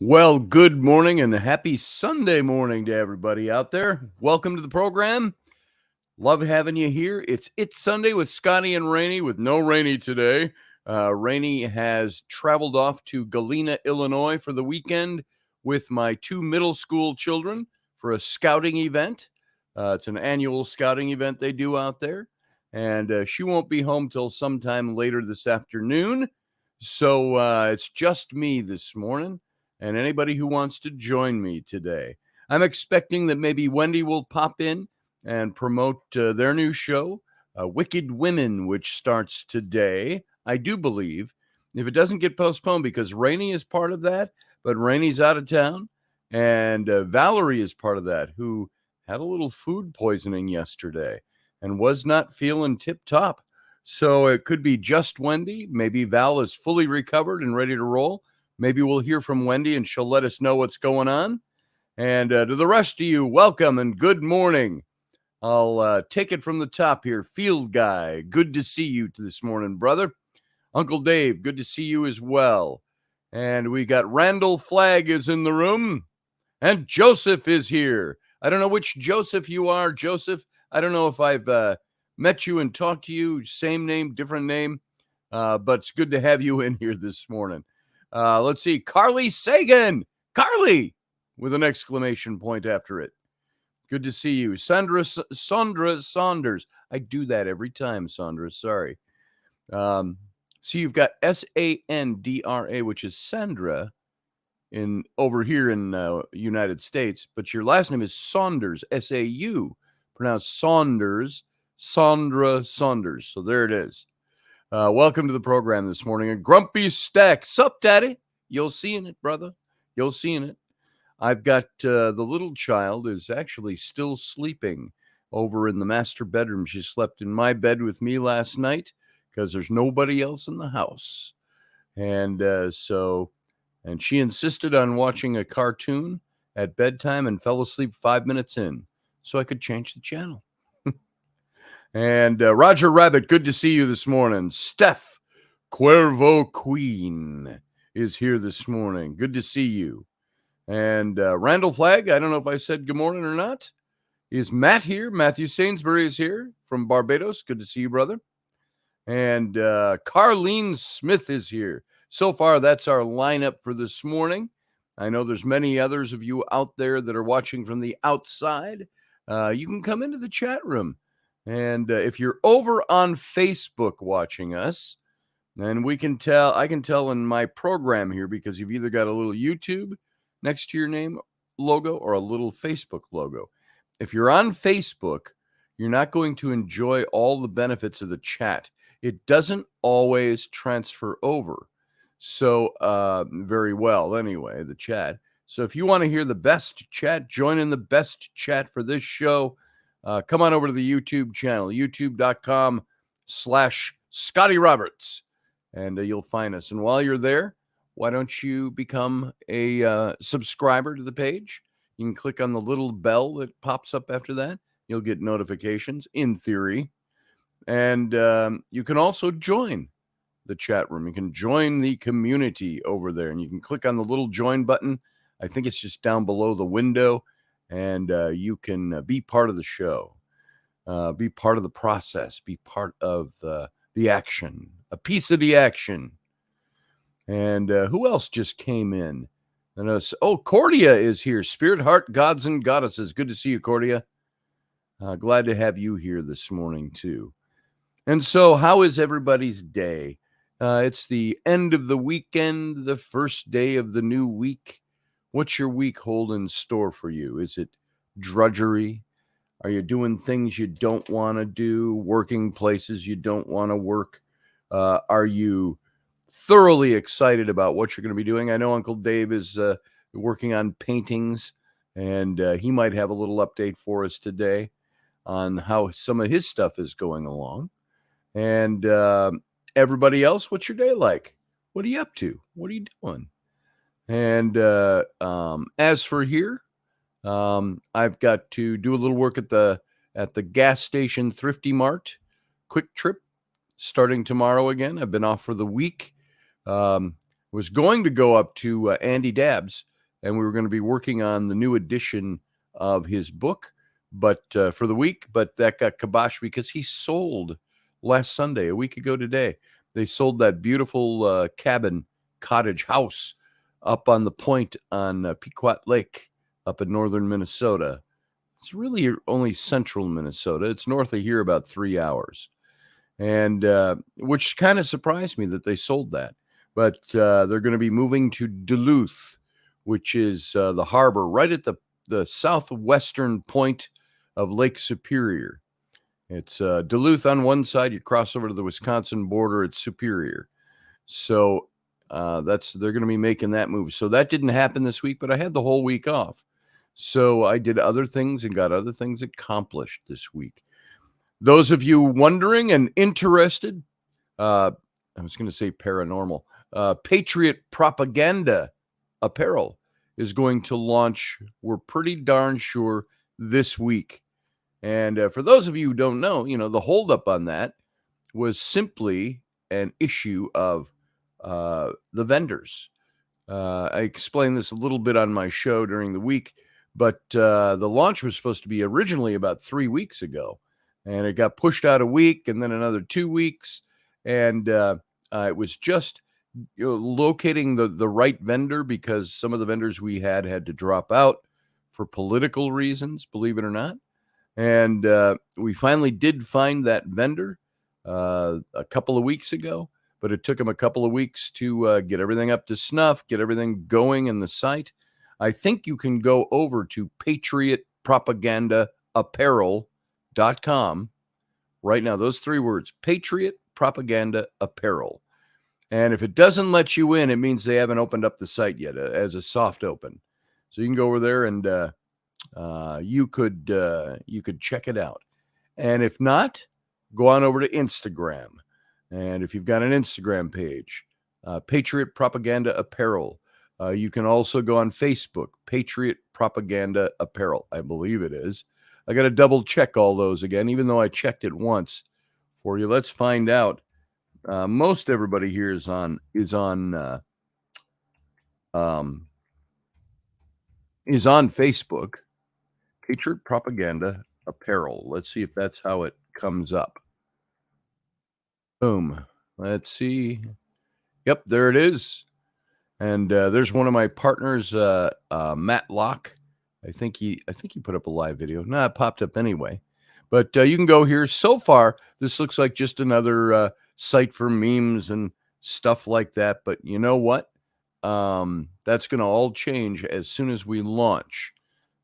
Well, good morning and happy Sunday morning to everybody out there. Welcome to the program. Love having you here. It's Sunday with Scotty and Raini with no Raini today. Raini has traveled off to Galena, Illinois for the weekend with my two middle school children for a scouting event. It's an annual scouting event they do out there. And she won't be home till sometime later this afternoon. So it's just me this morning and anybody who wants to join me today. I'm expecting that maybe Wendy will pop in and promote their new show, Wicked Women, which starts today. I do believe, if it doesn't get postponed, because Rainey is part of that, but Rainey's out of town, and Valerie is part of that, who had a little food poisoning yesterday and was not feeling tip-top. So it could be just Wendy. Maybe Val is fully recovered and ready to roll. Maybe we'll hear from Wendy and she'll let us know what's going on. And to the rest of you, welcome and good morning. I'll take it from the top here. Field Guy, good to see you this morning, brother. Uncle Dave, good to see you as well. And we got Randall Flagg is in the room. And Joseph is here. I don't know which Joseph you are, Joseph. I don't know if I've met you and talked to you. Same name, different name. But it's good to have you in here this morning. Let's see. Carly Sagan. Carly! With an exclamation point after it. Good to see you. Sandra Saunders. I do that every time, Sandra. Sorry. So you've got Sandra, which is Sandra over here in United States, but your last name is Saunders, S-A-U, pronounced Saunders, Sandra Saunders. So there it is. Welcome to the program this morning. A Grumpy Stack. Sup, Daddy? You'll seeing it, brother. You'll seeing it. I've got the little child is actually still sleeping over in the master bedroom. She slept in my bed with me last night because there's nobody else in the house. And and she insisted on watching a cartoon at bedtime and fell asleep 5 minutes in so I could change the channel. And Roger Rabbit, good to see you this morning. Steph Cuervo Queen is here this morning. Good to see you. And Randall Flagg, I don't know if I said good morning or not. Is Matt here? Matthew Sainsbury is here from Barbados. Good to see you, brother. And Carlene Smith is here. So far, that's our lineup for this morning. I know there's many others of you out there that are watching from the outside. You can come into the chat room. And if you're over on Facebook watching us, and I can tell in my program here, because you've either got a little YouTube next to your name logo or a little Facebook logo. If you're on Facebook, you're not going to enjoy all the benefits of the chat. It doesn't always transfer over. So very well, anyway, the chat. So if you want to hear the best chat, join in the best chat for this show. Come on over to the YouTube channel, youtube.com/Scotty Roberts, and you'll find us. And while you're there, why don't you become a subscriber to the page? You can click on the little bell that pops up after that. You'll get notifications, in theory. And you can also join the chat room. You can join the community over there, and you can click on the little join button. I think it's just down below the window, and you can be part of the show, be part of the process, be part of the action, a piece of the action. And who else just came in? Cordia is here. Spirit, Heart, Gods, and Goddesses. Good to see you, Cordia. Glad to have you here this morning, too. And so, how is everybody's day? It's the end of the weekend, the first day of the new week. What's your week hold in store for you? Is it drudgery? Are you doing things you don't want to do, working places you don't want to work? Are you thoroughly excited about what you're going to be doing? I know Uncle Dave is working on paintings, and he might have a little update for us today on how some of his stuff is going along. And everybody else, what's your day like? What are you up to? What are you doing? And as for here, I've got to do a little work at the gas station Thrifty Mart Quick Trip starting tomorrow again. I've been off for the week. Was going to go up to Andy Dabbs and we were going to be working on the new edition of his book, but for the week. But that got kiboshed because he sold last Sunday, a week ago today. They sold that beautiful cottage house up on the point on Pequot Lake up in northern Minnesota. It's really only central Minnesota. It's north of here about 3 hours. And which kind of surprised me that they sold that. But they're going to be moving to Duluth, which is the harbor right at the southwestern point of Lake Superior. It's Duluth on one side. You cross over to the Wisconsin border, it's Superior. So they're going to be making that move. So that didn't happen this week, but I had the whole week off. So I did other things and got other things accomplished this week. Those of you wondering and interested, I was going to say paranormal, Patriot Propaganda Apparel is going to launch, we're pretty darn sure, this week. And for those of you who don't know, the holdup on that was simply an issue of the vendors. I explained this a little bit on my show during the week, but the launch was supposed to be originally about 3 weeks ago, and it got pushed out a week and then another 2 weeks, and it was just locating the right vendor, because some of the vendors we had to drop out for political reasons, believe it or not. And we finally did find that vendor a couple of weeks ago, but it took them a couple of weeks to get everything up to snuff, get everything going in the site. I think you can go over to patriotpropagandaapparel.com right now. Those 3 words, Patriot Propaganda Apparel. And if it doesn't let you in, it means they haven't opened up the site yet as a soft open. So you can go over there and you could check it out. And if not, go on over to Instagram. And if you've got an Instagram page, Patriot Propaganda Apparel. You can also go on Facebook, Patriot Propaganda Apparel. I believe it is. I got to double check all those again, even though I checked it once for you. Let's find out. Most everybody here is on Facebook. Patriot Propaganda Apparel. Let's see if that's how it comes up. Boom. Let's see. Yep, there it is. And there's one of my partners, Matt Locke. I think he put up a live video. No, it popped up anyway. But you can go here. So far, this looks like just another site for memes and stuff like that. But you know what? That's going to all change as soon as we launch.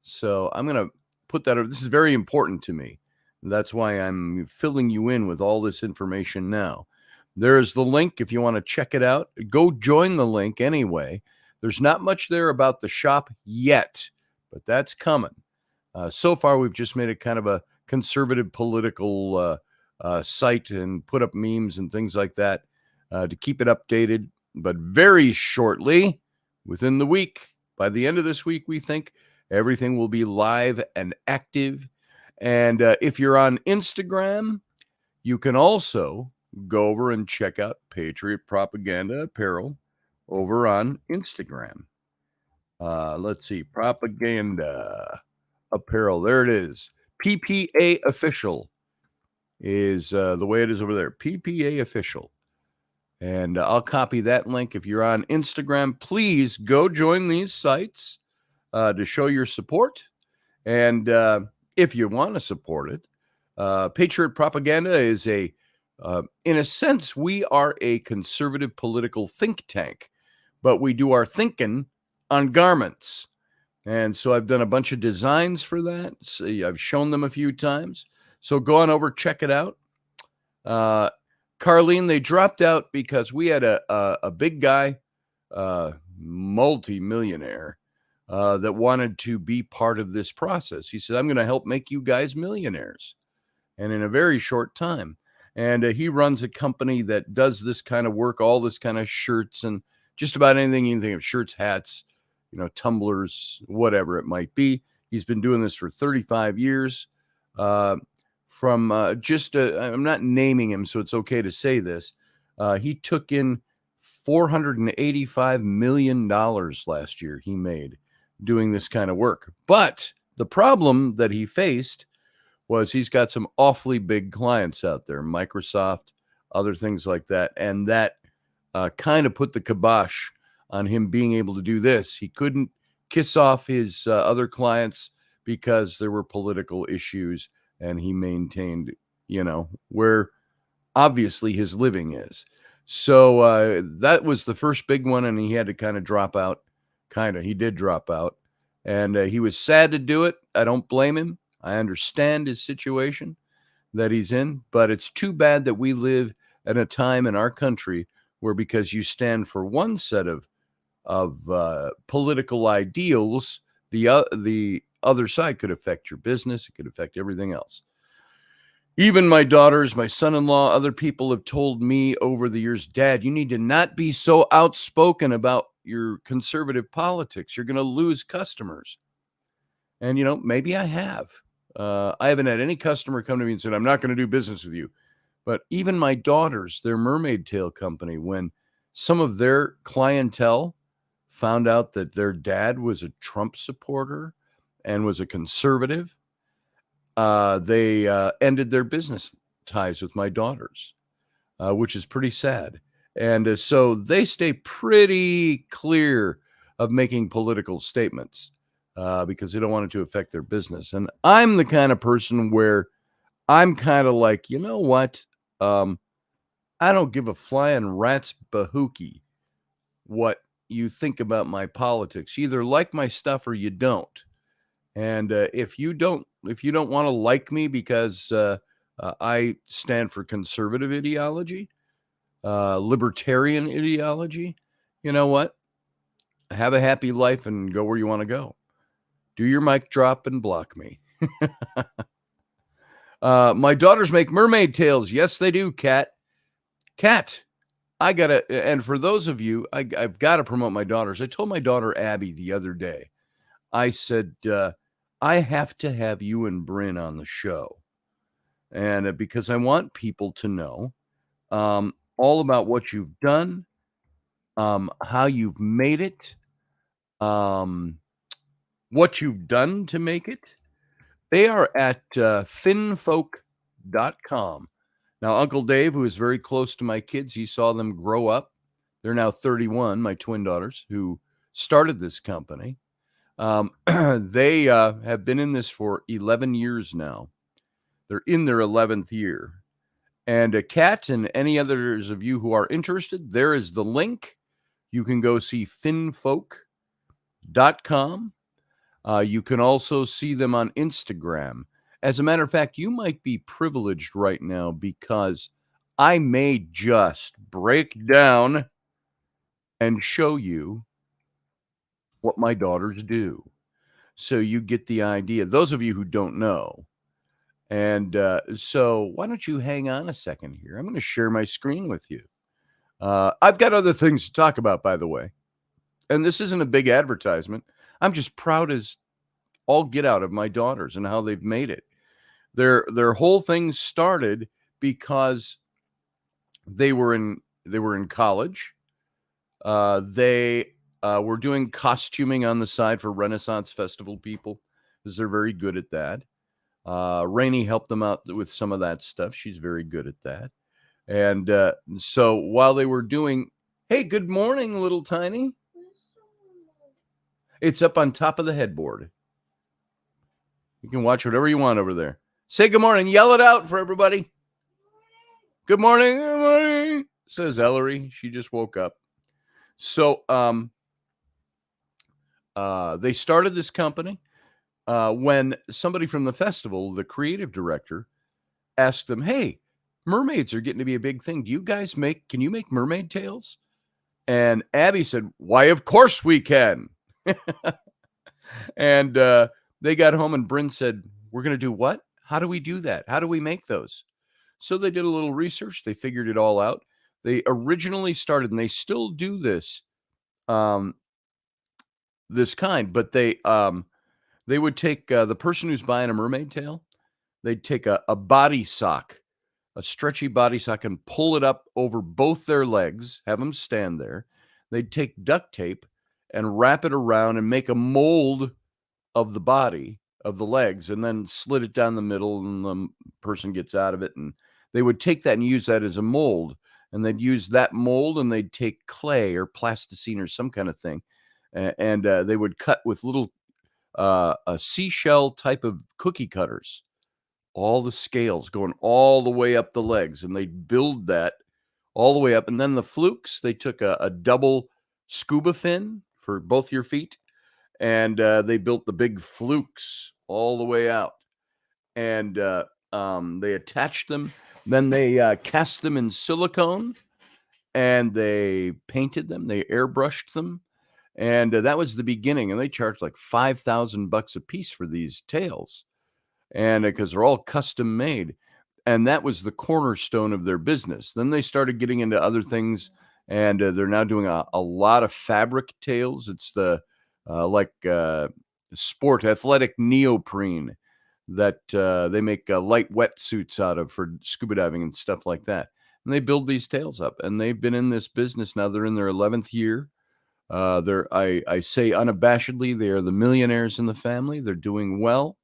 So I'm going to put that. This is very important to me. That's why I'm filling you in with all this information now. There's the link if you want to check it out. Go join the link anyway. There's not much there about the shop yet, but that's coming. So far, we've just made it kind of a conservative political site and put up memes and things like that to keep it updated. But very shortly, within the week, by the end of this week, we think everything will be live and active. And if you're on Instagram, you can also go over and check out Patriot Propaganda Apparel over on Instagram. Let's see, Propaganda Apparel. There it is. PPA Official is the way it is over there. PPA Official. And I'll copy that link. If you're on Instagram, please go join these sites to show your support. And if you want to support it, Patriot Propaganda is in a sense, we are a conservative political think tank, but we do our thinking on garments. And so I've done a bunch of designs for that. So I've shown them a few times. So go on over, check it out. Carlene, they dropped out because we had a big guy, multi-millionaire, that wanted to be part of this process. He said, I'm going to help make you guys millionaires. And in a very short time. And he runs a company that does this kind of work, all this kind of shirts and just about anything you can think of, shirts, hats, tumblers, whatever it might be. He's been doing this for 35 years. I'm not naming him, so it's okay to say this. He took in $485 million last year he made doing this kind of work. But the problem that he faced was he's got some awfully big clients out there, Microsoft, other things like that. And that kind of put the kibosh on him being able to do this. He couldn't kiss off his other clients because there were political issues, and he maintained, where obviously his living is. So that was the first big one, and he had to kind of drop out. He did drop out, and he was sad to do it. I don't blame him. I understand his situation that he's in, but it's too bad that we live at a time in our country where, because you stand for one set of political ideals, the other side could affect your business. It could affect everything else. Even my daughters, my son-in-law, other people have told me over the years, Dad, you need to not be so outspoken about your conservative politics. You're going to lose customers. And, maybe I have. I haven't had any customer come to me and said, I'm not going to do business with you. But even my daughters, their mermaid tail company, when some of their clientele found out that their dad was a Trump supporter and was a conservative, they ended their business ties with my daughters, which is pretty sad. And so they stay pretty clear of making political statements because they don't want it to affect their business. And I'm the kind of person where I'm kind of like, you know what? I don't give a flying rat's bahookie what you think about my politics. You either like my stuff or you don't. And if you don't want to like me because I stand for conservative ideology, libertarian ideology, you know what? Have a happy life and go where you want to go. Do your mic drop and block me. My daughters make mermaid tails. Yes, they do, Kat. Kat, and for those of you, I've got to promote my daughters. I told my daughter Abby the other day, I said, I have to have you and Bryn on the show. And because I want people to know all about what you've done, how you've made it, what you've done to make it. They are at finfolk.com. Now, Uncle Dave, who is very close to my kids, he saw them grow up. They're now 31, my twin daughters, who started this company. They have been in this for 11 years now. They're in their 11th year. And Kat and any others of you who are interested, there is the link. You can go see finfolk.com. You can also see them on Instagram. As a matter of fact, you might be privileged right now because I may just break down and show you what my daughters do. So you get the idea. Those of you who don't know. And so why don't you hang on a second here? I'm going to share my screen with you. I've got other things to talk about, by the way. And this isn't a big advertisement. I'm just proud as all get out of my daughters and how they've made it. Their whole thing started because they were in college. They were doing costuming on the side for Renaissance Festival people because they're very good at that. Raini helped them out with some of that stuff. She's very good at that. And so while they were doing, hey, good morning, little tiny. It's up on top of the headboard. You can watch whatever you want over there. Say good morning. Yell it out for everybody. Good morning. Good morning, says Ellery. She just woke up. So they started this company when somebody from the festival, the creative director, asked them, hey, mermaids are getting to be a big thing. Do you guys can you make mermaid tails? And Abby said, why, of course we can. And they got home and Bryn said, we're going to do what? How do we do that? How do we make those? So they did a little research. They figured it all out. They originally started, and they still do this, this kind, but they would take the person who's buying a mermaid tail, they'd take a body sock, a stretchy body sock, and pull it up over both their legs, have them stand there. They'd take duct tape and wrap it around and make a mold of the body of the legs, and then slit it down the middle, and the person gets out of it. And they would take that and use that as a mold, and they'd use that mold, and they'd take clay or plasticine or some kind of thing, and they would cut with little a seashell type of cookie cutters, all the scales going all the way up the legs, and they'd build that all the way up. And then the flukes, they took a double scuba fin for both your feet, and they built the big flukes all the way out, and they attached them. Then they cast them in silicone, and they painted them. They airbrushed them, and that was the beginning. And they charged like $5,000 a piece for these tails, and because they're all custom made. And that was the cornerstone of their business. Then they started getting into other things, and they're now doing a lot of fabric tails. It's the sport athletic neoprene that they make light wetsuits out of for scuba diving and stuff like that. And they build these tails up, and they've been in this business now. They're in their 11th year. I say unabashedly, they are the millionaires in the family. They're doing well.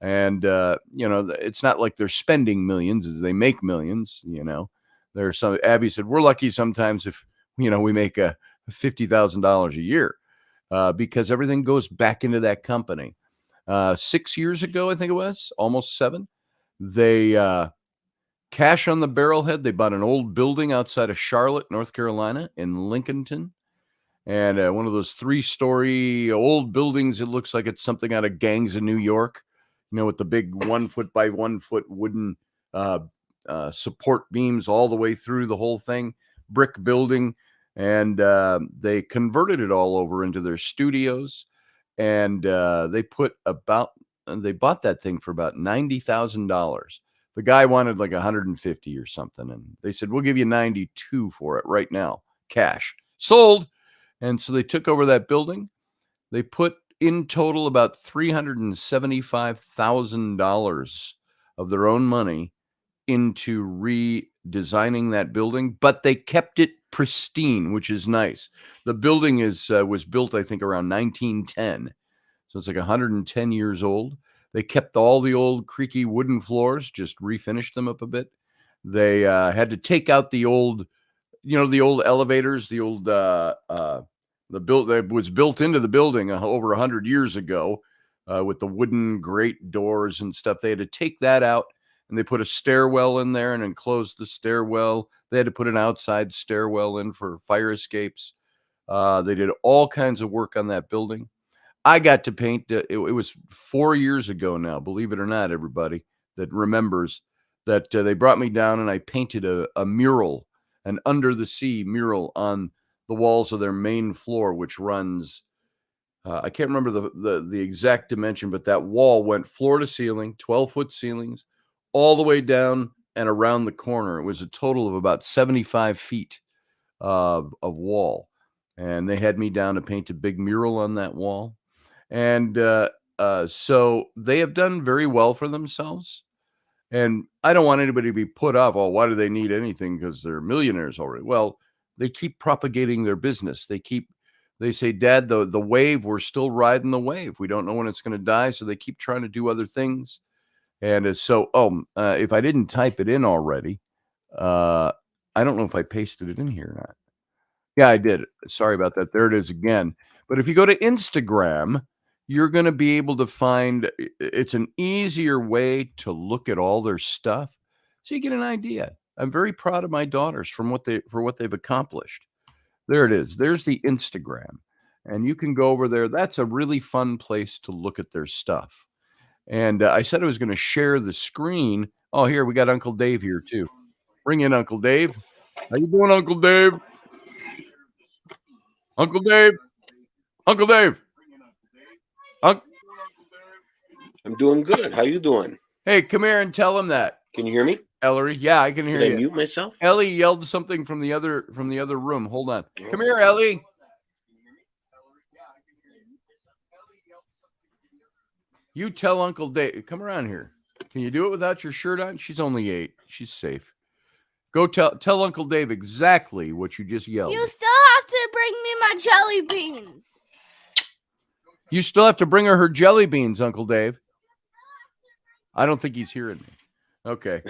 And, it's not like they're spending millions as they make millions. There's some, Abby said, we're lucky sometimes if, we make $50,000 a year, because everything goes back into that company. 6 years ago, I think it was almost 7, they, cash on the barrelhead. They bought an old building outside of Charlotte, North Carolina in Lincolnton. And one of those 3-story old buildings. It looks like it's something out of Gangs of New York, with the big 1 foot by 1 foot wooden support beams all the way through the whole thing, brick building. And they converted it all over into their studios. And they bought that thing for about $90,000. The guy wanted like $150 or something. And they said, we'll give you $92 for it right now, cash. Sold. And so they took over that building. They put in total about $375,000 of their own money into redesigning that building, but they kept it pristine, which is nice. The building was built, I think, around 1910. So it's like 110 years old. They kept all the old creaky wooden floors, just refinished them up a bit. They had to take out the old, the old elevators, the old that was built into the building over 100 years ago, with the wooden grate doors and stuff. They had to take that out, and they put a stairwell in there and enclosed the stairwell. They had to put an outside stairwell in for fire escapes. They did all kinds of work on that building. I got to paint. It was 4 years ago now, believe it or not, everybody that remembers that they brought me down, and I painted a mural, an under the sea mural on the walls of their main floor, which runs, I can't remember the exact dimension, but that wall went floor to ceiling, 12-foot ceilings, all the way down and around the corner. It was a total of about 75 feet of wall. And they had me down to paint a big mural on that wall. And so they have done very well for themselves. And I don't want anybody to be put off. Oh, why do they need anything? Because they're millionaires already. Well, they keep propagating their business. They say, Dad, the wave, we're still riding the wave. We don't know when it's going to die. So they keep trying to do other things. And if I didn't type it in already, I don't know if I pasted it in here or not. Yeah, I did. Sorry about that. There it is again. But if you go to Instagram, you're going to be able to find, it's an easier way to look at all their stuff, so you get an idea. I'm very proud of my daughters for what they've accomplished. There it is. There's the Instagram, and you can go over there. That's a really fun place to look at their stuff. And I said I was going to share the screen. Oh, here we got Uncle Dave here too. Bring in Uncle Dave. How you doing, Uncle Dave? Uncle Dave. Uncle Dave. I'm doing good. How you doing? Hey, come here and tell him that. Can you hear me? Ellery, yeah, I can hear you. Did I mute myself? Ellie yelled something from the other room. Hold on. Come here, Ellie. You tell Uncle Dave. Come around here. Can you do it without your shirt on? She's only 8. She's safe. Go tell Uncle Dave exactly what you just yelled. You still have to bring me my jelly beans. You still have to bring her jelly beans, Uncle Dave. I don't think he's hearing me. Okay.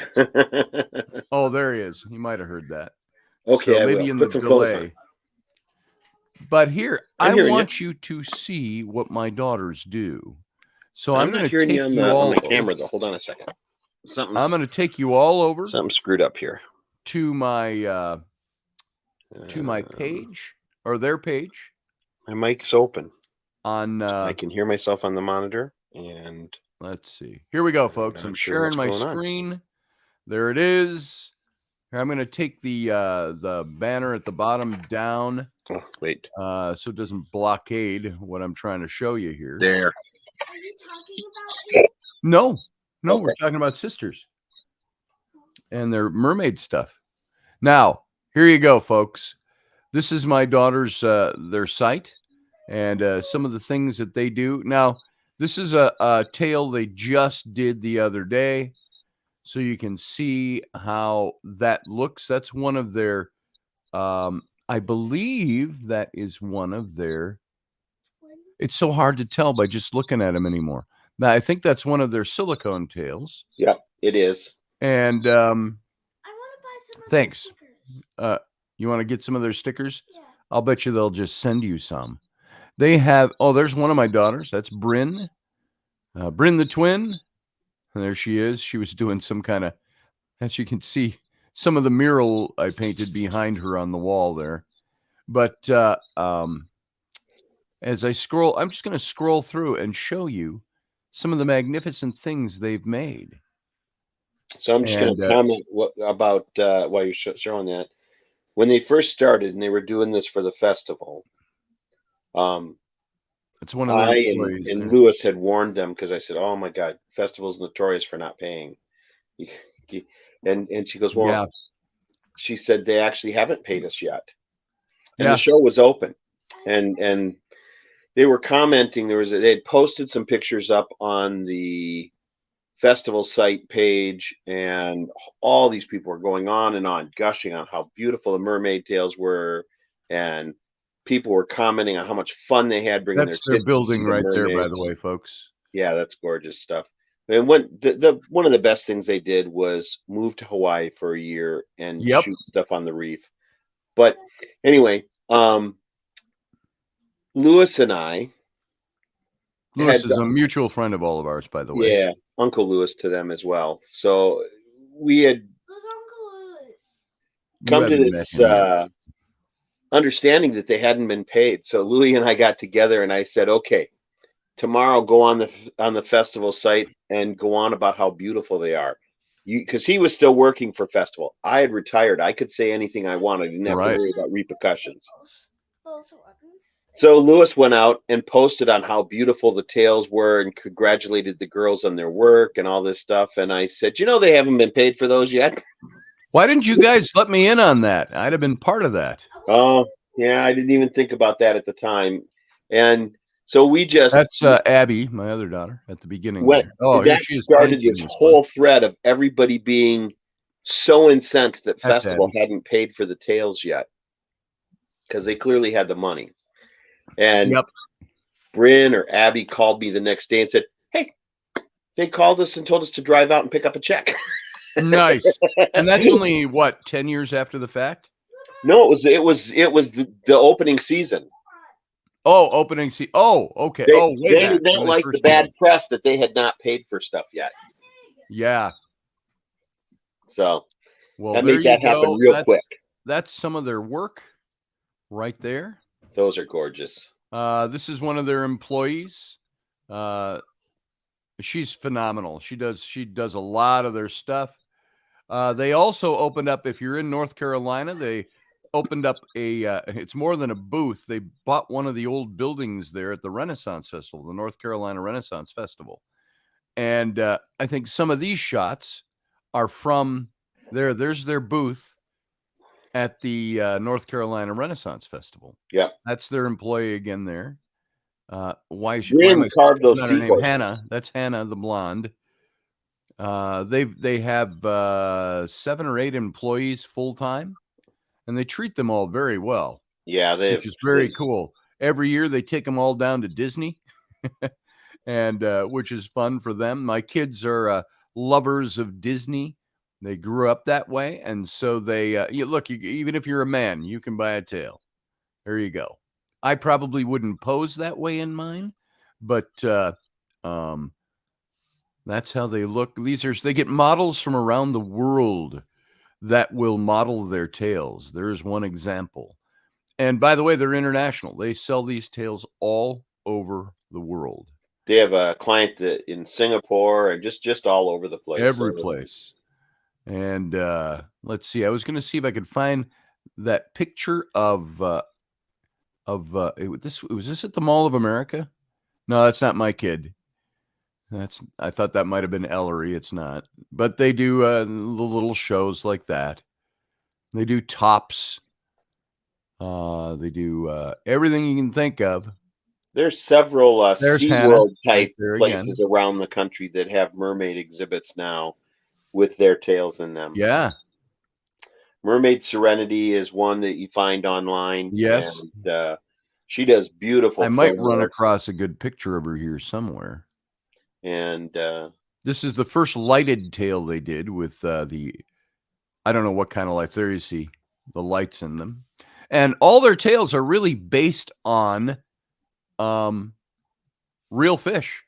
Oh, there he is. He might have heard that. Okay, so I maybe will. in Put the some clothes on. delay. But here, I'm I hearing want you to see what my daughters do. So I'm going not to hearing take you you all on my camera though. Hold on a second. I'm going to take you all over Something screwed up here. to my page or their page. My mic's open. On I can hear myself on the monitor, and let's see. Here we go, folks. I'm sharing my screen. There it is. Here, I'm going to take the banner at the bottom down. Oh, wait. So it doesn't blockade what I'm trying to show you here. There. Are you talking about me? No, Okay. we're talking about sisters and their mermaid stuff. Now, here you go, folks. This is my daughter's their site and some of the things that they do. Now, this is a tale they just did the other day, so you can see how that looks. That's one of their, I believe that is one of their. It's so hard to tell by just looking at them anymore. Now, I think that's one of their silicone tails. Yep, it is. And I want to buy some of thanks. their stickers. You want to get some of their stickers? Yeah. I'll bet you they'll just send you some. They have, there's one of my daughters. That's Bryn. Bryn the twin. And there she is. She was doing some kind of, as you can see, some of the mural I painted behind her on the wall there. But as I scroll, I'm just going to scroll through and show you some of the magnificent things they've made. So I'm just going to comment about while you're showing that. When they first started and they were doing this for the festival, it's one of their employees. And Lewis had warned them because I said, "Oh my God, festival's notorious for not paying." And she goes, "Well," yeah. She said, "They actually haven't paid us yet." And yeah. the show was open, and they were commenting. They had posted some pictures up on the festival site page, and all these people were going on and on, gushing on how beautiful the mermaid tails were, and people were commenting on how much fun they had bringing their building right there, by the way, folks. Yeah, that's gorgeous stuff. And one of the best things they did was move to Hawaii for a year and shoot stuff on the reef. But anyway, Lewis and I. Lewis is a mutual friend of all of ours, by the way. Yeah, Uncle Lewis to them as well. So we had come to this understanding that they hadn't been paid. So Louis and I got together and I said, "Okay, tomorrow go on the festival site and go on about how beautiful they are." Because he was still working for festival. I had retired. I could say anything I wanted. I didn't have to worry about repercussions. So Lewis went out and posted on how beautiful the tails were and congratulated the girls on their work and all this stuff. And I said, they haven't been paid for those yet. Why didn't you guys let me in on that? I'd have been part of that. Oh, yeah. I didn't even think about that at the time. And so that's Abby, my other daughter, at the beginning. That started this whole thread of everybody being so incensed that festival hadn't paid for the tails yet, because they clearly had the money. And Bryn or Abby called me the next day and said, "Hey, they called us and told us to drive out and pick up a check." Nice. And that's only 10 years after the fact? No, it was the opening season. Oh, opening season. Oh, okay. They did not like the bad press that they had not paid for stuff yet. Yeah. So that made that happen real quick. That's some of their work right there. Those are gorgeous. This is one of their employees. She's phenomenal. She does a lot of their stuff. They also opened up, if you're in North Carolina, they opened up it's more than a booth. They bought one of the old buildings there at the Renaissance Festival, the North Carolina Renaissance Festival. And I think some of these shots are from there. There's their booth at the North Carolina Renaissance Festival. Yeah. That's their employee again there. Why is carved those her name Hannah? That's Hannah, the blonde. They have 7 or 8 employees full time, and they treat them all very well. Yeah, which is very cool. Every year they take them all down to Disney. and which is fun for them. My kids are lovers of Disney. They grew up that way, and so they even if you're a man, you can buy a tail. There you go. I probably wouldn't pose that way in mine, but that's how they look. They get models from around the world that will model their tails. There's one example. And by the way, they're international. They sell these tails all over the world. They have a client that in Singapore and just all over the place. Every place. And let's see. I was going to see if I could find that picture of was this at the Mall of America? No, that's not my kid. I thought that might have been Ellery. It's not. But they do the little shows like that. They do tops. They do everything you can think of. There's several SeaWorld type right places around the country that have mermaid exhibits now with their tails in them. Yeah. Mermaid Serenity is one that you find online. Yes. And she does beautiful. I might run across a good picture of her here somewhere. And this is the first lighted tail they did with I don't know what kind of lights. There you see the lights in them. And all their tails are really based on real fish.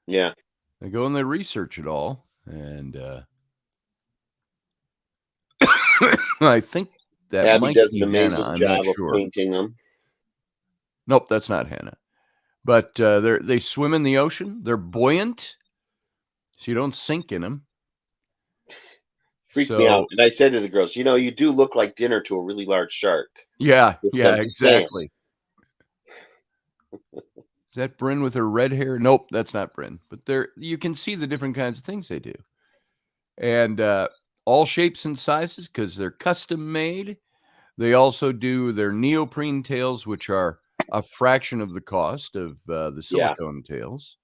Yeah. They go and they research it all. And I think that Abby might does be an amazing Hannah. I'm job not sure. of painting them. Nope, that's not Hannah. But they swim in the ocean. They're buoyant, so you don't sink in them. Freaked me out. And I said to the girls, you do look like dinner to a really large shark. Yeah, exactly. Is that Bryn with her red hair? Nope, that's not Bryn. But you can see the different kinds of things they do. And all shapes and sizes because they're custom made. They also do their neoprene tails, which are a fraction of the cost of the silicone tails.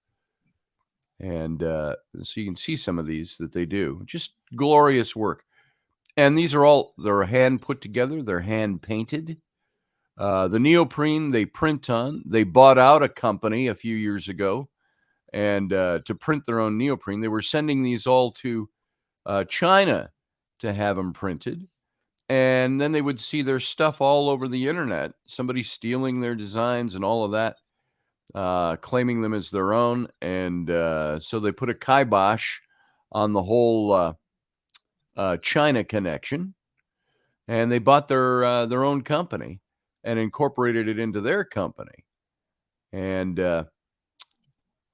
And so you can see some of these that they do. Just glorious work. And these are they're hand put together. They're hand painted. The neoprene they print on. They bought out a company a few years ago. And to print their own neoprene, they were sending these all to China to have them printed. And then they would see their stuff all over the internet, somebody stealing their designs and all of that, claiming them as their own. And so they put a kibosh on the whole China connection, and they bought their own company and incorporated it into their company. And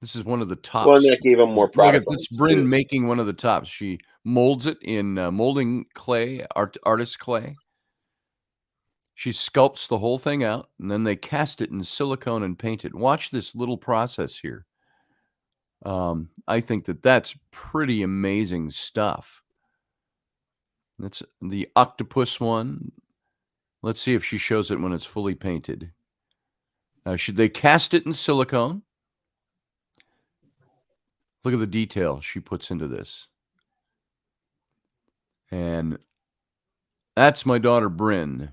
this is one of the tops. Well, and that gave them more product. Look at this Bryn making one of the tops. She molds it in molding clay, artist clay. She sculpts the whole thing out, and then they cast it in silicone and paint it. Watch this little process here. I think that's pretty amazing stuff. That's the octopus one. Let's see if she shows it when it's fully painted. Should they cast it in silicone? Look at the detail she puts into this. And that's my daughter, Bryn.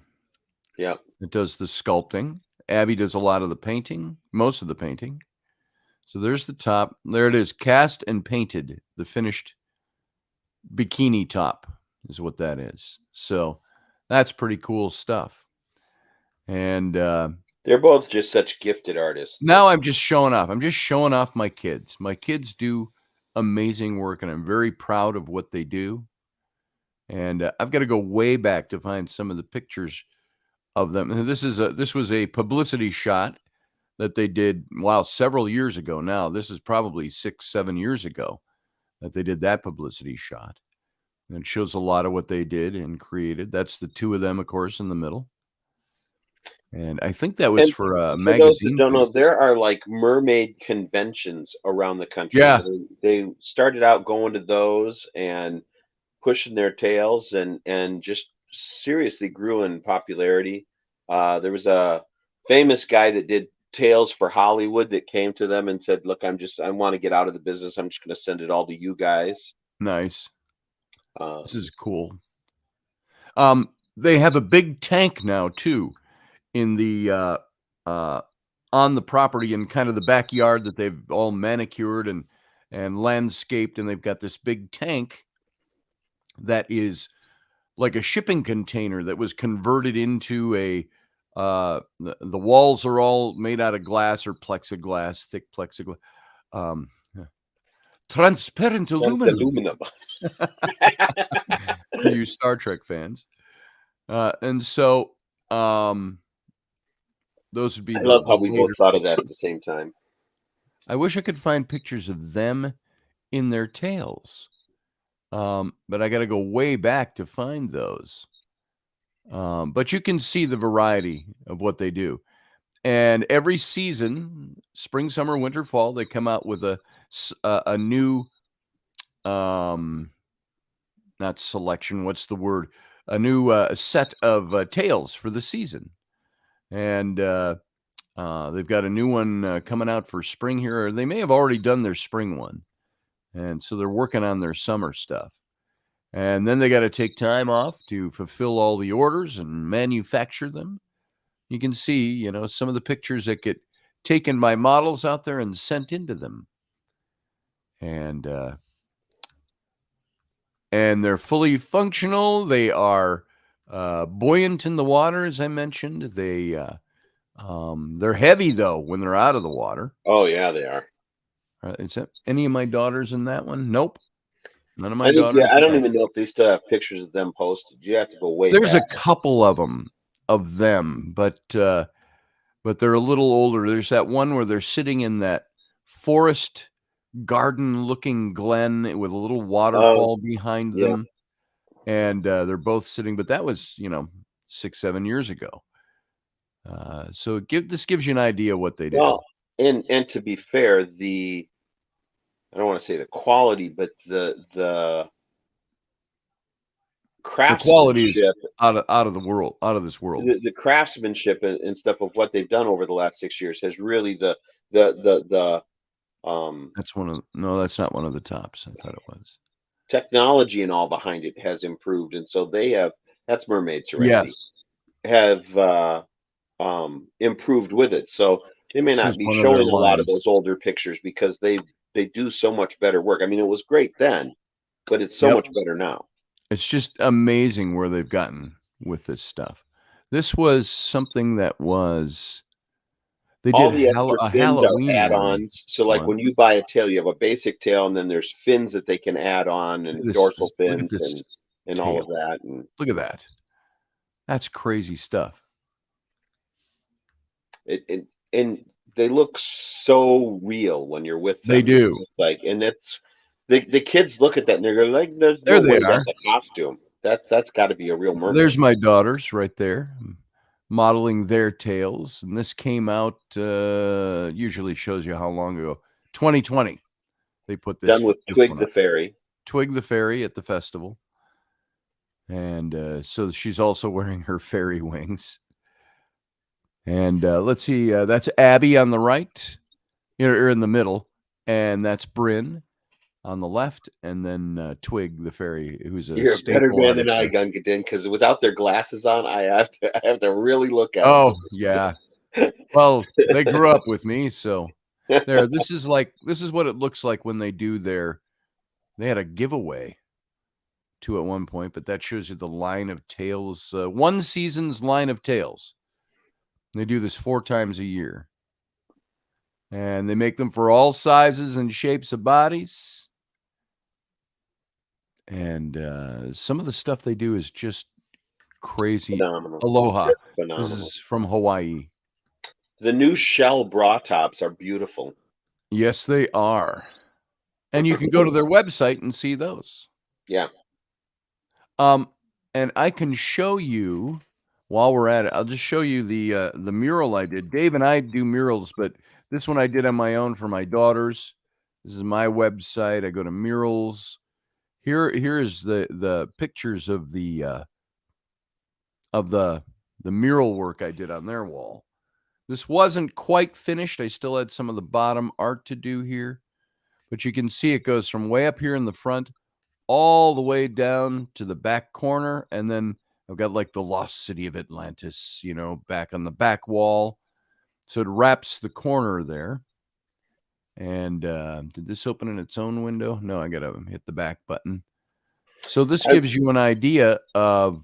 Yeah. It does the sculpting. Abby does a lot of the painting, most of the painting. So there's the top. There it is, cast and painted. The finished bikini top is what that is. So that's pretty cool stuff. And they're both just such gifted artists. Now I'm just showing off. I'm just showing off my kids. My kids do amazing work, and I'm very proud of what they do. And I've got to go way back to find some of the pictures of them. And this was a publicity shot that they did, several years ago now. This is probably 6-7 years ago that they did that publicity shot. And it shows a lot of what they did and created. That's the two of them, of course, in the middle. And I think that was for a magazine. For those that don't know, there are like mermaid conventions around the country. Yeah. They started out going to those and pushing their tails and just seriously grew in popularity. There was a famous guy that did tails for Hollywood that came to them and said, look, I want to get out of the business. I'm just going to send it all to you guys. Nice. This is cool. They have a big tank now too in the on the property in kind of the backyard that they've all manicured and landscaped, and they've got this big tank that is like a shipping container that was converted into a the walls are all made out of glass or plexiglass, thick plexiglass, um, transparent That's aluminum aluminum. for you Star Trek fans. And so those would be I love how the we later both thought of that at the same time. I wish I could find pictures of them in their tails. But I got to go way back to find those. But you can see the variety of what they do. And every season, spring, summer, winter, fall, they come out with a new, not selection, what's the word? A new set of tails for the season. And they've got a new one coming out for spring here. Or they may have already done their spring one. And so they're working on their summer stuff. And then they got to take time off to fulfill all the orders and manufacture them. You can see, some of the pictures that get taken by models out there and sent into them. And they're fully functional. They are buoyant in the water, as I mentioned. They're heavy, though, when they're out of the water. Oh, yeah, they are. Is that any of my daughters in that one? Nope. None of my daughters. Yeah, I don't even know if they still have pictures of them posted. You have to go way There's back. a couple of them, but they're a little older. There's that one where they're sitting in that forest garden-looking glen with a little waterfall behind them, and they're both sitting. But that was 6-7 years ago. So this gives you an idea what they did. Well, and to be fair, I don't want to say the quality, but the craftsmanship, quality is out of the world, out of this world. The craftsmanship and stuff of what they've done over the last 6 years has really That's that's not one of the tops. I thought it was. Technology and all behind it has improved, and so that's Mermaid Serenity. Yes. Have improved with it. So they may not be showing a lot of those older pictures because they do so much better work. I mean, it was great then, but it's so much better now. It's just amazing where they've gotten with this stuff. This was something that was they all did the extra a fins Halloween are add-ons. So like when you buy a tail, you have a basic tail, and then there's fins that they can add on, and dorsal fins and all of that. And look at that. That's crazy stuff. And they look so real when you're with them. They do. It's like, and that's the kids look at that and they're like, "There's no way that's a costume. That's got to be a real mermaid." There's my daughters right there, modeling their tails, and this came out. Usually shows you how long ago. 2020. They put this done with Twig the Fairy. Twig the Fairy at the festival, and so she's also wearing her fairy wings. And let's see, that's Abby on the right, or in the middle, and that's Bryn on the left, and then Twig the Fairy, who's a You're a better man than I, Gungadin, because without their glasses on, I have to really look at them. Oh, yeah. Well, they grew up with me, so there. This is what it looks like when they do they had a giveaway too at one point, but that shows you the line of tails, one season's line of tails. They do this 4 times a year. And they make them for all sizes and shapes of bodies. And some of the stuff they do is just crazy. Phenomenal. Aloha. Phenomenal. This is from Hawaii. The new shell bra tops are beautiful. Yes, they are. And you can go to their website and see those. Yeah. And I can show you while we're at it. I'll just show you the mural I did. Dave and I do murals, but this one I did on my own for my daughters. This is my website. I go to murals. Here is the pictures of the mural work I did on their wall. This wasn't quite finished. I still had some of the bottom art to do here, but you can see it goes from way up here in the front all the way down to the back corner, and then I've got like the lost city of Atlantis, back on the back wall. So it wraps the corner there. And did this open in its own window? No, I got to hit the back button. So this gives you an idea of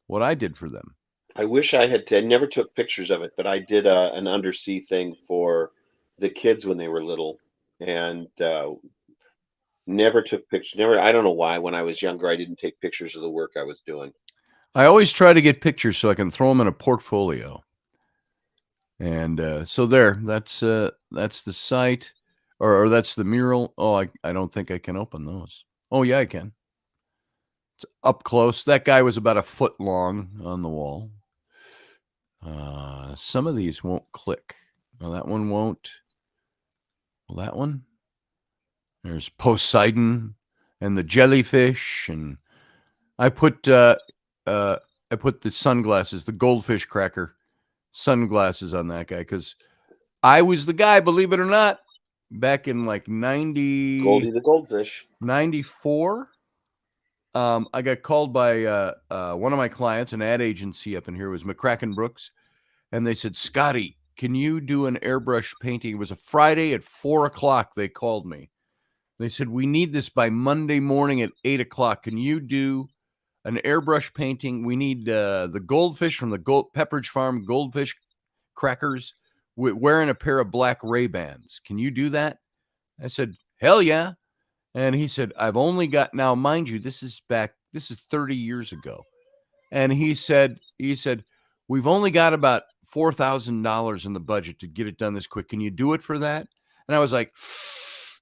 what I did for them. I wish I never took pictures of it, but I did an undersea thing for the kids when they were little, and never took pictures. I don't know why. When I was younger, I didn't take pictures of the work I was doing. I always try to get pictures so I can throw them in a portfolio. And so that's the site, or that's the mural. Oh, I don't think I can open those. Oh, yeah, I can. It's up close. That guy was about a foot long on the wall. Some of these won't click. Well, that one won't. Well, that one. There's Poseidon and the jellyfish, and I put the sunglasses, the goldfish cracker sunglasses on that guy, because I was the guy, believe it or not, back in like Goldie the goldfish. 94. I got called by one of my clients, an ad agency up in here, was McCracken Brooks, and they said, Scotty, can you do an airbrush painting? It was a Friday at 4 o'clock. They called me. They said, we need this by Monday morning at 8 o'clock. Can you do an airbrush painting? We need the goldfish from the Pepperidge Farm goldfish crackers wearing a pair of black Ray-Bans. Can you do that? I said, hell yeah. And he said, I've only got, now mind you, this is 30 years ago. And he said, we've only got about $4,000 in the budget to get it done this quick. Can you do it for that? And I was like,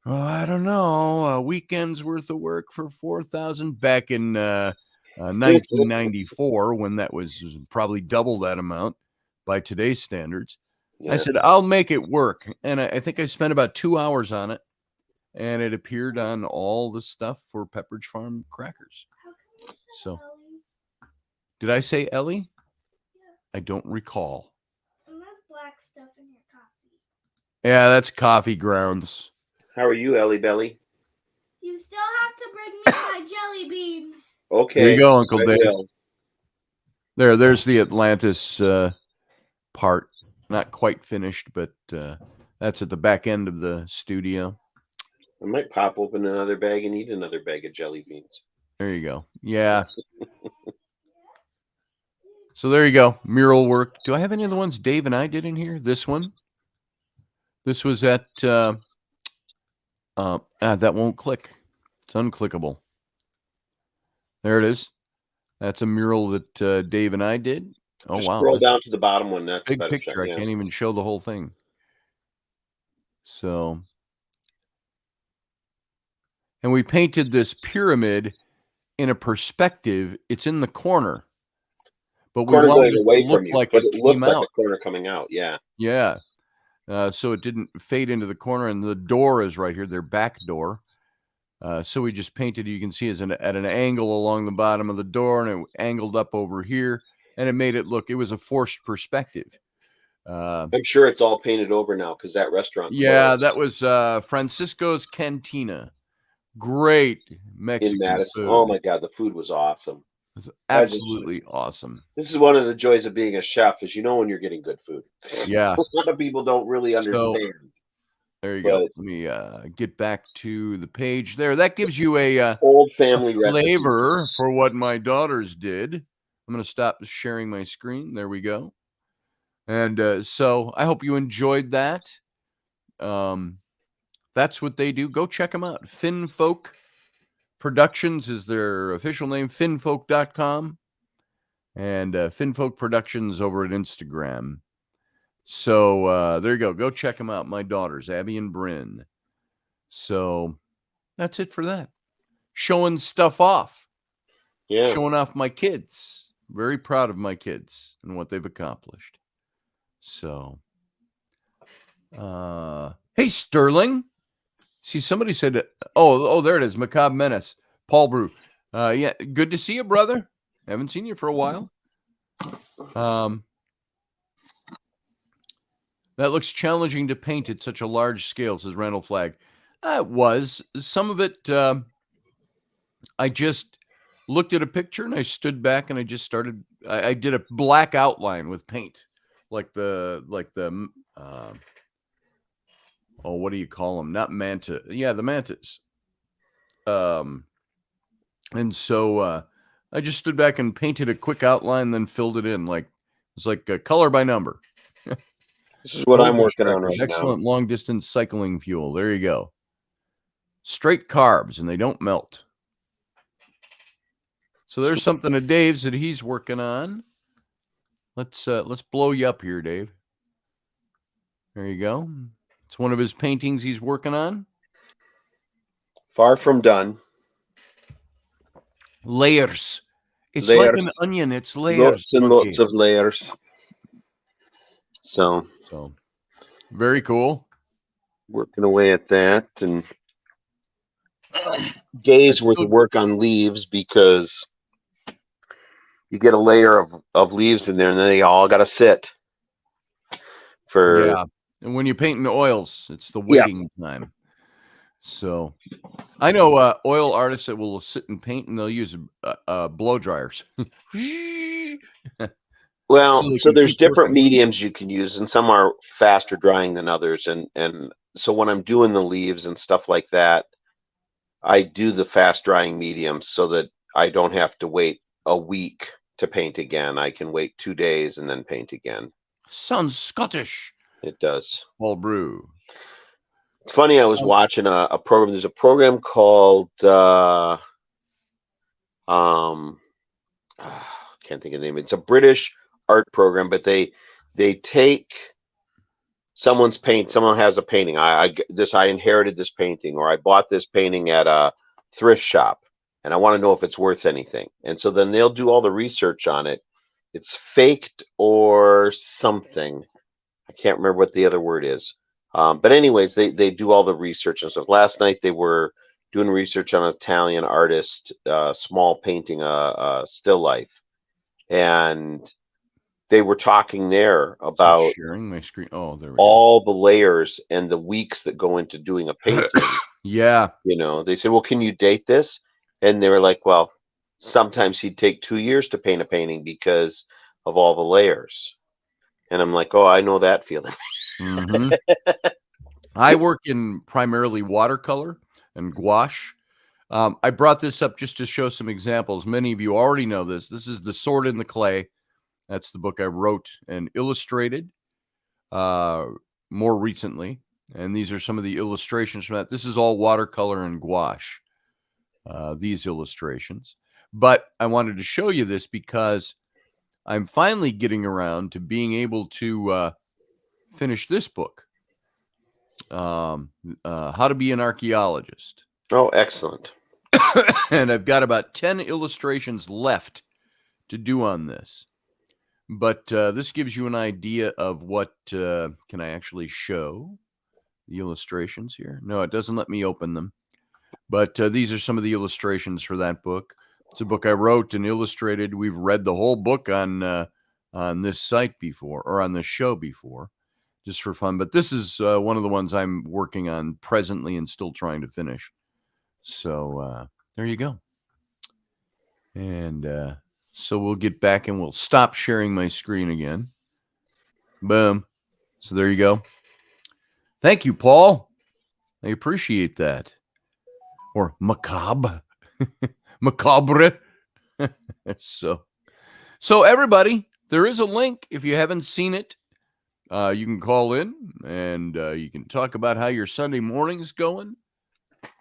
oh, I don't know, a weekend's worth of work for $4,000 back in 1994, when that was probably double that amount by today's standards. Yeah. I said, I'll make it work. And I think I spent about 2 hours on it, and it appeared on all the stuff for Pepperidge Farm crackers. So, did I say Ellie? Yeah. I don't recall. And that's black stuff in your coffee. Yeah, that's coffee grounds. How are you, Ellie Belly? You still have to bring me my jelly beans. Okay. There you go, Uncle Dave. There's the Atlantis part. Not quite finished, but that's at the back end of the studio. I might pop open another bag and eat another bag of jelly beans. There you go. Yeah. So there you go. Mural work. Do I have any of the ones Dave and I did in here? This one. This was at that won't click. It's unclickable. There it is. That's a mural that Dave and I did. Oh, just wow. Scroll down to the bottom one. That's big picture. Shot, yeah. I can't even show the whole thing. So, and we painted this pyramid in a perspective. It's in the corner, but we wanted it to look like it looks like a corner coming out. Yeah. Yeah. So it didn't fade into the corner, and the door is right here, their back door. So we just painted, you can see, at an angle along the bottom of the door, and it angled up over here, and it made it look, it was a forced perspective. I'm sure it's all painted over now because that restaurant. Yeah, that was Francisco's Cantina. Great Mexican food. Oh my God, the food was awesome. It was absolutely awesome. This is one of the joys of being a chef, is when you're getting good food. Yeah. A lot of people don't really understand. There you go. Let me get back to the page there. That gives you a old family flavor for what my daughters did. I'm going to stop sharing my screen. There we go. And so I hope you enjoyed that. That's what they do. Go check them out. Finfolk Productions is their official name, finfolk.com. And Finfolk Productions over at Instagram. So there you go. Go check them out. My daughters, Abby and Bryn. So that's it for that. Showing stuff off. Yeah. Showing off my kids. Very proud of my kids and what they've accomplished. So, hey, Sterling. See, somebody said, oh, there it is. Macabre Menace. Paul Brew. Yeah, good to see you, brother. Haven't seen you for a while. That looks challenging to paint at such a large scale, says Randall Flagg. It was. Some of it, I just looked at a picture and I stood back and I just started, I did a black outline with paint, like the what do you call them? Not manta. Yeah, the mantas. And so I just stood back and painted a quick outline, then filled it in it's like a color by number. This is what I'm Voltage working on trackers, right now. excellent long distance cycling fuel. There you go. Straight carbs, and they don't melt. So there's something of Dave's that he's working on. Let's blow you up here, Dave. There you go. It's one of his paintings he's working on. Far from done. Layers. It's Layers. like an onion. It's layers. Lots and lots of layers. So very cool. Working away at that, and days worth of work on leaves, because you get a layer of leaves in there, and then they all got to sit for. Yeah, and when you paint in oils, it's the waiting time. So I know oil artists that will sit and paint, and they'll use blow dryers. Well, so there's different mediums you can use, and some are faster drying than others. And so when I'm doing the leaves and stuff like that, I do the fast drying mediums so that I don't have to wait a week to paint again. I can wait 2 days and then paint again. Sounds Scottish. It does. All brew. It's funny, I was watching a program. There's a program called can't think of the name. It's a British art program, but they take someone's paint. Someone has a painting. I inherited this painting, or I bought this painting at a thrift shop, and I want to know if it's worth anything. And so then they'll do all the research on it. It's faked or something. I can't remember what the other word is. But anyways, they do all the research and stuff. Last night they were doing research on an Italian artist, small painting, still life, and they were talking there about sharing my screen. Oh, there we all the layers and the weeks that go into doing a painting. Yeah. They said, well, can you date this? And they were like, well, sometimes he'd take 2 years to paint a painting because of all the layers. And I'm like, oh, I know that feeling. Mm-hmm. I work in primarily watercolor and gouache. I brought this up just to show some examples. Many of you already know this. This is The Sword in the Clay. That's the book I wrote and illustrated more recently. And these are some of the illustrations from that. This is all watercolor and gouache, these illustrations. But I wanted to show you this because I'm finally getting around to being able to finish this book, How to Be an Archaeologist. Oh, excellent. And I've got about 10 illustrations left to do on this. But this gives you an idea of what, can I actually show the illustrations here? No, it doesn't let me open them. But these are some of the illustrations for that book. It's a book I wrote and illustrated. We've read the whole book on this site before, or on this show before, just for fun. But this is one of the ones I'm working on presently and still trying to finish. So there you go. And so we'll get back and we'll stop sharing my screen again. Boom. So there you go. Thank you, Paul. I appreciate that. Or macabre. Macabre. So everybody, there is a link. If you haven't seen it, you can call in and you can talk about how your Sunday morning's going.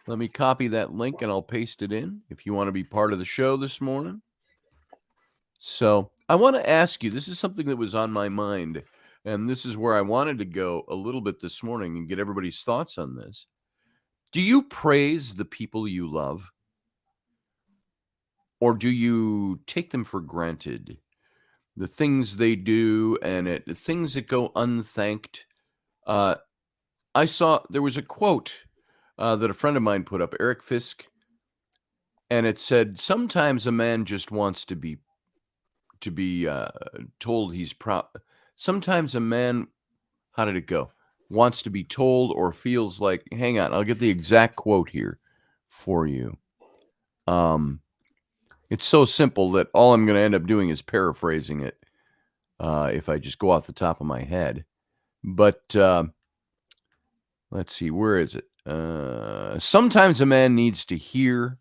Let me copy that link and I'll paste it in if you want to be part of the show this morning. So I want to ask you, this is something that was on my mind, and this is where I wanted to go a little bit this morning and get everybody's thoughts on this. Do you praise the people you love? Or do you take them for granted? The things they do and the things that go unthanked. I saw there was a quote that a friend of mine put up, Eric Fisk, and it said, sometimes a man just wants to be told he's proud. Sometimes a man, how did it go? Wants to be told or feels like, hang on, I'll get the exact quote here for you. It's so simple that all I'm going to end up doing is paraphrasing it if I just go off the top of my head. But let's see, where is it? Sometimes a man needs to hear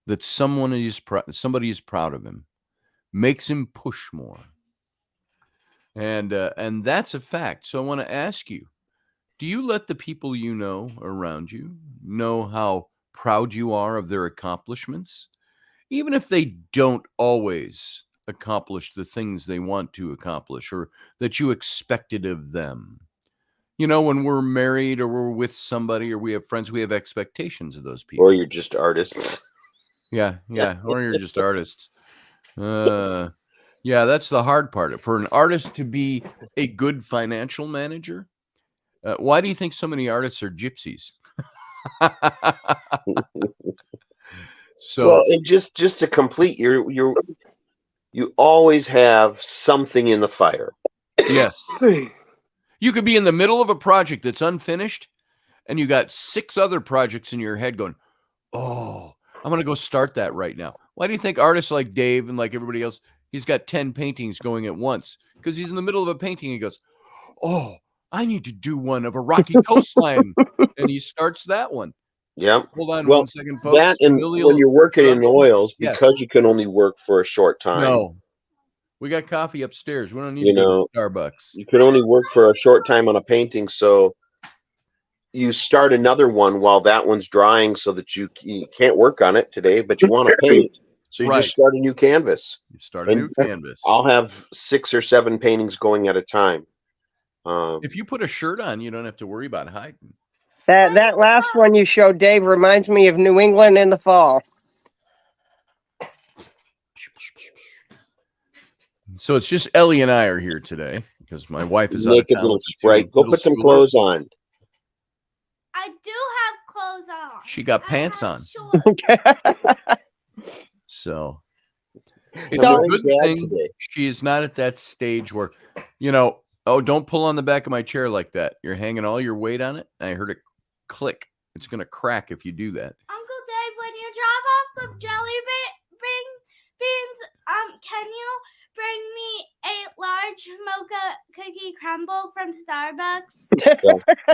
that somebody is proud of him, makes him push more. And that's a fact. So I want to ask you, do you let the people you know around you know how proud you are of their accomplishments? Even if they don't always accomplish the things they want to accomplish or that you expected of them. You know, when we're married or we're with somebody or we have friends, we have expectations of those people. Or you're just artists. Yeah. Or you're just artists. Yeah, that's the hard part. For an artist to be a good financial manager, why do you think so many artists are gypsies? So, well, and just to complete you always have something in the fire. yes. You could be in the middle of a project that's unfinished, and you got 6 other projects in your head going, oh, I'm going to go start that right now. Why do you think artists like Dave and like everybody else, he's got 10 paintings going at once? Because he's in the middle of a painting and he goes, oh, I need to do one of a rocky coastline. And he starts that one. Yep. Hold on Well, 1 second, folks. that and when you're working in oils, because you can only work for a short time. No. We got coffee upstairs. We don't need to go to Starbucks. You can only work for a short time on a painting, so you start another one while that one's drying so that you can't work on it today, but you want to paint. So you just start a new canvas. You start a new canvas. I'll have 6 or 7 paintings going at a time. If you put a shirt on, you don't have to worry about hiding. That last one you showed, Dave, reminds me of New England in the fall. So it's just Ellie and I are here today because my wife is naked little sprite. Go put some clothes on. I do have clothes on. She got pants on. So it's a good thing she is not at that stage where, oh, don't pull on the back of my chair like that. You're hanging all your weight on it. I heard it click. It's going to crack if you do that. Uncle Dave, when you drop off the jelly beans, can you bring me a large mocha cookie crumble from Starbucks?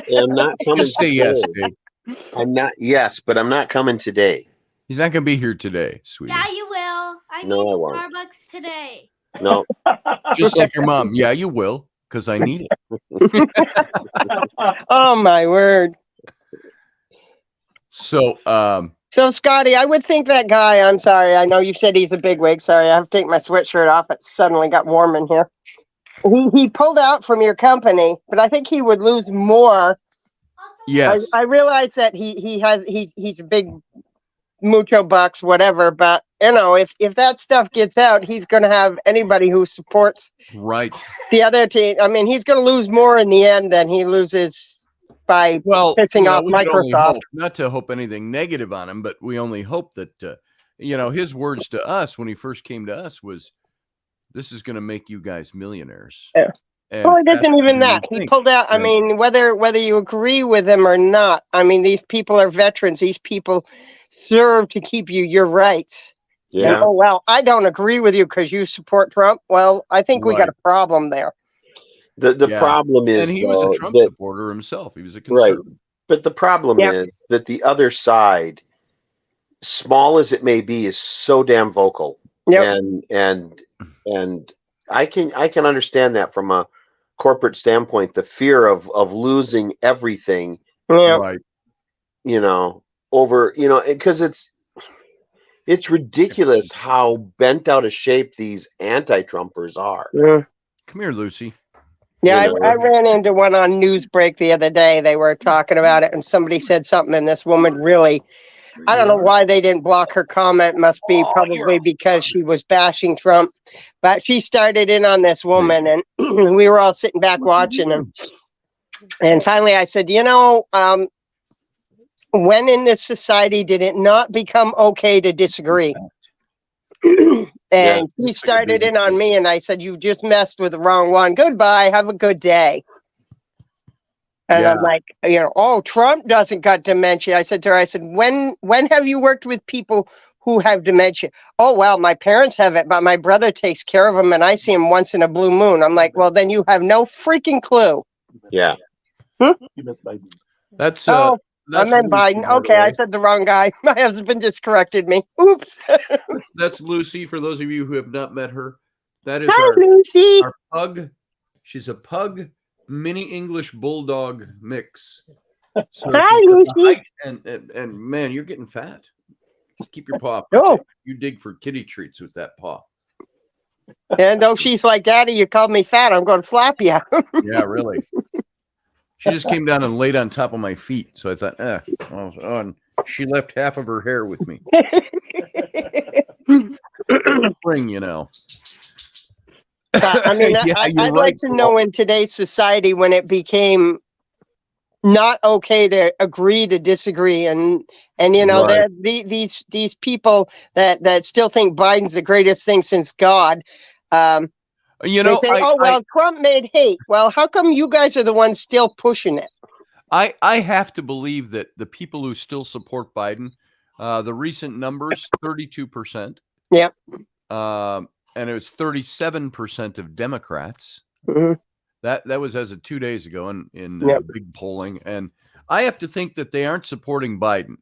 Yeah, I'm not coming. Just say yes, Dave. But I'm not coming today. He's not going to be here today, sweetie. Yeah, you will. I need Starbucks today. No. Just like your mom. Yeah, you will, because I need it. Oh, my word. So, Scotty, I would think that guy, I'm sorry, I know you said he's a bigwig. Sorry, I have to take my sweatshirt off. It suddenly got warm in here. He pulled out from your company, but I think he would lose more. Yes. I realize that he's a big mucho bucks, whatever, but if that stuff gets out, he's going to have anybody who supports the other team. I mean, he's going to lose more in the end than he loses by pissing off Microsoft. Not to hope anything negative on him, but we only hope that his words to us when he first came to us was, "This is going to make you guys millionaires." Yeah. Well, it isn't even that. He pulled out. I mean, whether you agree with him or not, I mean, these people are veterans. These people serve to keep your rights. Yeah. And, well, I don't agree with you because you support Trump. Well, I think we got a problem there. The problem is, and he was a Trump supporter himself. He was a conservative. Right. But the problem is that the other side, small as it may be, is so damn vocal. Yep. And I can understand that from a corporate standpoint, the fear of losing everything. Yeah. Right. Over, because it's ridiculous how bent out of shape these anti-Trumpers are. Yeah. Come here, Lucy. Yeah, I ran into one on Newsbreak the other day. They were talking about it, and somebody said something, and this woman really, I don't know why they didn't block her comment. Must be probably because she was bashing Trump. But she started in on this woman, and we were all sitting back watching him. And finally I said, when in this society did it not become okay to disagree? And she started in on me, and I said, "You just messed with the wrong one. Goodbye. Have a good day." And I'm like, Trump doesn't got dementia. I said to her, when have you worked with people who have dementia? Oh, well, my parents have it, but my brother takes care of them, and I see him once in a blue moon. I'm like, well, then you have no freaking clue. Yeah. That's Oh, I that's meant Lucy, Biden. by the Okay, I way. said the wrong guy. My husband just corrected me. Oops. That's Lucy. For those of you who have not met her, that is Hi, Lucy. our pug. She's a pug mini English bulldog mix. So Hi, she's got the Lucy. height and man, you're getting fat. Keep your paw. Oh. You dig for kitty treats with that paw. And though she's like, Daddy, you called me fat, I'm going to slap you. Yeah, really. She just came down and laid on top of my feet. So I thought, and she left half of her hair with me. Spring, you know. I mean, Yeah, I'd you're like right, to Paul. know in today's society when it became not okay to agree to disagree, and you know Right. these people that still think Biden's the greatest thing since God. You They know, say, "Oh well, Trump made hate." Well, how come you guys are the ones still pushing it? I have to believe that the people who still support Biden, the recent numbers, 32%. Yep. And it was 37% of Democrats. Mm-hmm. That was as of 2 days ago in Yep. big polling. And I have to think that they aren't supporting Biden.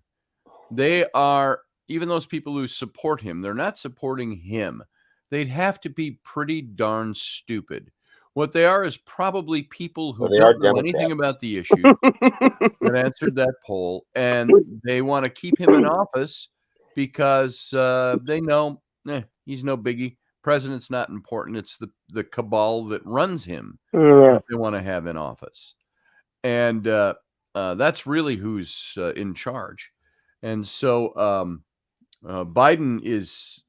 They are, even those people who support him, they're not supporting him. They'd have to be pretty darn stupid. What they are is probably people who don't know anything about the issue that answered that poll, and they want to keep him in office because they know he's no biggie. President's not important. It's the cabal that runs him that they want to have in office. And that's really who's in charge. And so Biden is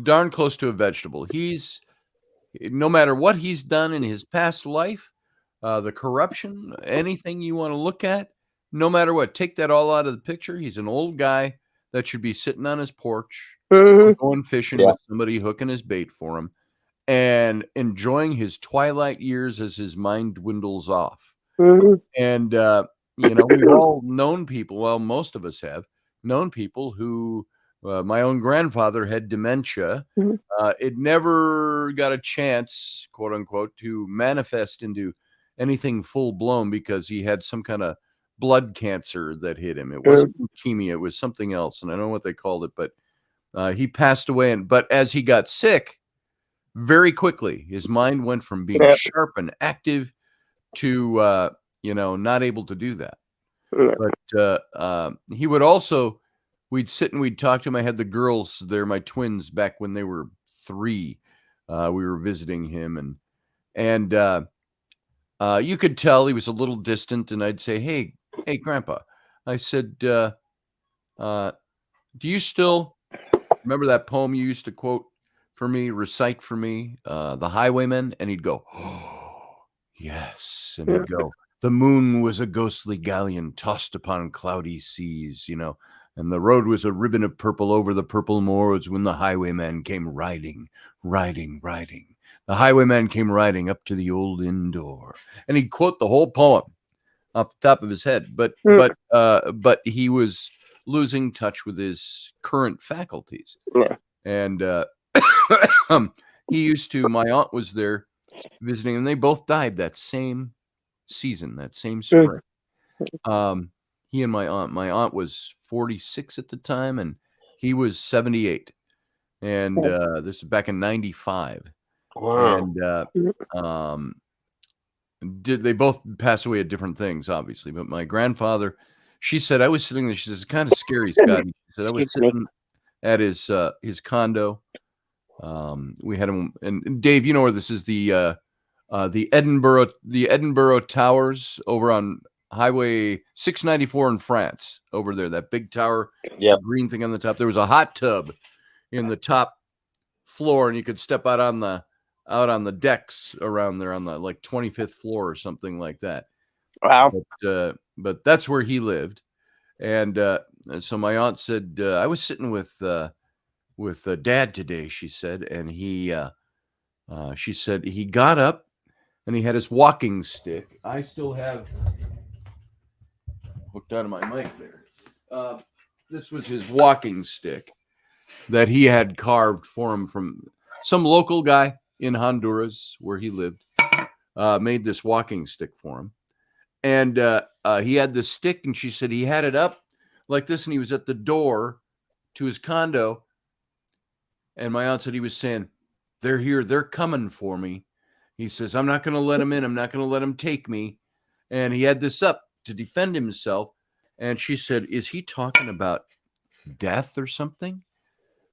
darn close to a vegetable. He's, no matter what he's done in his past life, the corruption, anything you want to look at, no matter what, take that all out of the picture. He's an old guy that should be sitting on his porch, going fishing with somebody hooking his bait for him, and enjoying his twilight years as his mind dwindles off. And, you know, we've all known people, well, most of us have known people who, my own grandfather had dementia. It never got a chance, quote unquote, to manifest into anything full blown because he had some kind of blood cancer that hit him. It wasn't leukemia, it was something else. And I don't know what they called it, but he passed away. But as he got sick, very quickly, his mind went from being sharp and active to, you know, not able to do that. But he would also, we'd sit and we'd talk to him. I had the girls, they're my twins, back when they were 3. We were visiting him, and you could tell he was a little distant. And I'd say, "Hey, Grandpa," I said, "Do you still remember that poem you used to quote for me, recite for me, The Highwayman?" And he'd go, "Oh, yes." And he'd go, "The moon was a ghostly galleon tossed upon cloudy seas, you know, and the road was a ribbon of purple over the purple moors when the highwayman came riding. The highwayman came riding up to the old inn door." And he'd quote the whole poem off the top of his head. But he was losing touch with his current faculties. And he used to, my aunt was there visiting, and they both died that same season, that same spring. He and my aunt was 46 at the time, and he was 78. And this is back in 95. Wow. And they both pass away at different things, obviously. But my grandfather, she said, I was sitting there, she says, "It's kind of scary, Scotty." She said, "I was sitting at his condo. We had him, and Dave, you know where this is, the Edinburgh Towers over on Highway 694 in France, over there, that big tower, green thing on the top. There was a hot tub in the top floor, and you could step out on the decks around there on the like 25th floor or something like that. Wow. But that's where he lived. And so my aunt said, I was sitting with Dad today, she said, and she said he got up and he had his walking stick. I still have hooked onto my mic there. This was his walking stick that he had carved for him from some local guy in Honduras where he lived. made this walking stick for him. And he had this stick, and she said he had it up like this, and he was at the door to his condo. And my aunt said he was saying, "They're here. They're coming for me." He says, "I'm not going to let them in. I'm not going to let them take me." And he had this up to defend himself. And she said, "Is he talking about death or something?"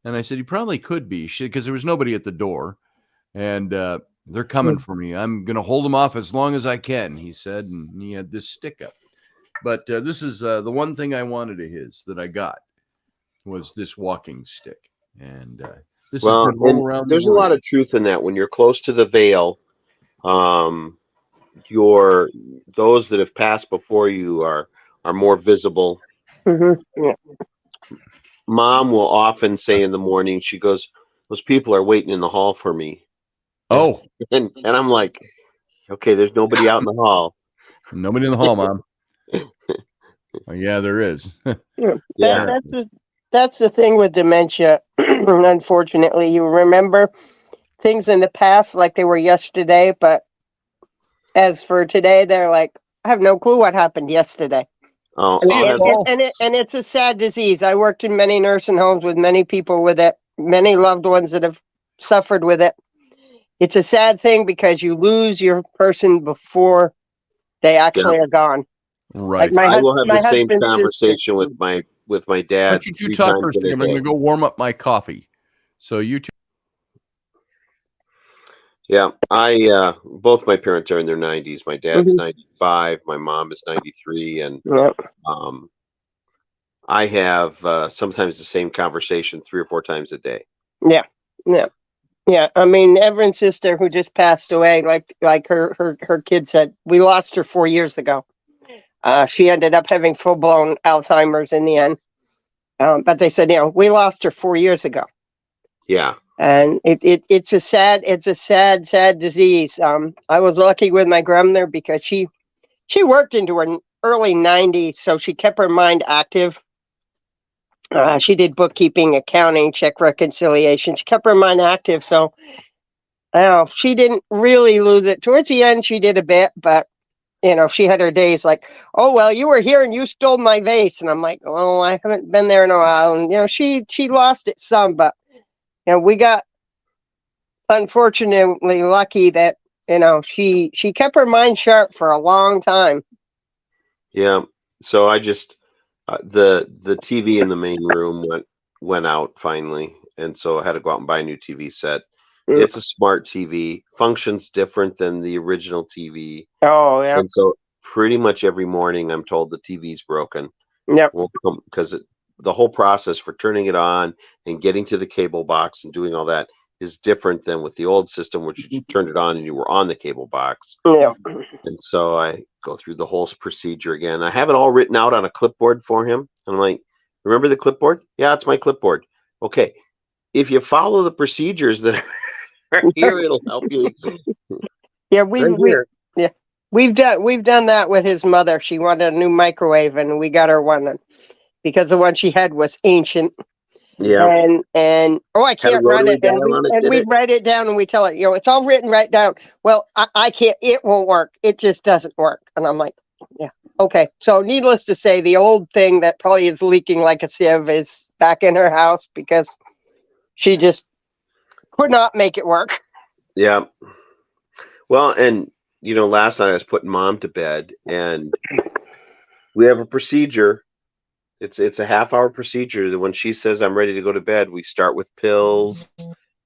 And I said, "He probably could be," because there was nobody at the door. And they're coming for me. I'm going to hold them off as long as I can, he said. And he had this stick up. But this is the one thing I wanted of his that I got was this walking stick. And this Well, has been all around there's the a world. lot of truth in that. When you're close to the veil, those that have passed before you are more visible. Yeah. Mom will often say in the morning, she goes, "Those people are waiting in the hall for me." Oh, And I'm like, okay, there's nobody out in the hall. nobody in the hall, Mom. Oh, yeah, there is. Yeah. Yeah. That's the thing with dementia. Unfortunately, you remember things in the past like they were yesterday, but as for today, they're like, I have no clue what happened yesterday. Oh, And it's a sad disease. I worked in many nursing homes with many people with it, many loved ones that have suffered with it. It's a sad thing because you lose your person before they actually are gone. Right. Like I will have the same husband's conversation with my Why dad. don't you two talk for a second? I'm going to go warm up my coffee. So you two. Yeah, both my parents are in their 90s. My dad's 95, my mom is 93, and I have sometimes the same conversation 3 or 4 times a day. Yeah. I mean, Everett's sister who just passed away, like her kid said, we lost her 4 years ago. She ended up having full blown Alzheimer's in the end. But they said, we lost her 4 years ago. Yeah. And it's a sad disease. I was lucky with my grandmother because she worked into her early 90s, so she kept her mind active. She did bookkeeping, accounting, check reconciliation. She kept her mind active, so she didn't really lose it. Towards the end, she did a bit, but she had her days like, "Oh well, you were here and you stole my vase," and I'm like, "Oh, I haven't been there in a while." And she lost it some, but we got unfortunately lucky that she kept her mind sharp for a long time. Yeah. So I just the TV in the main room went out finally, and so I had to go out and buy a new TV set. It's a smart TV, functions different than the original TV. Oh yeah. And so pretty much every morning I'm told the TV's broken. Yep. Because the whole process for turning it on and getting to the cable box and doing all that is different than with the old system, which you turned it on and you were on the cable box. Yeah. And so I go through the whole procedure again. I have it all written out on a clipboard for him. And I'm like, "Remember the clipboard?" "Yeah, it's my clipboard." "Okay, if you follow the procedures that are here, it'll help you." Yeah, we've done that with his mother. She wanted a new microwave, and we got her one because the one she had was ancient. Yeah. And I can't run it. And we write it down and we tell her, it's all written right down. Well, I can't, it won't work. It just doesn't work. And I'm like, yeah, okay. So needless to say, the old thing that probably is leaking like a sieve is back in her house because she just could not make it work. Yeah. Well, and last night I was putting Mom to bed, and we have a procedure. It's a half-hour procedure that when she says I'm ready to go to bed, we start with pills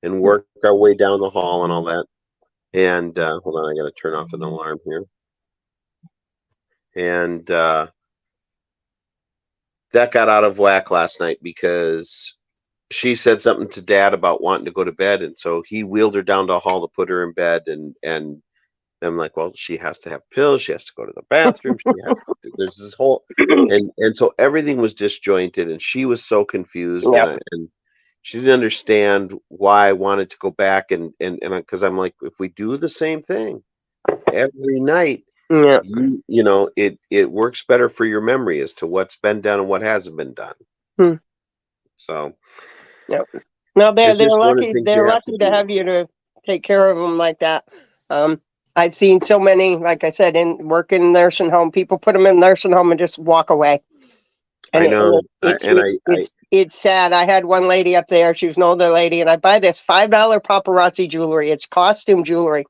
and work our way down the hall and all that. And hold on, I got to turn off an alarm here. And that got out of whack last night because she said something to Dad about wanting to go to bed, and so he wheeled her down to the hall to put her in bed, and I'm like, well, she has to have pills, she has to go to the bathroom, there's this whole and so everything was disjointed, and she was so confused. Yep. And she didn't understand why I wanted to go back and because I'm like, if we do the same thing every night, Yeah. it works better for your memory as to what's been done and what hasn't been done. So yep. No, they're it's just one of the lucky. things They're you have lucky to have you to take care of them like that. I've seen so many, like I said, in working in nursing home, people put them in nursing home and just walk away. And I know. it's sad. I had one lady up there. She was an older lady, and I buy this $5 paparazzi jewelry. It's costume jewelry.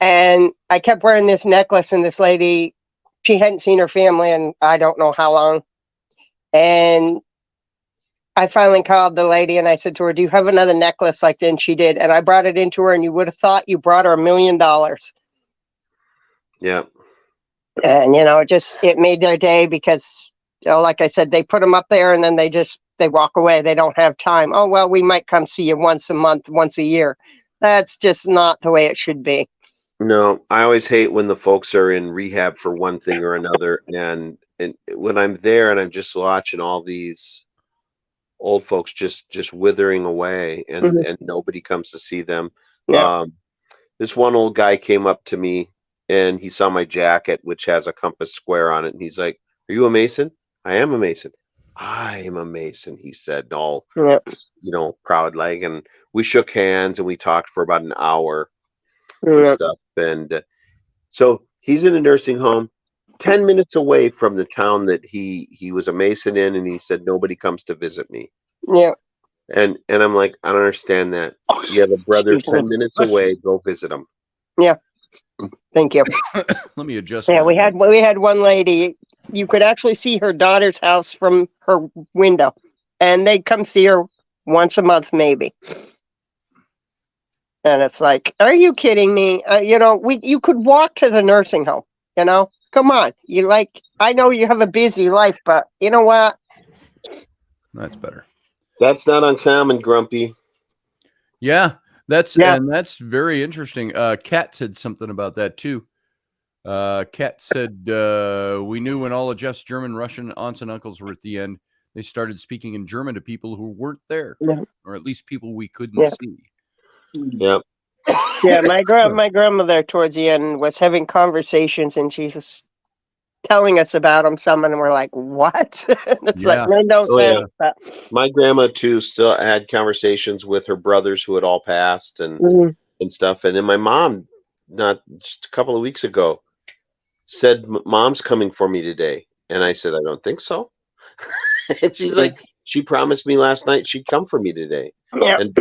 And I kept wearing this necklace, and this lady, she hadn't seen her family in I don't know how long. And I finally called the lady and I said to her, "Do you have another necklace like that?" And she did. And I brought it into her, and you would have thought you brought her $1 million. Yeah. And, it made their day because, like I said, they put them up there and then they walk away. They don't have time. Oh, well, we might come see you once a month, once a year. That's just not the way it should be. No, I always hate when the folks are in rehab for one thing or another. And when I'm there and I'm just watching all these old folks just withering away and nobody comes to see them. Yeah. This one old guy came up to me and he saw my jacket, which has a compass square on it. And he's like, "Are you a Mason?" "I am a Mason." "I am a Mason," he said, all, proud like. And we shook hands and we talked for about an hour and stuff. And so he's in a nursing home 10 minutes away from the town that he was a Mason in, and he said nobody comes to visit me. Yeah. And I'm like, I don't understand that. You have a brother 10 minutes away, go visit him. Yeah. Thank you. Let me adjust. Yeah, we had one lady. You could actually see her daughter's house from her window, and they'd come see her once a month, maybe. And it's like, are you kidding me? You could walk to the nursing home. Come on. I know you have a busy life, but you know what? That's better. That's not uncommon, Grumpy. Yeah, and that's very interesting. Kat said something about that too. Kat said, "We knew when all of Jeff's German, Russian aunts and uncles were at the end, they started speaking in German to people who weren't there, or at least people we couldn't see." Yep. Yeah, my grandmother towards the end was having conversations, and she's telling us about them. Some, and we're like, "What?" It's like made no sense. Yeah. My grandma too still had conversations with her brothers who had all passed and stuff. And then my mom, not just a couple of weeks ago, said, "Mom's coming for me today." And I said, "I don't think so." And she's like, "She promised me last night she'd come for me today." Yeah. And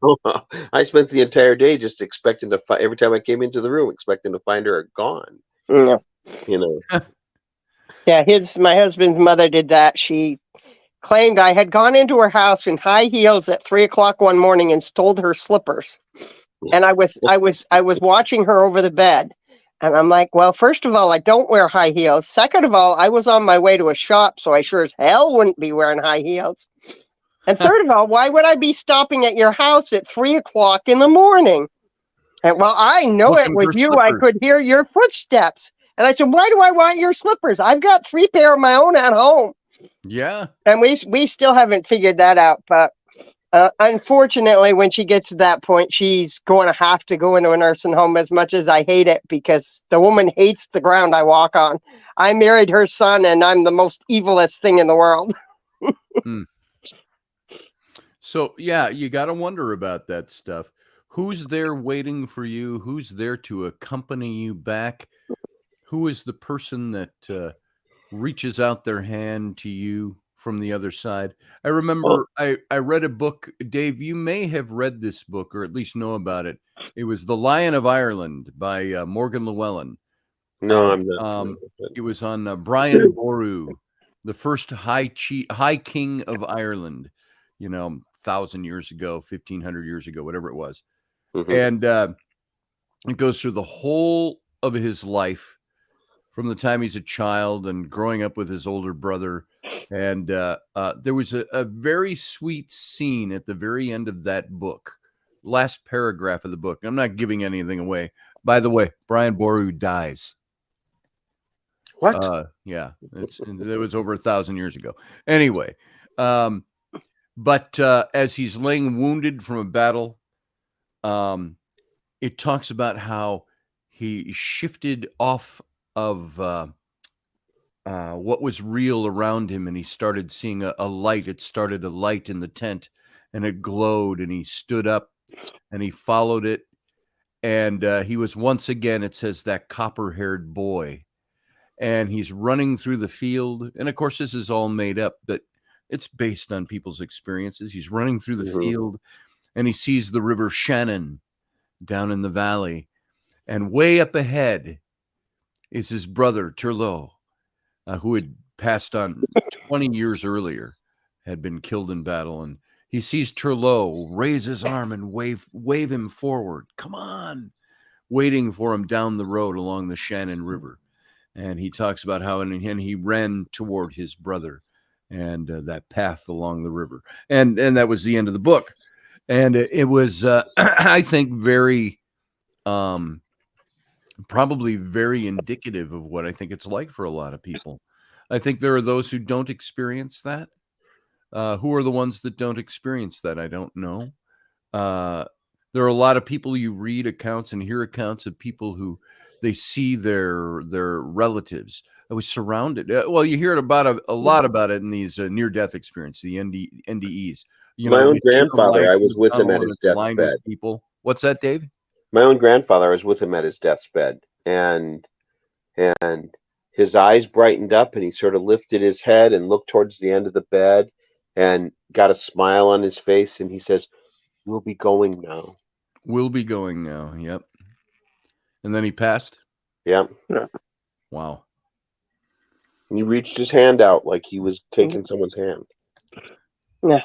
so I spent the entire day just expecting to every time I came into the room, expecting to find her gone. Yeah. Yeah, my husband's mother did that. She claimed I had gone into her house in high heels at 3:00 one morning and stole her slippers. And I was watching her over the bed. And I'm like, well, first of all, I don't wear high heels. Second of all, I was on my way to a shop, so I sure as hell wouldn't be wearing high heels. And third of all, why would I be stopping at your house at 3:00 in the morning? And well, I know it was you. I could hear your footsteps. And I said, "Why do I want your slippers? I've got 3 pair of my own at home." Yeah. And we still haven't figured that out. But unfortunately, when she gets to that point, she's going to have to go into a nursing home, as much as I hate it, because the woman hates the ground I walk on. I married her son, and I'm the most evilest thing in the world. So, yeah, you got to wonder about that stuff. Who's there waiting for you? Who's there to accompany you back? Who is the person that reaches out their hand to you from the other side? I remember I read a book. Dave, you may have read this book or at least know about it. It was The Lion of Ireland by Morgan Llewellyn. No, I'm not. It was on Brian Boru, the first high king of Ireland, 1,000 years ago, 1,500 years ago, whatever it was. And it goes through the whole of his life from the time he's a child and growing up with his older brother. And there was a very sweet scene at the very end of that book, last paragraph of the book. I'm not giving anything away. By the way, Brian Boru dies. What? Yeah, it was over 1,000 years ago. Anyway, but as he's laying wounded from a battle, it talks about how he shifted off of what was real around him, and he started seeing a light. It started a light in the tent, and it glowed, and he stood up, and he followed it, And he was once again, it says, that copper-haired boy. And he's running through the field. And of course, this is all made up, but it's based on people's experiences. He's running through the field, and he sees the river Shannon down in the valley. And way up ahead is his brother, Turlot, who had passed on 20 years earlier, had been killed in battle. And he sees Turlot raise his arm and wave him forward. Come on, waiting for him down the road along the Shannon River. And he talks about how and he ran toward his brother and that path along the river. And that was the end of the book. And it was, I think, very, probably very indicative of what I think it's like for a lot of people. I think there are those who don't experience that. Who are the ones that don't experience that? I don't know. There are a lot of people, you read accounts and hear accounts of people who they see their relatives. I was surrounded. Well, you hear about a lot about it in these near-death experiences, the NDEs. You My know, own grandfather, I was with him at his lined with deathbed. people. What's that, Dave? My own grandfather, I was with him at his deathbed, and his eyes brightened up, and he sort of lifted his head and looked towards the end of the bed, and got a smile on his face, and he says, "We'll be going now." We'll be going now. Yep. And then he passed. Yep. Wow. And he reached his hand out like he was taking someone's hand. Yeah.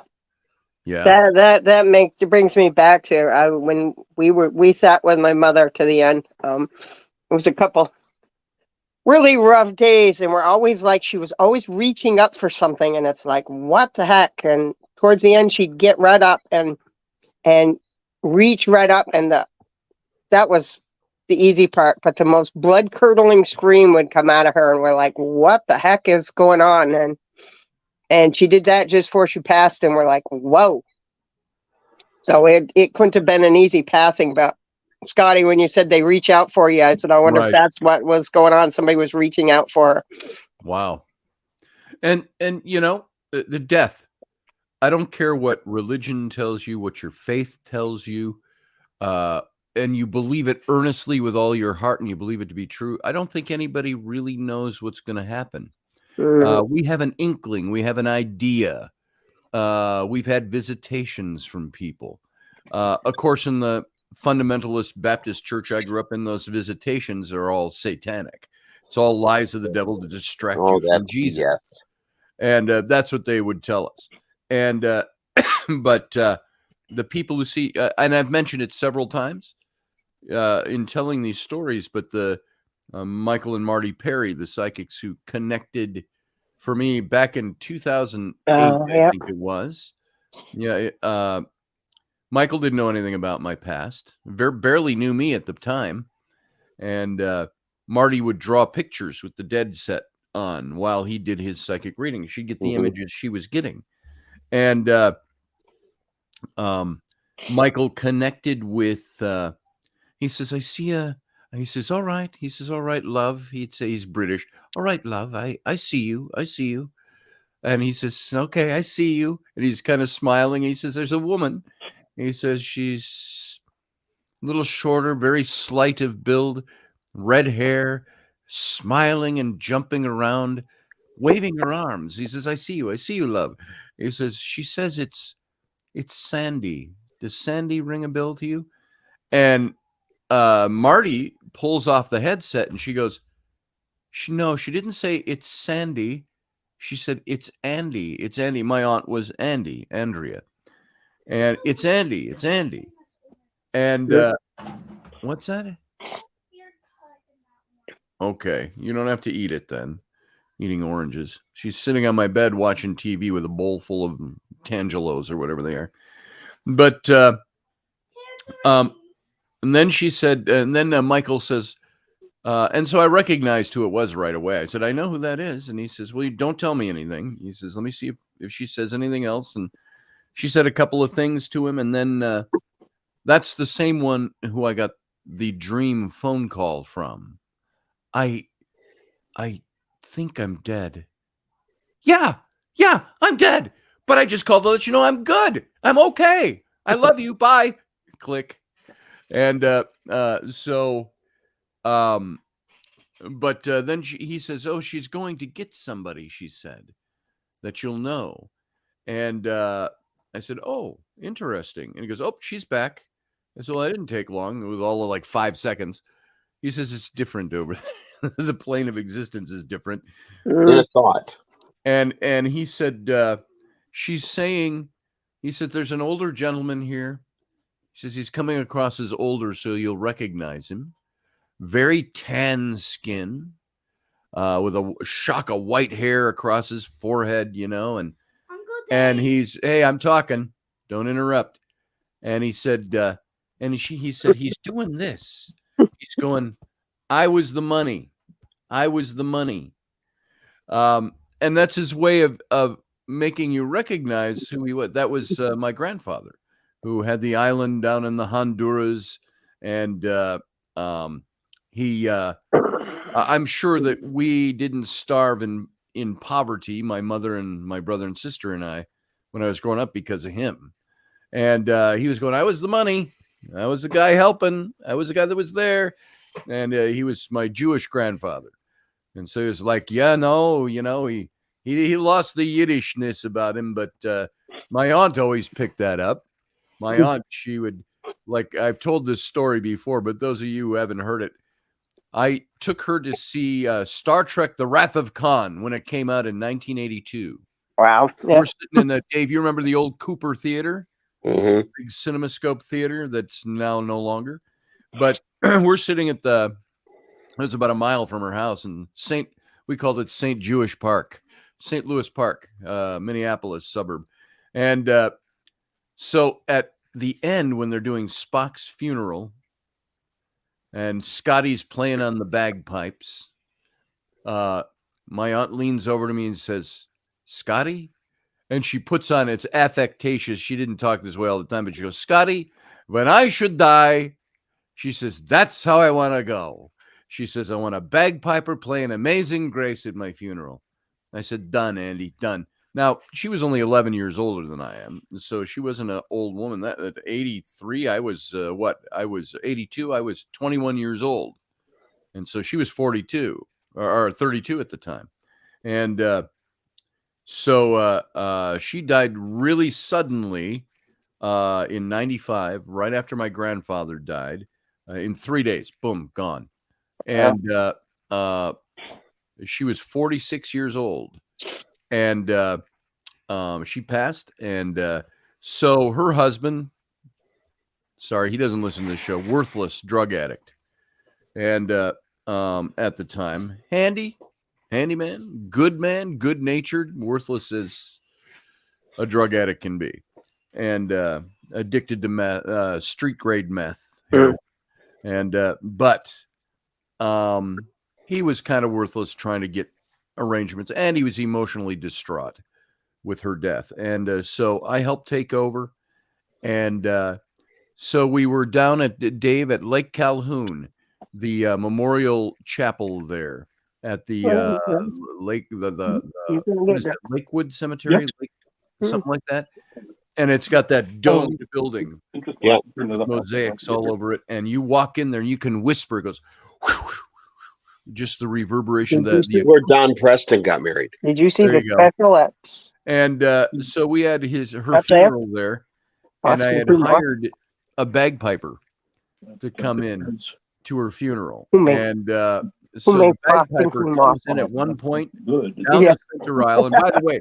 Yeah. That brings me back to when we sat with my mother to the end. It was a couple really rough days, and we're always like, she was always reaching up for something, and it's like, what the heck? And towards the end, she'd get right up and reach right up, and that was the easy part. But the most blood curdling scream would come out of her, and we're like, what the heck is going on? And she did that just before she passed, and we're like, whoa. So it couldn't have been an easy passing. But Scotty, when you said they reach out for you, I said, I wonder if that's what was going on. Somebody was reaching out for her. Wow. And you know, the death, I don't care what religion tells you, what your faith tells you, and you believe it earnestly with all your heart and you believe it to be true. I don't think anybody really knows what's going to happen. We have an inkling. We have an idea. We've had visitations from people. Of course, in the fundamentalist Baptist church I grew up in, those visitations are all satanic. It's all lies of the devil to distract you from Jesus. Yes. And that's what they would tell us. And but the people who see, and I've mentioned it several times in telling these stories, but the Michael and Marty Perry, the psychics who connected for me back in 2008, I think it was. Yeah. Michael didn't know anything about my past, barely knew me at the time. And Marty would draw pictures with the dead set on while he did his psychic reading. She'd get the images she was getting. And Michael connected with, he says, I see he says, all right. He says, all right, love. He'd say, he's British. All right, love. I see you. I see you. And he says, okay, I see you. And he's kind of smiling. He says, there's a woman. He says, she's a little shorter, very slight of build, red hair, smiling and jumping around, waving her arms. He says, I see you, love. He says, she says it's Sandy. Does Sandy ring a bell to you? And Marty pulls off the headset and she goes, no, she didn't say it's Sandy. She said, it's Andy. It's Andy. My aunt was Andrea. And it's Andy. And what's that? Okay. You don't have to eat it then. Eating oranges. She's sitting on my bed watching TV with a bowl full of Tangelos or whatever they are. But, and then she said, and then Michael says, and so I recognized who it was right away. I said, I know who that is. And he says, well, you don't tell me anything. He says, let me see if she says anything else. And she said a couple of things to him. And then that's the same one who I got the dream phone call from. I think I'm dead. Yeah, I'm dead. But I just called to let you know I'm good. I'm okay. I love you. Bye. Click. And but then he says, "Oh, she's going to get somebody," she said, "that you'll know." And I said, "Oh, interesting." And he goes, "Oh, she's back." I said, "Well, I didn't take long. It was all of like 5 seconds." He says, "It's different over there. The plane of existence is different." In a thought. And he said, she's saying, he said, "There's an older gentleman here." He says he's coming across as older, so you'll recognize him. Very tan skin, with a shock of white hair across his forehead, you know, and he's, "Hey, I'm talking. Don't interrupt." And he said, he said, he's doing this. He's going, "I was the money. I was the money." And that's his way of making you recognize who he was. That was my grandfather, who had the island down in the Honduras, and I'm sure that we didn't starve in poverty, my mother and my brother and sister and I, when I was growing up, because of him. And he was going, "I was the money. I was the guy helping. I was the guy that was there." And he was my Jewish grandfather. And so he was like, "Yeah, no, you know, he lost the Yiddishness about him, but my aunt always picked that up. My aunt, she would, like, I've told this story before, but those of you who haven't heard it, I took her to see Star Trek: The Wrath of Khan when it came out in 1982. Wow. Yeah. We're sitting in the, Dave, you remember the old Cooper Theater? Mm-hmm. Big CinemaScope theater that's now no longer. But we're sitting at it was about a mile from her house in we called it St. Jewish Park, St. Louis Park, Minneapolis suburb. And so at the end, when they're doing Spock's funeral and Scotty's playing on the bagpipes, my aunt leans over to me and says, "Scotty?" And she puts on, it's affectatious. She didn't talk this way all the time, but she goes, "Scotty, when I should die," she says, "that's how I want to go." She says, "I want a bagpiper playing Amazing Grace at my funeral." I said, "Done, Andy, done." Now, she was only 11 years older than I am, so she wasn't an old woman. That at 83, I was, I was 82. I was 21 years old. And so she was 42 or 32 at the time. And so she died really suddenly in 95, right after my grandfather died. In 3 days, boom, gone. And she was 46 years old, and she passed. And so her husband, sorry, he doesn't listen to this show, worthless drug addict, and at the time, handyman, good-natured, worthless as a drug addict can be, and addicted to meth, street grade meth, heroin. And but he was kind of worthless trying to get arrangements, and he was emotionally distraught with her death. And so I helped take over. And so we were down at Dave at Lake Calhoun, the memorial chapel there at the lake, what is that, Lakewood Cemetery, something like that. And it's got that domed building, with mosaics all over it. And you walk in there and you can whisper, it goes, just the reverberation. Where Don Preston got married. Did you see the special at? And so we had her funeral there, and I had hired a bagpiper to come in to her funeral. And so the bagpiper comes in at one point down the center aisle. And by the way,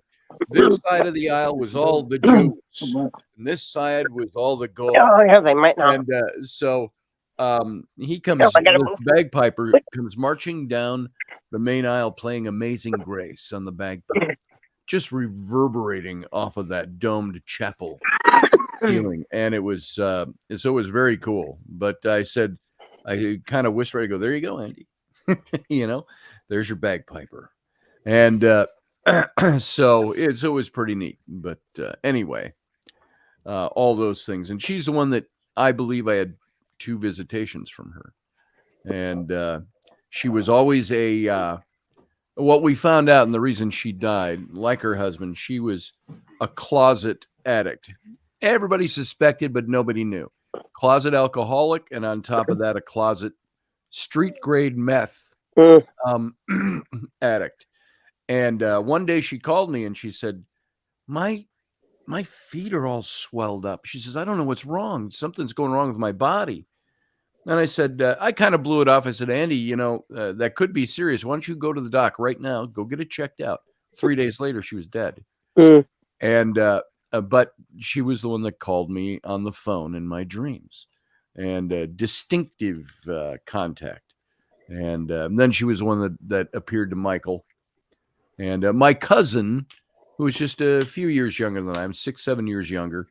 this side of the aisle was all the Jews, and this side was all the gold. Oh, yeah, they might not. And so he comes, the bagpiper comes marching down the main aisle playing Amazing Grace on the bagpipe, just reverberating off of that domed chapel ceiling. And it was so it was very cool. But I said, I kind of whispered, I go, "There you go, Andy." You know, there's your bagpiper. And so it was pretty neat. But anyway, all those things. And she's the one that I believe I had 2 visitations from her. And she was always what we found out, and the reason she died, like her husband, she was a closet addict. Everybody suspected, but nobody knew. closet alcoholic, and on top of that, a closet street grade meth addict. And one day she called me and she said, my feet are all swelled up. She says, I don't know what's wrong. Something's going wrong with my body. And I said, I kind of blew it off. I said, Andy, that could be serious. Why don't you go to the doc right now? Go get it checked out. 3 days later, she was dead. And, but she was the one that called me on the phone in my dreams, and distinctive contact. And then she was the one that appeared to Michael. And my cousin, who was just a few years younger than I am, 6-7 years younger,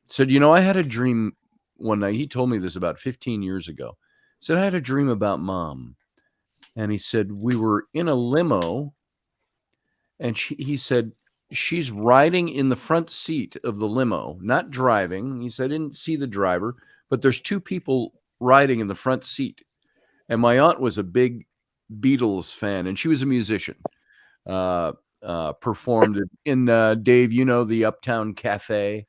said, I had a dream one night. He told me this about 15 years ago. He said, I had a dream about Mom. And he said, we were in a limo, and he said, she's riding in the front seat of the limo, not driving. He said, I didn't see the driver, but there's two people riding in the front seat. And my aunt was a big Beatles fan, and she was a musician. Performed in Dave, the Uptown Cafe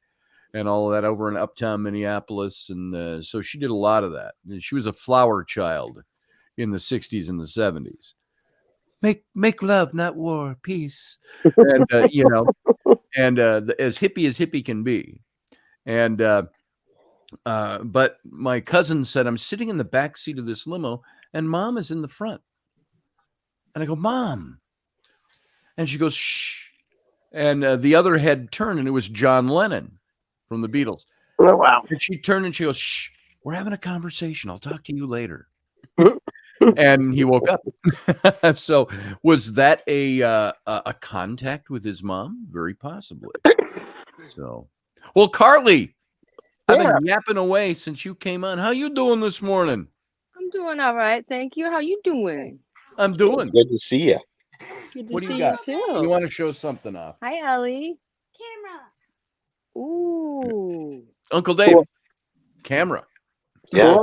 and all of that over in Uptown Minneapolis. And so she did a lot of that. And she was a flower child in the 60s and the 70s. Make love, not war, peace. And, and as hippie can be. And, but my cousin said, I'm sitting in the back seat of this limo and Mom is in the front. And I go, Mom. And she goes, shh. And the other head turned, and it was John Lennon from the Beatles. Oh, wow. And she turned and she goes, shh, we're having a conversation. I'll talk to you later. And he woke up. So was that a contact with his mom? Very possibly. So, well, Carly, I've been yapping away since you came on. How you doing this morning? I'm doing all right. Thank you. How you doing? I'm doing good to see you. Good to What do see you got? too. You want to show something off? Hi, Ellie. Camera. Ooh. Uncle Dave, camera. Yeah.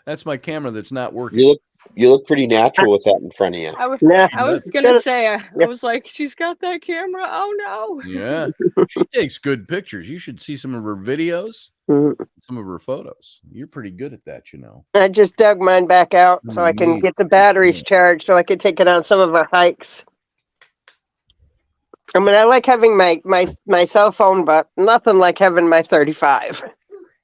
That's my camera that's not working. You look pretty natural with that in front of you. I was That's gonna say, I was like, she's got that camera. Oh no. Yeah, she takes good pictures. You should see some of her videos, some of her photos. You're pretty good at that, I just dug mine back out so I can get the batteries charged so I can take it on some of our hikes. I mean, I like having my cell phone, but nothing like having my 35.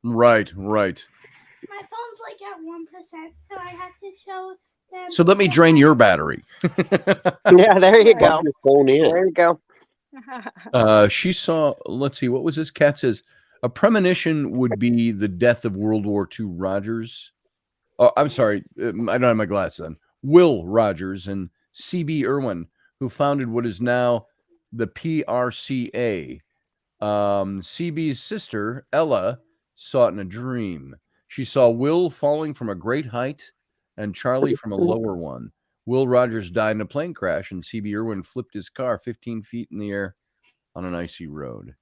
Right. My phone's like at 1%, so I have to show them. So let me drain your battery. Yeah, there you go. Plug your phone in. There you go. She saw, let's see, what was this? Cat says, a premonition would be the death of World War II Rogers. Oh, I'm sorry. I don't have my glasses on. Will Rogers and C.B. Irwin, who founded what is now the PRCA. C.B.'s sister, Ella, saw it in a dream. She saw Will falling from a great height and Charlie from a lower one. Will Rogers died in a plane crash, and C.B. Irwin flipped his car 15 feet in the air on an icy road.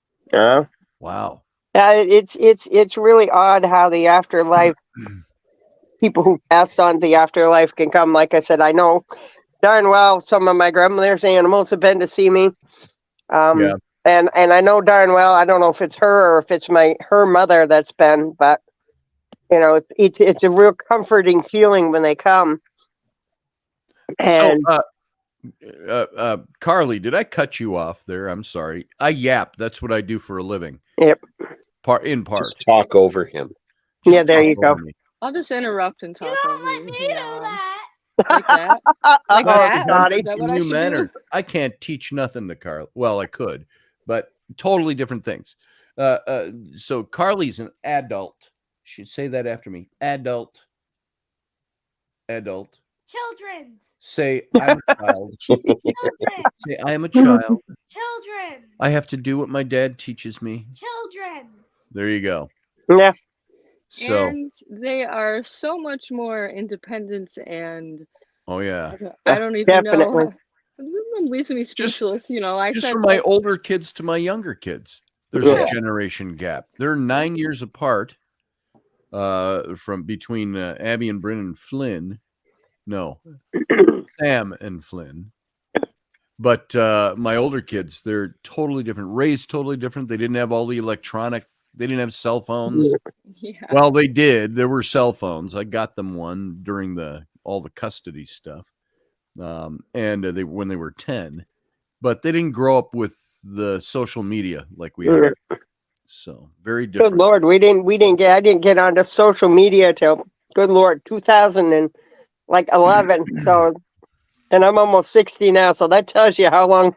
Wow. It's really odd how the afterlife, people who passed on to the afterlife can come. Like I said, I know darn well some of my grandmother's animals have been to see me. And I know darn well, I don't know if it's her or if it's her mother that's been, but it's a real comforting feeling when they come. And so, Carly, did I cut you off there? I'm sorry. I yap. That's what I do for a living. Yep. In part. Just talk over him. Yeah, there you go. I'll just interrupt and talk. You don't let me do that. Like that? Like that? Scotty. Is that what I New should manner. do? I can't teach nothing to Carly. Well, I could, but totally different things. So Carly's an adult. She'd say that after me. Adult. Children's. Say I'm a child. Children. Say I am a child. Children. I have to do what my dad teaches me. Children. There you go. Yeah. So. And they are so much more independent and Oh yeah. I don't even Definitely. know. It leaves me speechless. I Just said from my older kids to my younger kids, there's Yeah. a generation gap. They're 9 years apart. From between Abby and Brennan Flynn. No, Sam and Flynn. But my older kids, they're totally different. Raised totally different. They didn't have all the electronic. They didn't have cell phones. Yeah. Well, they did. There were cell phones. I got them one during all the custody stuff, and they when they were 10, but they didn't grow up with the social media like we have. So very different. Good Lord, I didn't get onto social media till, good Lord, 2011. So, and I'm almost 60 now, so that tells you how long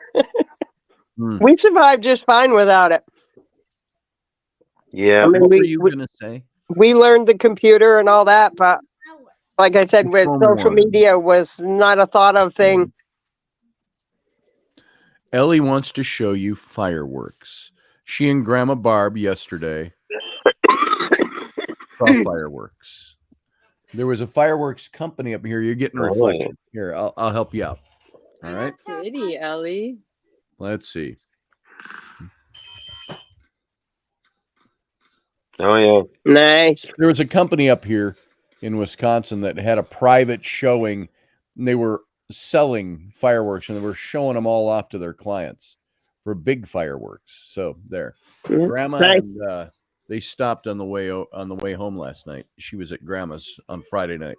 we survived just fine without it. Yeah. I mean, What were you gonna say? We learned the computer and all that, but like I said, with social media was not a thought of thing. Ellie wants to show you fireworks. She and Grandma Barb yesterday saw fireworks. There was a fireworks company up here. You're getting a reflection. Here, I'll help you out. All right. Pretty, Ellie. Let's see. Oh yeah. Nice. There was a company up here in Wisconsin that had a private showing, and they were selling fireworks, and they were showing them all off to their clients for big fireworks. So there, Grandma Nice. and they stopped on the way home last night. She was at Grandma's on Friday night,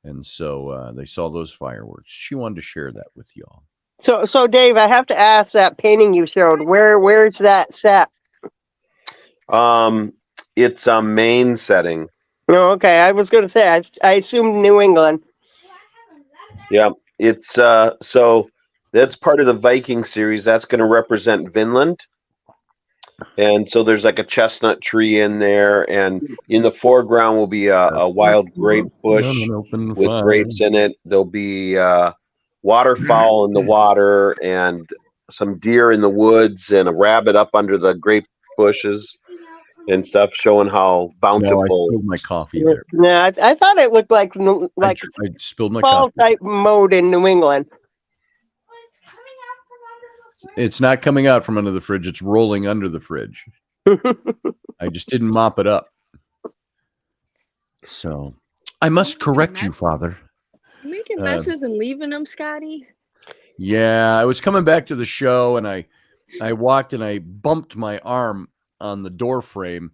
and so they saw those fireworks. She wanted to share that with y'all. So Dave, I have to ask, that painting you showed, where's that set? It's a main setting. Oh, okay. I was going to say, I assumed New England. Yeah, it's so that's part of the Viking series. That's going to represent Vinland, and so there's like a chestnut tree in there, and in the foreground will be a wild grape bush with grapes in it. There'll be waterfowl in the water, and some deer in the woods, and a rabbit up under the grape bushes and stuff, showing how bountiful. No, I spilled my coffee there. Yeah, I thought it looked like I spilled my fall coffee. type mode in New England. It's not coming out from under the fridge. It's rolling under the fridge. I just didn't mop it up. So I must correct you, Father. You're making messes and leaving them, Scotty. Yeah, I was coming back to the show, and I walked and I bumped my arm on the door frame,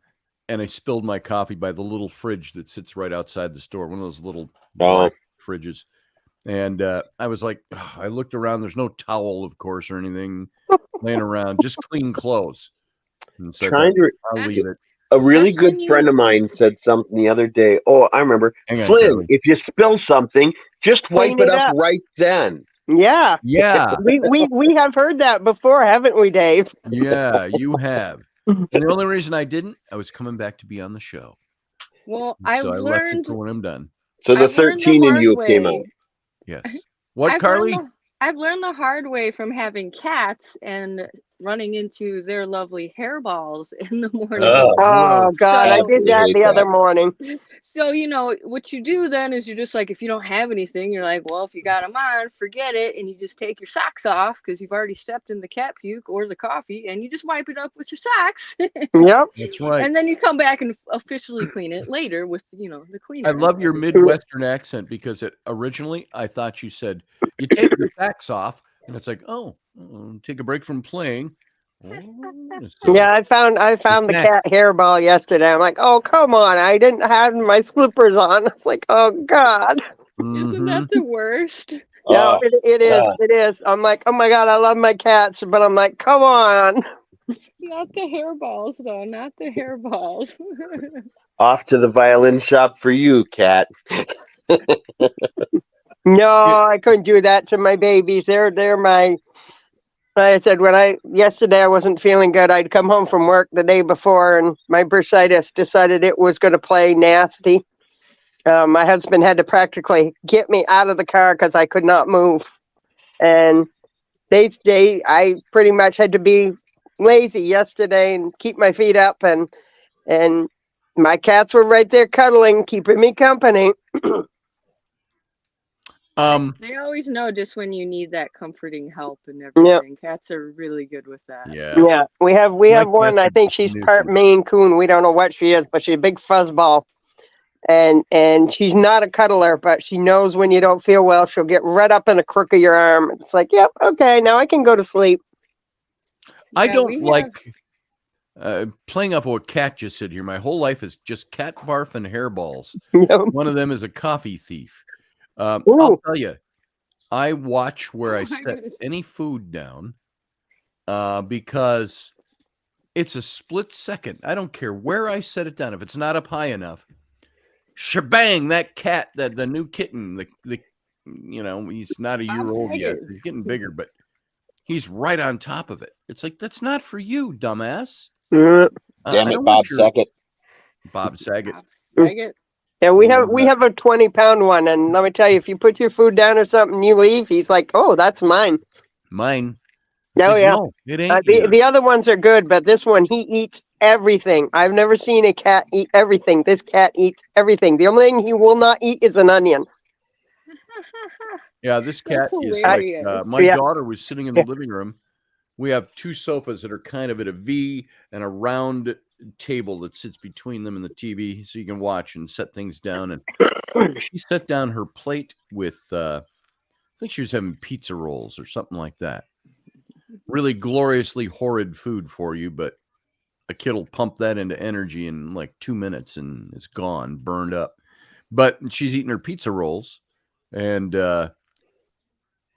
and I spilled my coffee by the little fridge that sits right outside the store, one of those little black fridges. And I was like, I looked around. There's no towel, of course, or anything laying around, just clean clothes. And so I'll leave it. A really good friend of mine said something the other day. Oh, I remember. Flynn, if you spill something, just wipe it up right then. Yeah. Yeah. We have heard that before, haven't we, Dave? Yeah, you have. And the only reason I didn't, I was coming back to be on the show. Well, I left it for when I'm done. So the 13 in you came out. Yes. What, Carly? I've learned the hard way from having cats and running into their lovely hairballs in the morning. Oh God, I did that the other morning. So, you know, what you do then is you're just like, if you don't have anything, you're like, well, if you got them on, forget it. And you just take your socks off because you've already stepped in the cat puke or the coffee, and you just wipe it up with your socks. Yep. That's right. And then you come back and officially clean it later with, you know, the cleaner. I love your Midwestern accent because originally I thought you said you take your socks off, and it's like, oh, take a break from playing. Yeah, I found the cat hairball yesterday. I'm like, oh, come on. I didn't have my slippers on. It's like, oh God. Isn't that the worst? Yeah, it is. It is. I'm like, oh my God, I love my cats, but I'm like, come on. Not the hairballs, though. Not the hairballs. Off to the violin shop for you, Cat. No, I couldn't do that to my babies. They're my. I said yesterday I wasn't feeling good. I'd come home from work the day before, and my bursitis decided it was going to play nasty. My husband had to practically get me out of the car because I could not move, and I pretty much had to be lazy yesterday and keep my feet up, and my cats were right there cuddling, keeping me company. They always know just when you need that comforting help and everything. Yeah. Cats are really good with that. Yeah. We have one. I think she's part Maine Coon. We don't know what she is, but she's a big fuzzball. And she's not a cuddler, but she knows when you don't feel well, she'll get right up in the crook of your arm. It's like, yep, okay, now I can go to sleep. I don't like playing off what Cat just said here. My whole life is just cat barf and hairballs. Yep. One of them is a coffee thief. I'll Ooh. tell you, I watch where Oh I my set goodness. any food down because it's a split second. I don't care where I set it down. If it's not up high enough, shebang, that cat, the new kitten, the he's not a year old yet. He's getting bigger, but he's right on top of it. It's like, that's not for you, dumbass. Mm. Damn it, Bob Saget. Bob Saget. Saget. Yeah, we have a 20-pound one, and let me tell you, if you put your food down or something, you leave. He's like, "Oh, that's mine." Mine. No, like, yeah. No, it ain't. yours. The other ones are good, but this one, he eats everything. I've never seen a cat eat everything. This cat eats everything. The only thing he will not eat is an onion. Yeah, this cat That's is like hilarious. my daughter was sitting in the living room. We have two sofas that are kind of at a V and a round table that sits between them and the TV, so you can watch and set things down. And she set down her plate with, I think she was having pizza rolls or something like that. Really gloriously horrid food for you, but a kid will pump that into energy in like 2 minutes and it's gone, burned up. But she's eating her pizza rolls, and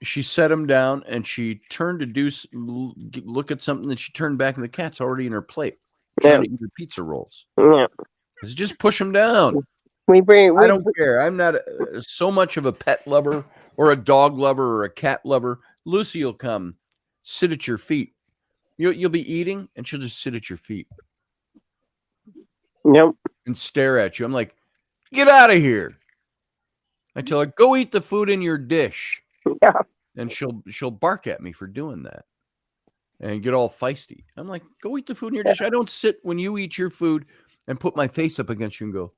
she set them down, and she turned to look at something, and she turned back, and the cat's already in her plate trying to eat her pizza rolls. Yeah. I said, just push them down. I I don't care. I'm not so much of a pet lover or a dog lover or a cat lover. Lucy will come sit at your feet. You'll be eating, and she'll just sit at your feet. Yep. And stare at you. I'm like, get out of here. I tell her, go eat the food in your dish. Yeah. And she'll bark at me for doing that and get all feisty. I'm like, go eat the food in your dish. I don't sit when you eat your food and put my face up against you and go,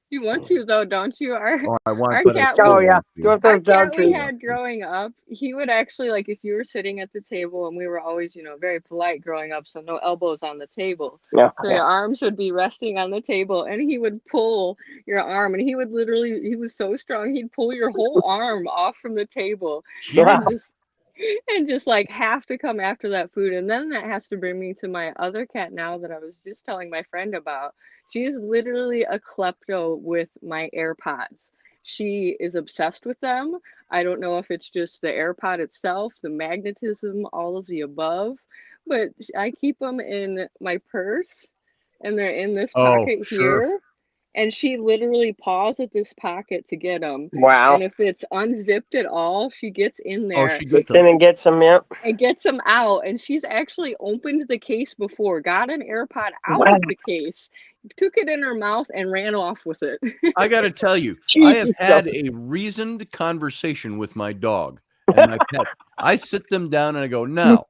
You want to though, don't you? I want, our but I cat still Oh, yeah. want to. You want Our those dog cat we treats? had growing up, he would actually, like, if you were sitting at the table, and we were always, very polite growing up, so no elbows on the table. Yeah. So your arms would be resting on the table, and he would pull your arm, and he was so strong, he'd pull your whole arm off from the table, Yeah. and just like have to come after that food. And then that has to bring me to my other cat now that I was just telling my friend about. She's literally a klepto with my AirPods. She is obsessed with them. I don't know if it's just the AirPod itself, the magnetism, all of the above, but I keep them in my purse, and they're in this pocket here. And she literally paws at this pocket to get them. Wow. And if it's unzipped at all, she gets in there. She gets Gets in and gets them, yeah. And gets them out. And she's actually opened the case before, got an AirPod out Wow. of the case, took it in her mouth, and ran off with it. I got to tell you, I have Jesus. had a reasoned conversation with my dog and my pet. I sit them down and I go, now,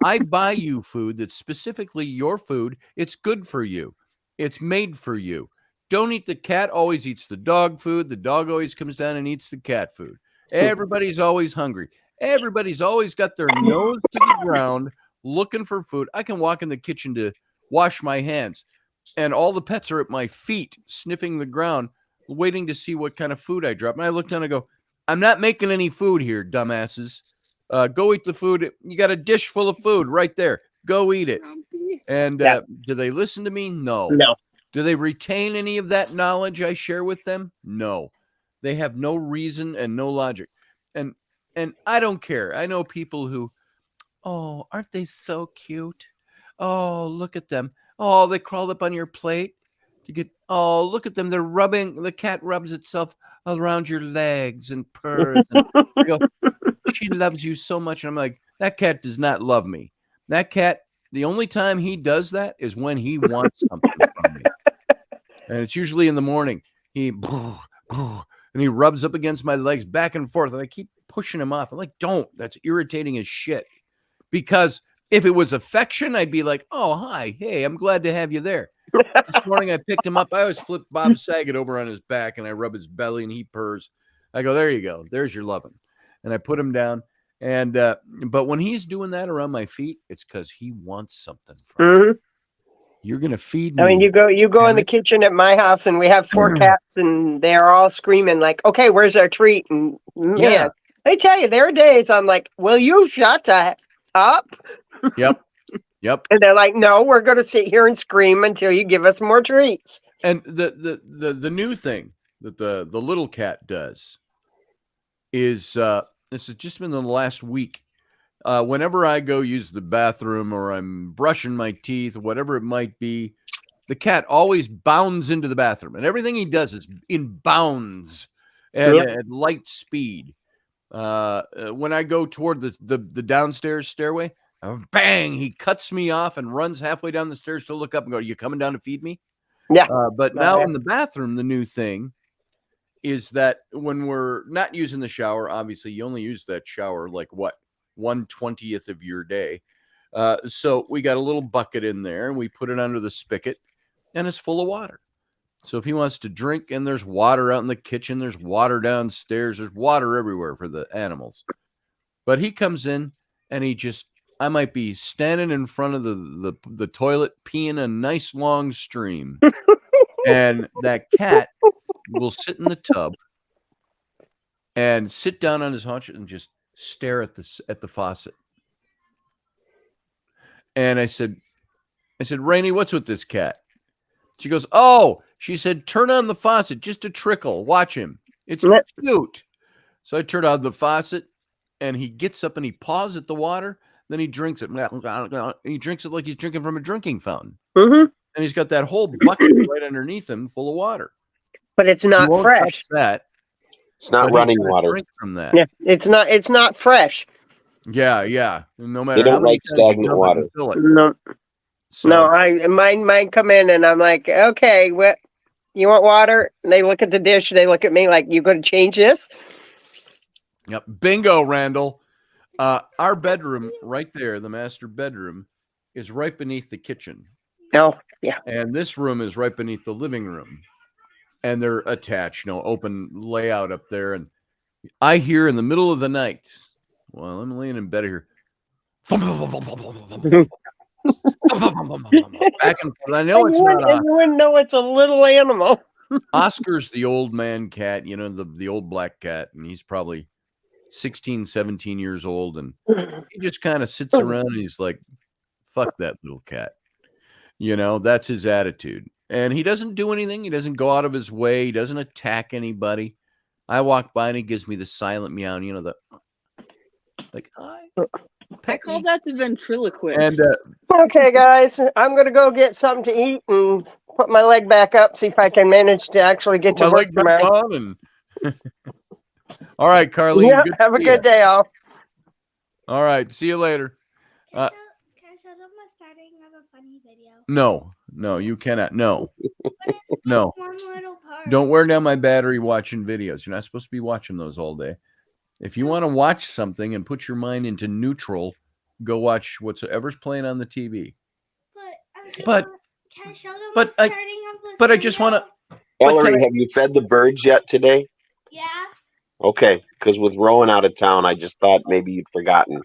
I buy you food that's specifically your food. It's good for you. It's made for you. Don't eat the cat always eats the dog food. The dog always comes down and eats the cat food. Everybody's always hungry. Everybody's always got their nose to the ground looking for food. I can walk in the kitchen to wash my hands, and all the pets are at my feet sniffing the ground, waiting to see what kind of food I drop. And I look down and I go, I'm not making any food here, dumbasses. Go eat the food. You got a dish full of food right there. Go eat it. And do they listen to me? No. No. Do they retain any of that knowledge I share with them? No. They have no reason and no logic. And I don't care. I know people who, oh, aren't they so cute? Oh, look at them. Oh, they crawled up on your plate to get, oh, look at them. The cat rubs itself around your legs and purrs. And I go, she loves you so much. And I'm like, that cat does not love me. That cat, the only time he does that is when he wants something from me. And it's usually in the morning. And he rubs up against my legs back and forth. And I keep pushing him off. I'm like, don't. That's irritating as shit. Because if it was affection, I'd be like, oh, hi. Hey, I'm glad to have you there. This morning I picked him up. I always flip Bob Saget over on his back and I rub his belly and he purrs. I go, there you go. There's your loving. And I put him down. And but when he's doing that around my feet, it's because he wants something from me. You're gonna feed me. I mean, you go in the kitchen at my house, and we have 4 cats, and they're all screaming like, "Okay, where's our treat?" And man, I tell you, there are days I'm like, "Will you shut up?" Yep. Yep. And they're like, no, we're going to sit here and scream until you give us more treats. And the new thing that the little cat does is this has just been in the last week. Whenever I go use the bathroom or I'm brushing my teeth, whatever it might be, the cat always bounds into the bathroom, and everything he does is in bounds and at light speed. When I go toward the downstairs stairway, bang, he cuts me off and runs halfway down the stairs to look up and go, "You coming down to feed me?" Yeah. But now in the bathroom, the new thing is that when we're not using the shower, obviously you only use that shower like what, 1/20th of your day. So we got a little bucket in there and we put it under the spigot and it's full of water. So if he wants to drink, and there's water out in the kitchen, there's water downstairs, there's water everywhere for the animals. But he comes in and I might be standing in front of the toilet peeing a nice long stream. And that cat will sit in the tub and sit down on his haunches and just stare at the faucet. And I said, Raini, what's with this cat? She goes, oh, she said, turn on the faucet, just a trickle. Watch him. It's cute. So I turn on the faucet and he gets up and he paws at the water. Then he drinks it. He drinks it like he's drinking from a drinking fountain. Mm-hmm. And he's got that whole bucket right underneath him full of water. But it's not fresh. That. It's not running water. Drink from that. Yeah, it's not fresh. Yeah. No matter They don't how many like times you stagnant dump it water. and fill it. No. So, No, mine come in and I'm like, okay, what, you want water? And they look at the dish, they look at me like, you going to change this? Yep. Bingo, Randall. Our bedroom right there, the master bedroom, is right beneath the kitchen. Oh, yeah. And this room is right beneath the living room. And they're attached, open layout up there. And I hear in the middle of the night, while I'm laying in bed here, back and forth. I know it's not Oscar. You wouldn't know it's a little animal. Oscar's the old man cat, the old black cat, and he's probably 16, 17 years old, and he just kind of sits around and he's like, fuck that little cat. That's his attitude. And he doesn't do anything. He doesn't go out of his way. He doesn't attack anybody. I walk by and he gives me the silent meow, hi. I call that the ventriloquist. And okay, guys, I'm going to go get something to eat and put my leg back up, see if I can manage to actually get to work tomorrow. All right, Carly. Yeah, have a good day, all. All right, see you later. Can I show them the starting of a funny video? No, you cannot. No. But it's No. one little part. Don't wear down my battery watching videos. You're not supposed to be watching those all day. If you want to watch something and put your mind into neutral, go watch whatever's playing on the TV. But can I show them but the I- starting of the But I just want to. Ellery, have you fed the birds yet today? Yeah. Okay, because with Rowan out of town, I just thought maybe you'd forgotten.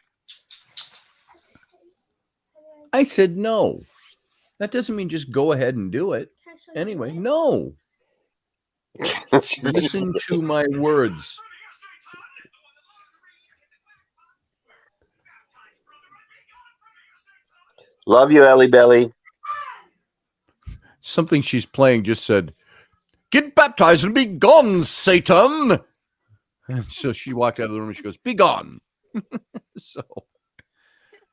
I said no. That doesn't mean just go ahead and do it. Can I show you Anyway, it? no. Listen to my words. Love you, Ellie Belly. Something she's playing just said, "Get baptized and be gone, Satan." And so she walked out of the room and she goes, "Be gone." So,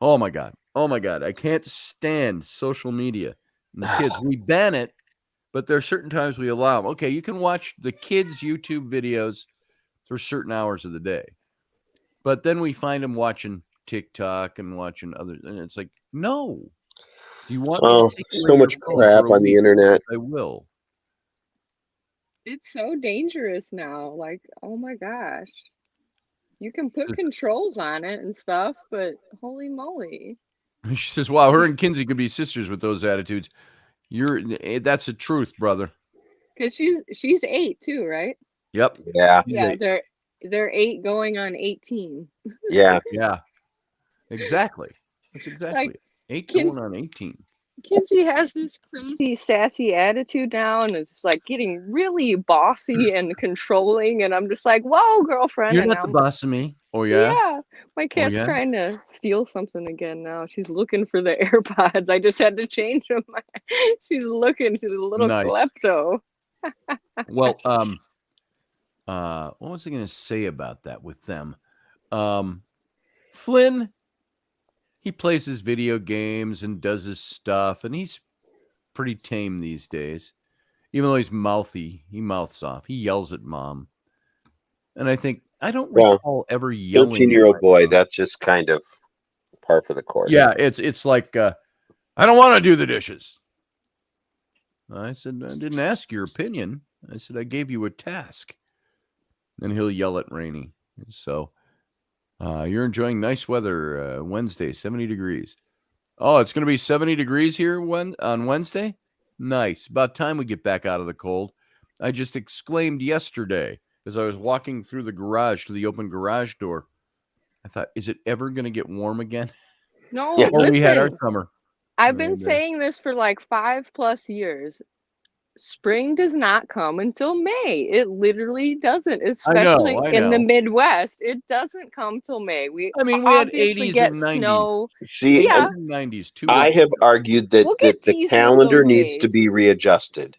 oh my God. I can't stand social media. And the kids, we ban it, but there are certain times we allow them. Okay, you can watch the kids' YouTube videos for certain hours of the day. But then we find them watching TikTok and watching others. And it's like, no. Do you want me to take away so your much phone crap for a on the week? internet. I will. It's so dangerous now. Like, oh my gosh. You can put controls on it and stuff, but holy moly. She says, wow, her and Kinsey could be sisters with those attitudes. That's the truth, brother. Because she's 8 too, right? Yep. Yeah. Yeah, they're 8 going on 18. Yeah. Yeah. Exactly. That's exactly Like, it. 8 going on 18. Kinsey has this crazy sassy attitude now and is just like getting really bossy and controlling, and I'm just like, whoa, girlfriend. You're And not now the I'm boss of me. Oh yeah. yeah, my cat's yeah? trying to steal something again now. She's looking for the AirPods. I just had to change them. She's looking. She's a little Nice. klepto. Well, what was I going to say about that with them? Flynn, he plays his video games and does his stuff, and he's pretty tame these days. Even though he's mouthy, he mouths off. He yells at mom. And I think, I don't Well, recall ever yelling. 13-year-old at my boy, mom. that's just kind of par for the course. Yeah, it's like, I don't want to do the dishes. I said, I didn't ask your opinion. I said, I gave you a task. And he'll yell at Rainy. So you're enjoying nice weather Wednesday, 70 degrees. Oh, it's going to be 70 degrees here on Wednesday? Nice. About time we get back out of the cold. I just exclaimed yesterday as I was walking through the garage to the open garage door. I thought, is it ever going to get warm again? No, Yeah. Or we had our listen. summer. I've been And, saying this for like 5+ years. Spring does not come until May. It literally doesn't, especially I in the know. Midwest. It doesn't come till May. We I mean, we had obviously 80s get and 90s. snow. See, Yeah. 80s and 90s too. I have argued that, We'll get the teasers calendar those needs to days. be readjusted.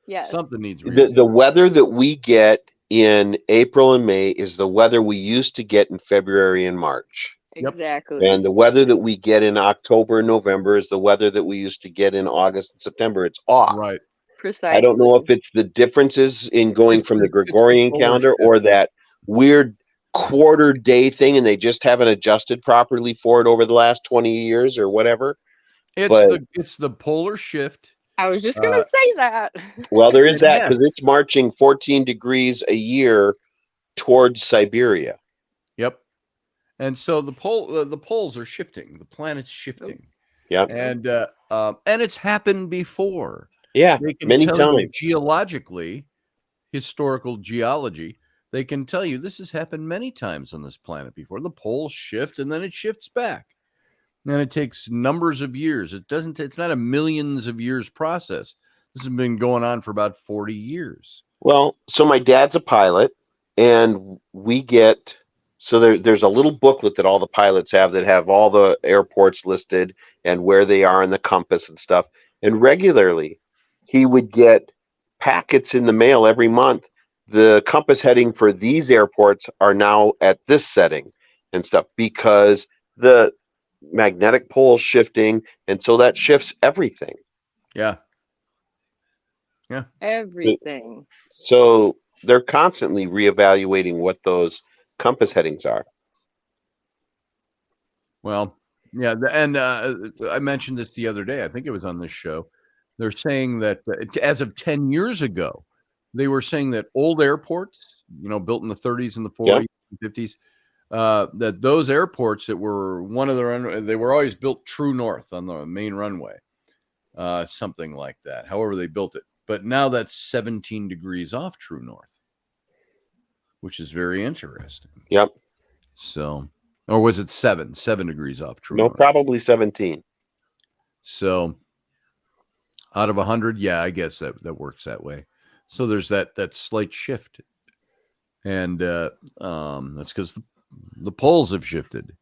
Yes. Something needs The weather that we get in April and May is the weather we used to get in February and March. Yep. Exactly. And the weather that we get in October and November is the weather that we used to get in August and September. It's off. Right. Precisely. I don't know if it's the differences in going from the Gregorian polar calendar shift. or that weird quarter day thing and they just haven't adjusted properly for it over the last 20 years or whatever. It's the polar shift. I was just gonna say that. Well, there is that Yeah. because it's marching 14 degrees a year towards Siberia. Yep. And so the poles are shifting. The planet's shifting. Yep. And it's happened before. Yeah, They can many tell you times. geologically, historical geology, they can tell you this has happened many times on this planet before. The poles shift and then it shifts back. And it takes numbers of years. It's not a millions of years process. This has been going on for about 40 years. Well, so my dad's a pilot, and we get there's a little booklet that all the pilots have that have all the airports listed and where they are in the compass and stuff. And regularly, he would get packets in the mail every month. The compass heading for these airports are now at this setting and stuff because the magnetic pole shifting, and so that shifts everything. Yeah. Everything. So they're constantly reevaluating what those compass headings are. Well, yeah, and I mentioned this the other day. I think it was on this show. They're saying that as of 10 years ago, they were saying that old airports, built in the 30s and the 40s and 50s, that those airports that were they were always built true north on the main runway, something like that. However they built it. But now that's 17 degrees off true north, which is very interesting. Yep. So, or was it 7 degrees off true north? Probably 17. So out of 100, yeah, I guess that works that way. So there's that slight shift. And that's because the poles have shifted.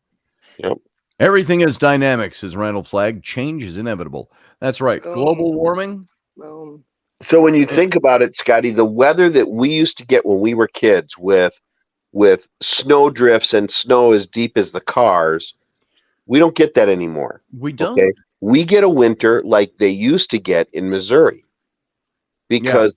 Yep. Everything is dynamic, says Randall Flagg. Change is inevitable. That's right. Boom. Global warming. Boom. So when you think about it, Scotty, the weather that we used to get when we were kids with snow drifts and snow as deep as the cars, we don't get that anymore. We don't. Okay? We get a winter like they used to get in Missouri because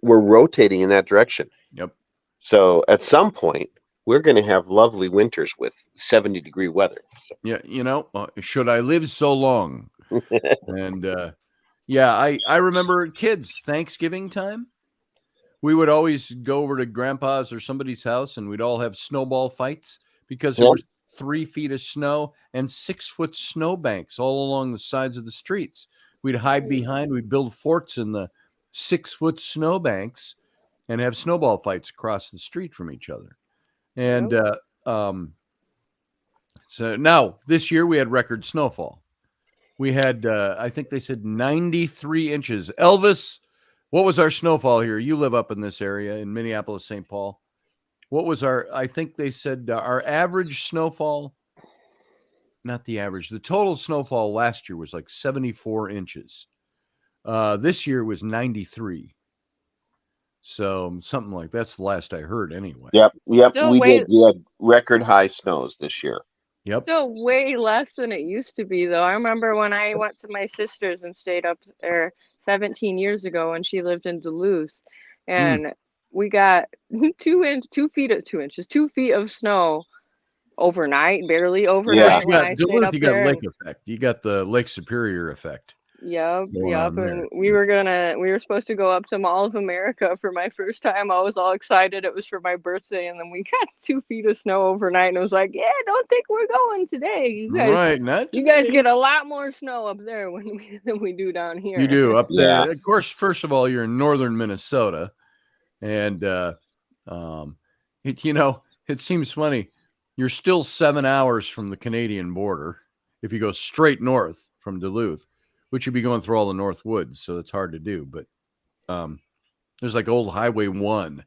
we're rotating in that direction. Yep. So at some point, we're going to have lovely winters with 70-degree weather. So. Yeah, should I live so long? And I remember kids, Thanksgiving time, we would always go over to grandpa's or somebody's house and we'd all have snowball fights because there was 3 feet of snow and 6-foot snowbanks all along the sides of the streets. We'd hide behind, we'd build forts in the 6-foot snowbanks and have snowball fights across the street from each other. And so now this year we had record snowfall. We had, I think they said 93 inches. Elvis, what was our snowfall here? You live up in this area in Minneapolis, St. Paul. What was I think they said our average snowfall, not the average, the total snowfall last year was like 74 inches. This year was 93. So something like that's the last I heard anyway. Yep. Still We had record high snows this year. Yep. Still way less than it used to be, though. I remember when I went to my sister's and stayed up there 17 years ago when she lived in Duluth, and we got 2 feet of snow overnight, barely overnight. You when got I stayed Duluth, up you got there. lake effect. You got the Lake Superior effect. Yep. going on there. And we were supposed to go up to Mall of America for my first time. I was all excited. It was for my birthday, and then we got 2 feet of snow overnight, and I was like, yeah, don't think we're going today. You guys get a lot more snow up there than we do down here. You do up there. Yeah. Of course, first of all, you're in northern Minnesota, and it seems funny. You're still 7 hours from the Canadian border if you go straight north from Duluth, which you'd be going through all the North Woods, so it's hard to do. But there's like old Highway 1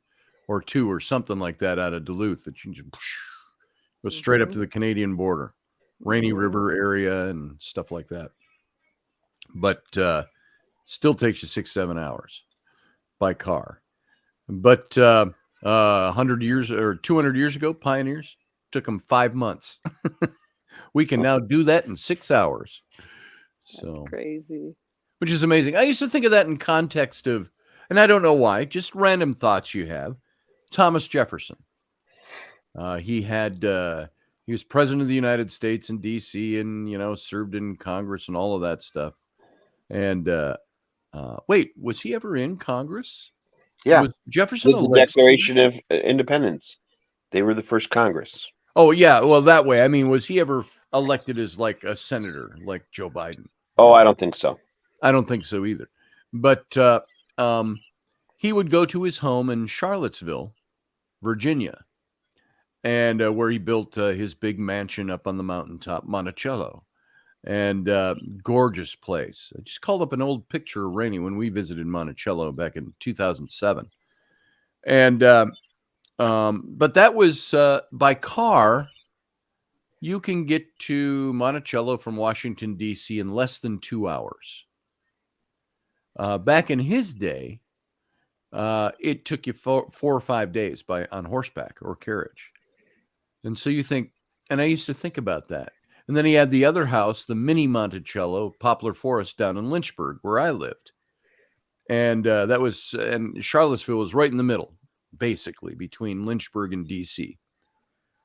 or 2 or something like that out of Duluth that you just go straight up to the Canadian border, Rainy River area and stuff like that. But still takes you 6-7 hours by car. But 100 years or 200 years ago, pioneers took them 5 months. We can now do that in 6 hours. So That's crazy. Which is amazing. I used to think of that in context of, and I don't know why, just random thoughts you have. Thomas Jefferson. He was president of the United States in D.C. and, served in Congress and all of that stuff. And wait, was he ever in Congress? Yeah. Was Jefferson the Declaration of Independence. They were the first Congress. Oh, yeah. Well, that way. I mean, was he ever elected as like a senator like Joe Biden? Oh, I don't think so. I don't think so either. But he would go to his home in Charlottesville, Virginia, and where he built his big mansion up on the mountaintop, Monticello, and gorgeous place. I just called up an old picture of Rainey when we visited Monticello back in 2007. And but that was by car. You can get to Monticello from Washington, D.C. in less than 2 hours. Back in his day, it took you 4 or 5 days on horseback or carriage. And so you think, and I used to think about that. And then he had the other house, the mini Monticello, Poplar Forest down in Lynchburg, where I lived. And and Charlottesville was right in the middle, basically, between Lynchburg and D.C.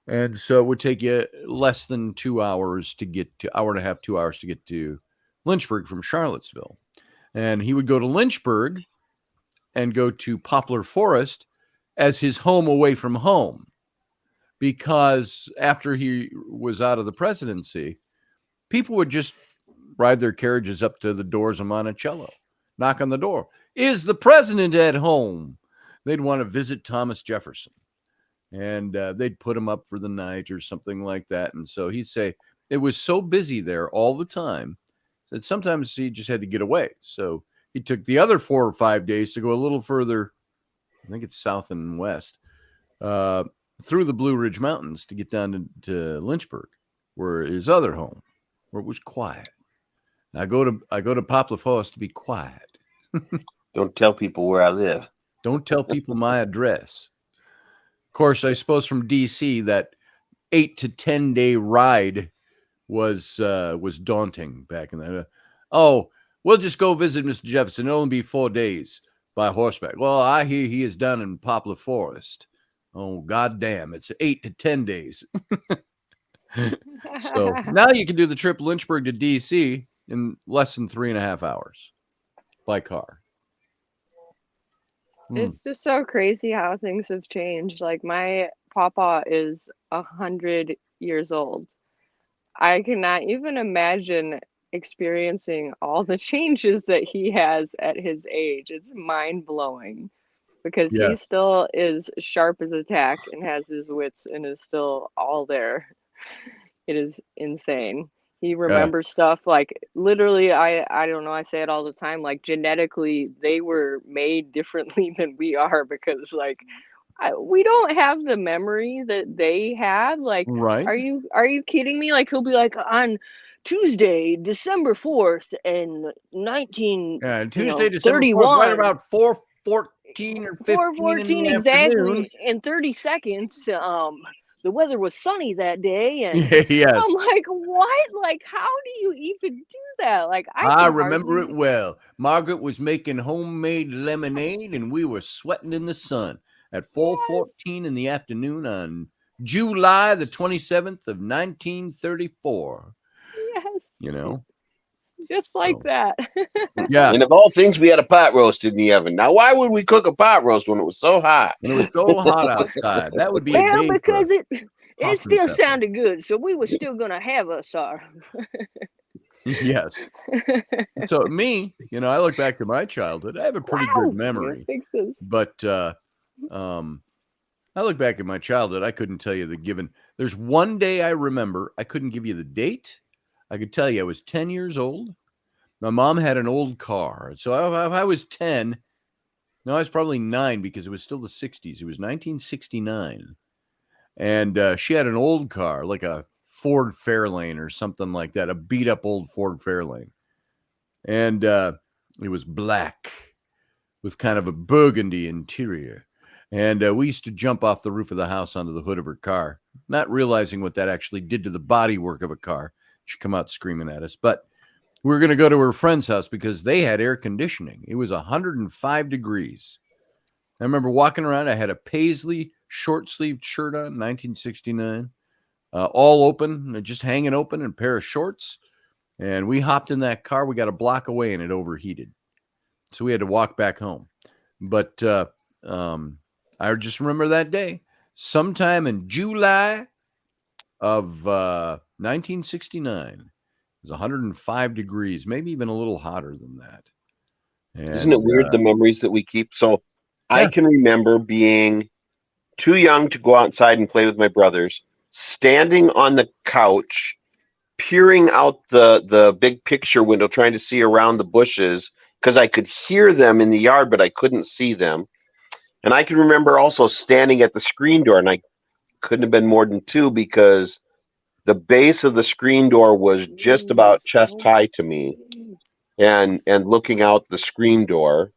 And so it would take you less than 2 hours to get to, hour and a half, 2 hours to get to Lynchburg from Charlottesville. And he would go to Lynchburg and go to Poplar Forest as his home away from home. Because after he was out of the presidency, people would just ride their carriages up to the doors of Monticello, knock on the door. Is the president at home? They'd want to visit Thomas Jefferson. And they'd put him up for the night or something like that. And so he'd say it was so busy there all the time that sometimes he just had to get away. So he took the other 4 or 5 days to go a little further, I think it's south and west, through the Blue Ridge Mountains to get down to Lynchburg, where his other home, where it was quiet. I go to Poplar Forest to be quiet. Don't tell people where I live. Don't tell people my address. Of course, I suppose from D.C. that 8 to 10 day ride was daunting back in that. Oh, we'll just go visit Mr. Jefferson. It'll only be 4 days by horseback. Well, I hear he is down in Poplar Forest. Oh, goddamn! It's 8 to 10 days. So now you can do the trip Lynchburg to D.C. in less than 3.5 hours by car. It's just so crazy how things have changed. Like my papa is 100 years old. I cannot even imagine experiencing all the changes that he has at his age. It's mind blowing because he still is sharp as a tack and has his wits and is still all there. It is insane. He remembers stuff like literally. I don't know. I say it all the time. Like genetically, they were made differently than we are because like we don't have the memory that they had. Like, Right. are you kidding me? Like he'll be like on Tuesday, December 4th, and 19, Tuesday, December 4th, right 31. about 4:14 or 15 in 4:14 the exactly afternoon. in 30 seconds. The weather was sunny that day, and Yes. I'm like, what? Like, how do you even do that? Like, I can remember hardly... it well. Margaret was making homemade lemonade, and we were sweating in the sun at 4:14 in the afternoon on July the 27th of 1934. Yes, You know, just like so, that. yeah. And of all things, we had a pot roast in the oven. Now, why would we cook a pot roast when it was so hot? When it was so hot outside, that would be a Well, day because for it Hoffman still pepper. sounded good, so we were still gonna have us our. Yes. So me, I look back to my childhood. I have a pretty good memory, but I look back at my childhood. I couldn't tell you the given. There's one day I remember. I couldn't give you the date. I could tell you I was 10 years old. My mom had an old car. So if I was 10, no, I was probably 9 because it was still the 60s. It was 1969. And she had an old car, like a Ford Fairlane or something like that, a beat up old Ford Fairlane. And it was black with kind of a burgundy interior. And we used to jump off the roof of the house onto the hood of her car, not realizing what that actually did to the bodywork of a car. She'd come out screaming at us. But we were going to go to her friend's house because they had air conditioning. It was 105 degrees. I remember walking around. I had a paisley short-sleeved shirt on, 1969, all open, just hanging open, and a pair of shorts. And we hopped in that car. We got a block away, and it overheated. So we had to walk back home. But I just remember that day. Sometime in July of 1969. It was 105 degrees, maybe even a little hotter than that. And, isn't it weird, the memories that we keep? So I can remember being too young to go outside and play with my brothers, standing on the couch, peering out the big picture window, trying to see around the bushes because I could hear them in the yard, but I couldn't see them. And I can remember also standing at the screen door, and I couldn't have been more than 2 because the base of the screen door was just about chest high to me, and looking out the screen door.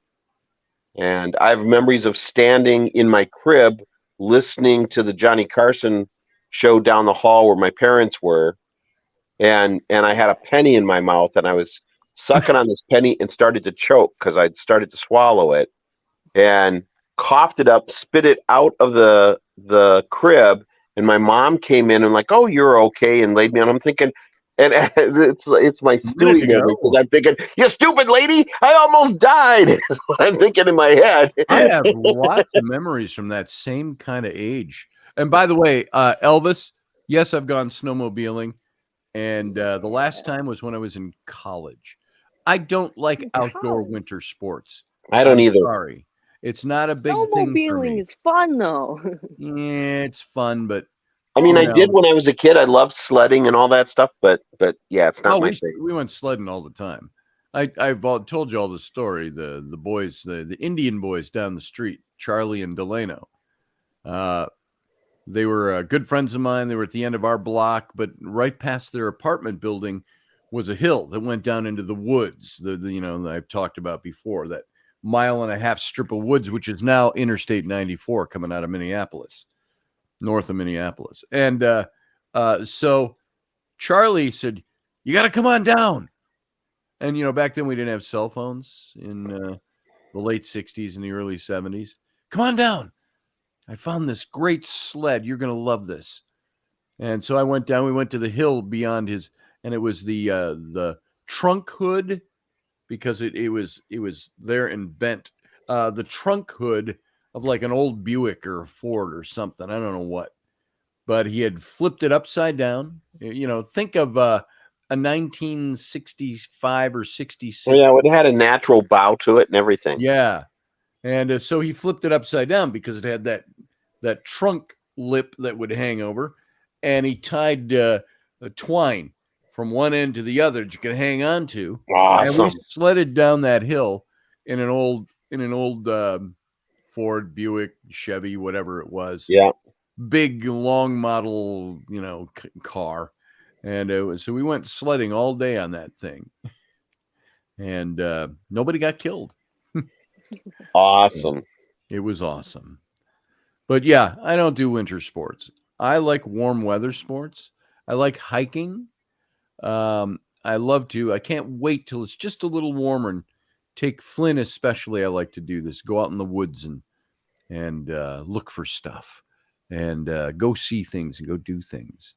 And I have memories of standing in my crib listening to the Johnny Carson show down the hall where my parents were, and I had a penny in my mouth, and I was sucking on this penny and started to choke because I'd started to swallow it, and coughed it up, spit it out of the crib, and my mom came in and like, "Oh, you're okay," and laid me on. I'm thinking, and it's my Stewie memory because I'm thinking, "You stupid lady, I almost died." Is what I'm thinking in my head. I have lots of memories from that same kind of age. And by the way, Elvis, yes, I've gone snowmobiling, and the last time was when I was in college. I don't like outdoor winter sports. I don't either. Sorry. It's not a big thing for me. Snowmobiling is fun, though. Yeah, it's fun, but I mean, I did when I was a kid. I loved sledding and all that stuff, but yeah, it's not my thing. We went sledding all the time. I've told you all the story. The boys, the Indian boys down the street, Charlie and Delano. They were good friends of mine. They were at the end of our block, but right past their apartment building was a hill that went down into the woods. That I've talked about before, that 1.5 mile strip of woods, which is now Interstate 94 coming out of Minneapolis, north of Minneapolis. And so Charlie said, "You got to come on down." And, back then we didn't have cell phones in the late 60s and the early 70s. "Come on down. I found this great sled. You're going to love this." And so I went down. We went to the hill beyond his, and it was the trunk hood, because it was there and bent. The trunk hood of like an old Buick or a Ford or something. I don't know what. But he had flipped it upside down. Think of a 1965 or 66. Oh, yeah, it had a natural bow to it and everything. Yeah. And so he flipped it upside down because it had that trunk lip that would hang over. And he tied a twine from one end to the other that you can hang on to. Awesome. And we sledded down that hill in an old Ford, Buick, Chevy, whatever it was. Yeah. Big, long model, car. And so we went sledding all day on that thing. And nobody got killed. Awesome. It was awesome. But yeah, I don't do winter sports. I like warm weather sports. I like hiking. I love to. I can't wait till it's just a little warmer. And take Flynn especially. I like to do this. Go out in the woods and look for stuff and go see things and go do things.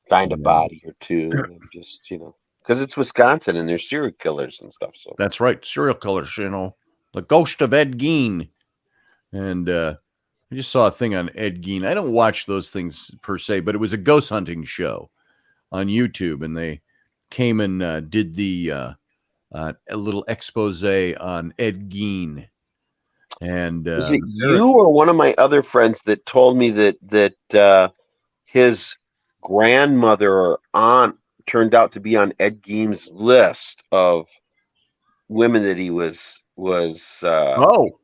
Find a body or two, and just because it's Wisconsin and there's serial killers and stuff. So that's right, serial killers. The ghost of Ed Gein. And I just saw a thing on Ed Gein. I don't watch those things per se, but it was a ghost hunting show on YouTube, and they came and did the a little expose on Ed Gein. And is it you or one of my other friends that told me that his grandmother or aunt turned out to be on Ed Gein's list of women that he was oh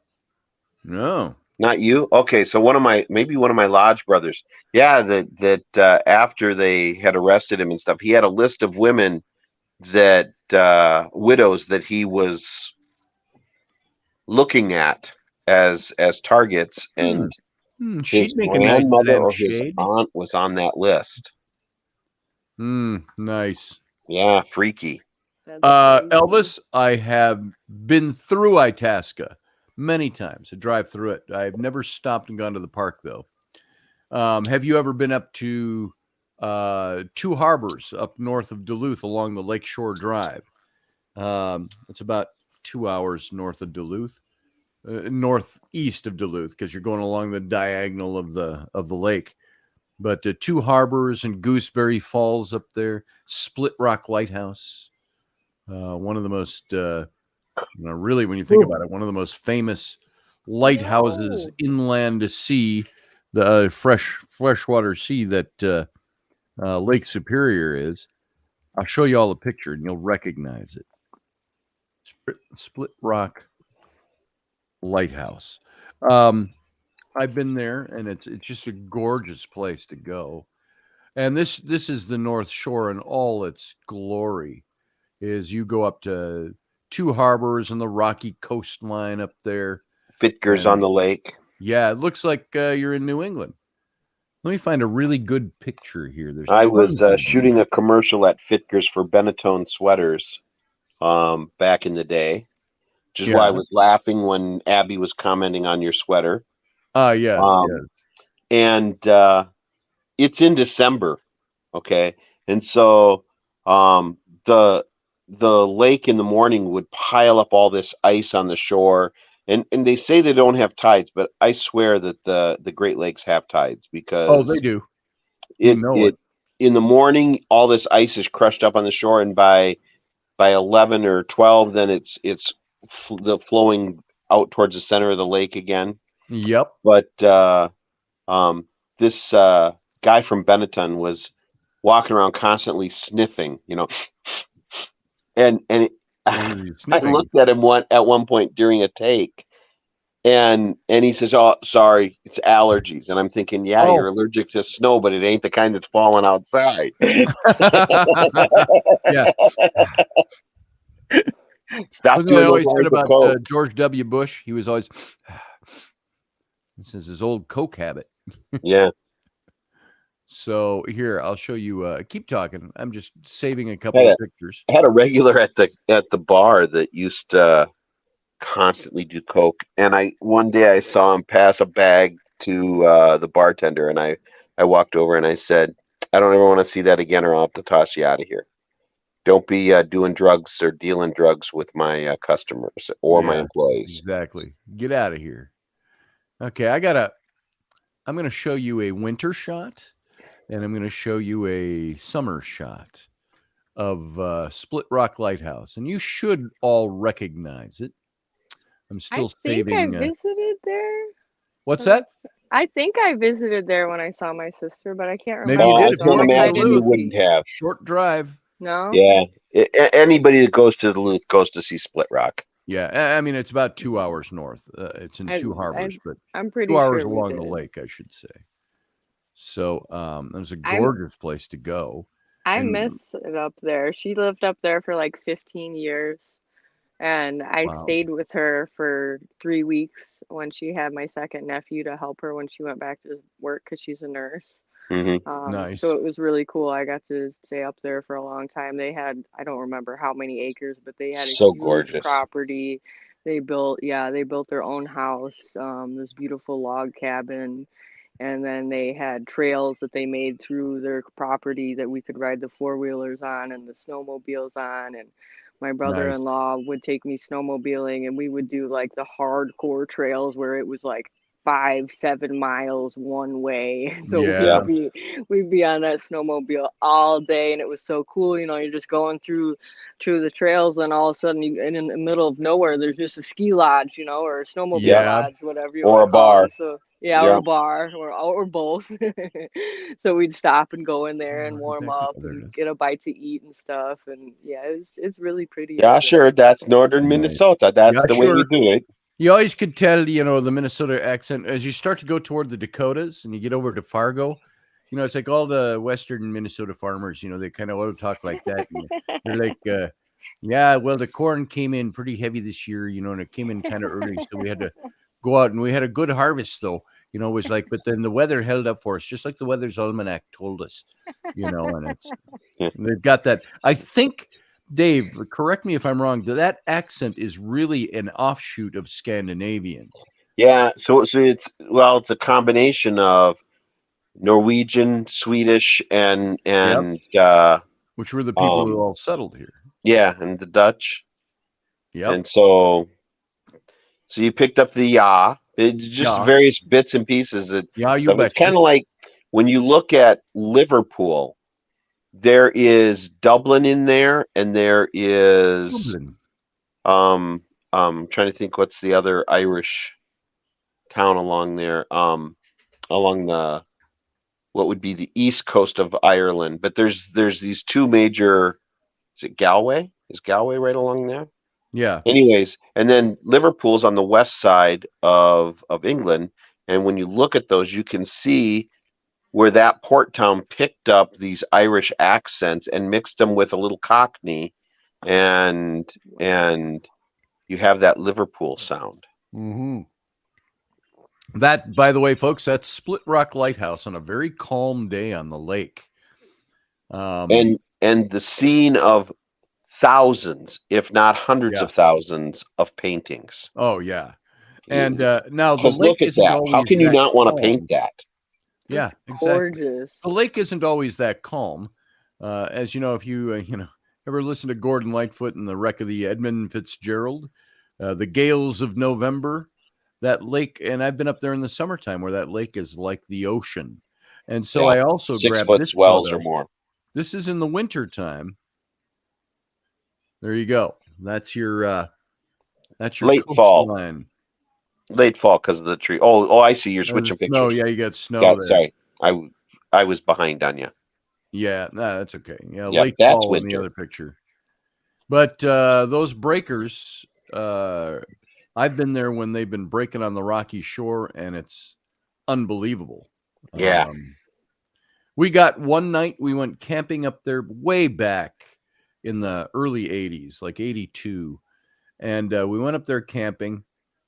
no, not you. Okay, so maybe one of my lodge brothers. Yeah, that after they had arrested him and stuff, he had a list of women that widows that he was looking at as targets, and his grandmother or his aunt was on that list. Nice. Yeah, freaky. Elvis, I have been through Itasca many times. I drive through it. I've never stopped and gone to the park though. Have you ever been up to Two Harbors up north of Duluth along the Lakeshore Drive? It's about 2 hours north of Duluth. Northeast of Duluth, because you're going along the diagonal of the lake. But Two Harbors and Gooseberry Falls up there, Split Rock Lighthouse, one of the most, really, when you think about it, one of the most famous lighthouses inland to sea, the freshwater sea that Lake Superior is. I'll show you all a picture and you'll recognize it. Split Rock Lighthouse. I've been there, and it's just a gorgeous place to go. And this is the North Shore in all its glory. Is you go up to Two Harbors and the rocky coastline up there. Fitkers on the lake. Yeah, it looks like you're in New England. Let me find a really good picture here. I was shooting a commercial at Fitkers for Benetton sweaters back in the day. Which is why I was laughing when Abby was commenting on your sweater. Yes. And it's in December, okay? And so the lake in the morning would pile up all this ice on the shore. And they say they don't have tides, but I swear that the Great Lakes have tides, because they do. It in the morning, all this ice is crushed up on the shore, and by 11 or 12, then it's flowing out towards the center of the lake again. Yep. But this guy from Benetton was walking around constantly sniffing, and I looked at him at one point during a take, and he says, "Oh, sorry, it's allergies." And I'm thinking, yeah, you're allergic to snow, but it ain't the kind that's falling outside. Yeah. Stop doing I always those said lines of about coke. George W. Bush. He was always, this is his old coke habit. Yeah. So here, I'll show you. Keep talking. I'm just saving a couple of pictures. I had a regular at the bar that used to constantly do coke, and one day I saw him pass a bag to the bartender, and I walked over and I said, "I don't ever want to see that again, or I'll have to toss you out of here. Don't be doing drugs or dealing drugs with my customers or my employees." Exactly. Get out of here. Okay, I'm going to show you a winter shot, and I'm going to show you a summer shot of Split Rock Lighthouse, and you should all recognize it. I'm still saving. I think I visited there. What's that? I think I visited there when I saw my sister, but I can't remember. Maybe you did. I can't imagine you wouldn't have. Short drive. No. Yeah. Anybody that goes to Duluth goes to see Split Rock. Yeah, I mean it's about 2 hours north. It's in I- Two Harbors, but I'm pretty 2 hours sure we along the did. lake, I should say. So it was a I'm- gorgeous place to go. I And- miss it up there. She lived up there for like 15 years. And I Wow. stayed with her for 3 weeks when she had my second nephew to help her when she went back to work because she's a nurse. Mm-hmm. Nice. So it was really cool. I got to stay up there for a long time. They had, I don't remember how many acres, but they had a So huge gorgeous. property. They built their own house, this beautiful log cabin. And then they had trails that they made through their property that we could ride the four-wheelers on and the snowmobiles on. And my brother-in-law would take me snowmobiling, and we would do like the hardcore trails where it was like 5-7 miles one way. So Yeah. we'd be on that snowmobile all day, and it was so cool. You know, you're just going through the trails, and all of a sudden, and in the middle of nowhere, there's just a ski lodge, you know, or a snowmobile Yeah. lodge, whatever you Or want a to call bar. it. So yeah, or a bar, or both. So we'd stop and go in there and warm up and get a bite to eat and stuff. And yeah, it's really pretty. Yeah, up there. sure. That's northern Minnesota. That's Yeah, the way you do it. You always could tell, you know, the Minnesota accent as you start to go toward the Dakotas and you get over to Fargo. You know, it's like all the Western Minnesota farmers, you know, they kind of all talk like that. And they're like, yeah, well, the corn came in pretty heavy this year, you know, and it came in kind of early. So we had to go out and we had a good harvest, though. You know, it was like, but then the weather held up for us, just like the Weather's Almanac told us, you know, and they've got that. I think, Dave, correct me if I'm wrong, that accent is really an offshoot of Scandinavian. Yeah, so it's a combination of Norwegian, Swedish, and which were the people who all settled here. Yeah, and the Dutch. Yep. And so you picked up the it's just various bits and pieces that it's kind of like when you look at Liverpool, there is Dublin in there, and there is trying to think what's the other Irish town along there, along the what would be the east coast of Ireland. But there's these two major. Is it Galway? Is Galway right along there? Yeah. Anyways, and then Liverpool's on the west side of England, and when you look at those, you can see where that port town picked up these Irish accents and mixed them with a little Cockney, and you have that Liverpool sound. Mm-hmm. That, by the way, folks, that's Split Rock Lighthouse on a very calm day on the lake. And the scene of thousands, if not hundreds of thousands of paintings. Oh, yeah. And now the lake look at isn't that. always How can you not want to calm. paint that? Yeah, it's exactly. Gorgeous. The lake isn't always that calm. As you know, if you, ever listen to Gordon Lightfoot and the Wreck of the Edmund Fitzgerald, the Gales of November, that lake, and I've been up there in the summertime where that lake is like the ocean. And so I also 6 grabbed foot this swells photo. or more. This is in the winter time. There you go. That's your late fall. Line. Late fall because of the tree. Oh, I see. You're switching pictures. No, yeah, you got snow there. Sorry, I was behind on you. Yeah, no, that's okay. Yeah, late fall winter. in the other picture. But those breakers, I've been there when they've been breaking on the rocky shore, and it's unbelievable. Yeah. We got one night, we went camping up there way back in the early 80s, like 82. And we went up there camping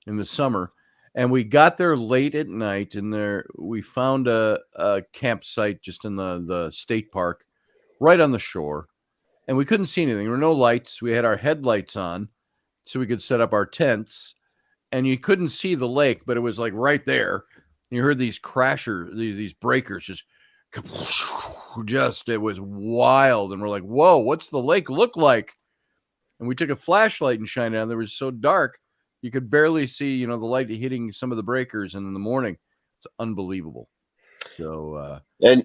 in the summer, and we got there late at night, and we found a campsite just in the state park right on the shore, and we couldn't see anything. There were no lights. We had our headlights on so we could set up our tents, and you couldn't see the lake, but it was like right there. You heard these crashers, these breakers just it was wild, and we're like, whoa, what's the lake look like? And we took a flashlight and shined it on. It was so dark you could barely see, the light hitting some of the breakers. And in the morning, it's unbelievable. So and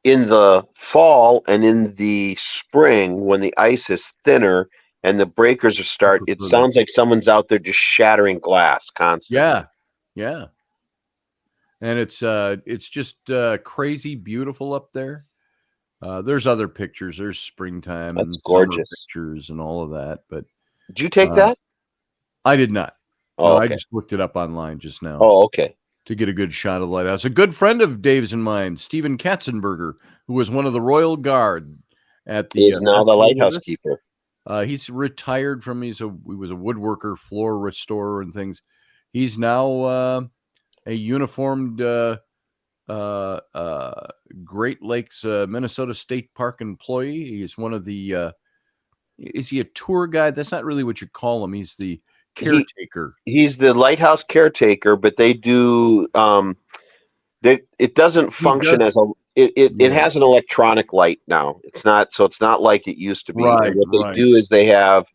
in the fall and in the spring, when the ice is thinner and the breakers it sounds like someone's out there just shattering glass constantly. Yeah. And it's just crazy beautiful up there. There's other pictures. There's springtime That's and gorgeous. summer pictures and all of that. But Did you take that? I did not. Oh, No, okay. I just looked it up online just now. Oh, okay. To get a good shot of the lighthouse. A good friend of Dave's and mine, Stephen Katzenberger, who was one of the Royal Guard at the Is now the festival with lighthouse us. keeper. He retired from. He was a woodworker, floor restorer, and things. He's now a uniformed Great Lakes Minnesota State Park employee. He's one of the. Is he a tour guide? That's not really what you call him. He's the caretaker. He's the lighthouse caretaker, but they do. It doesn't function as a. It has an electronic light now. It's not like it used to be. Right, and what they do is they have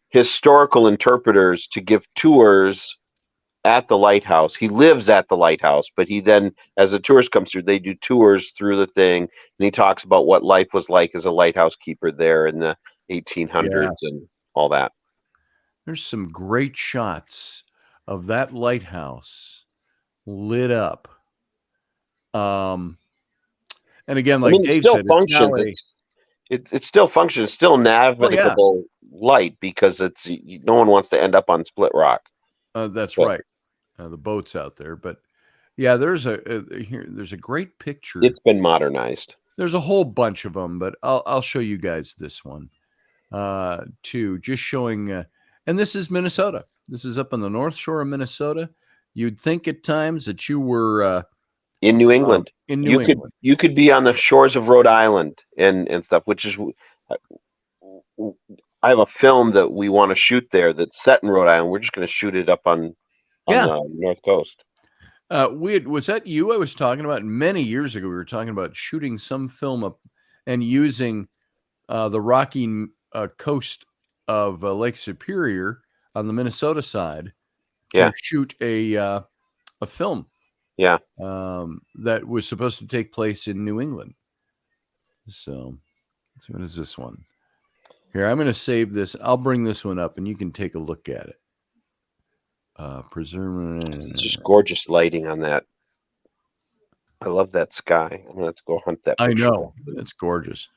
historical interpreters to give tours at the lighthouse. He lives at the lighthouse, but he then, as the tourist comes through, they do tours through the thing, and he talks about what life was like as a lighthouse keeper there in the 1800s and all that. There's some great shots of that lighthouse lit up. And again, like Dave said, it still functions. It's still navigable light because no one wants to end up on Split Rock. That's right. The boats out there, but yeah, there's a great picture. It's been modernized. There's a whole bunch of them, but I'll show you guys this one too, just showing. And this is Minnesota. This is up on the North Shore of Minnesota. You'd think at times that you were in New England. You could be on the shores of Rhode Island and stuff, which is. I have a film that we want to shoot there that's set in Rhode Island. We're just going to shoot it up on the North Coast. Was that you I was talking about many years ago? We were talking about shooting some film up and using the rocky coast of Lake Superior on the Minnesota side to shoot a film. Yeah. That was supposed to take place in New England. So what is this one? Here, I'm going to save this. I'll bring this one up and you can take a look at it. Just gorgeous lighting on that. I love that sky. I'm going to have to go hunt that picture. I know. It's gorgeous.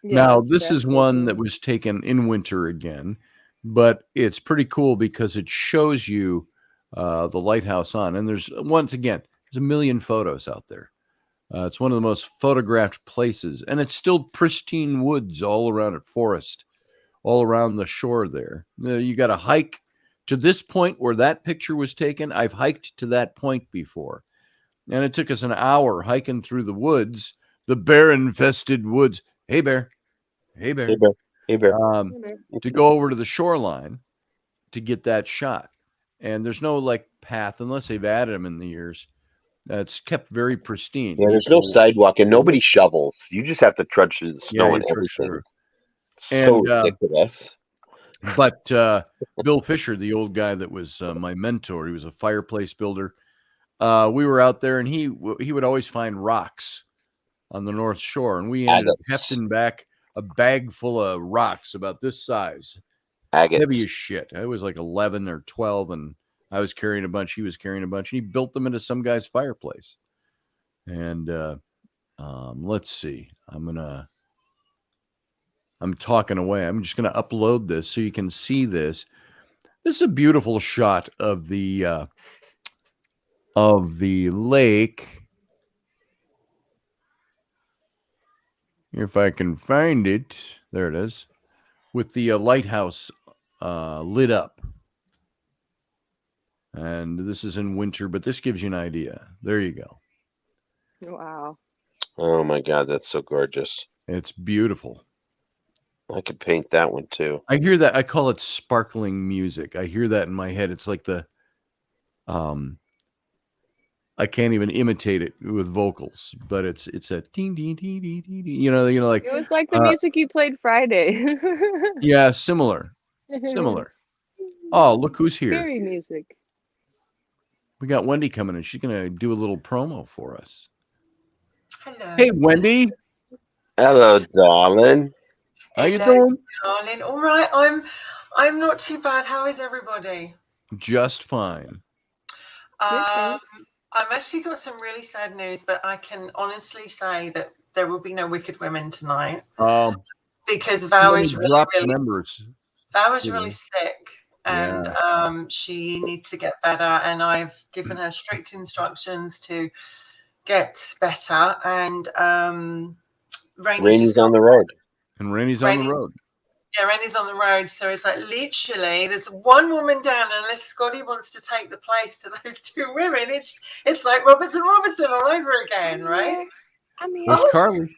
Yeah, now, this is one that was taken in winter again, but it's pretty cool because it shows you the lighthouse on. And there's a million photos out there. It's one of the most photographed places, and it's still pristine woods all around it, forest, all around the shore there. You got to hike to this point where that picture was taken. I've hiked to that point before, and it took us an hour hiking through the woods, the bear-infested woods. Hey, bear. Hey, bear. Hey, bear. Hey, bear. To go over to the shoreline to get that shot. And there's no path unless they've added them in the years. It's kept very pristine. Yeah, there's no sidewalk and nobody shovels. You just have to trudge through the snow and everything. So ridiculous. But Bill Fisher, the old guy that was my mentor, he was a fireplace builder. We were out there, and he would always find rocks on the North Shore, and we ended up hefting back a bag full of rocks about this size, heavy as shit. I was like 11 or 12, and I was carrying a bunch. He was carrying a bunch, and he built them into some guy's fireplace. And let's see. I'm talking away. I'm just gonna upload this so you can see this. This is a beautiful shot of the lake. If I can find it, there it is, with the lighthouse lit up. And this is in winter, but this gives you an idea. There you go. Wow. Oh my God, that's so gorgeous. It's beautiful. I could paint that one too. I hear that. I call it sparkling music. I hear that in my head. It's like the, I can't even imitate it with vocals, but it's a ding ding ding ding ding. You know, like it was like the music you played Friday. Yeah, similar. Oh, look who's here. Fairy music. We got Wendy coming in. She's gonna do a little promo for us. Hello. Hey, Wendy. Hello, darling. How you doing? Darling. All right. I'm not too bad. How is everybody? Just fine. I've actually got some really sad news, but I can honestly say that there will be no Wicked Women tonight because Val is really sick, and she needs to get better. And I've given her strict instructions to get better. And Raini's on the road. And Raini's on the road. Yeah, Raini's on the road. So it's like literally there's one woman down, unless Scotty wants to take the place of those two women. It's like Robertson all over again, right? There's Carly.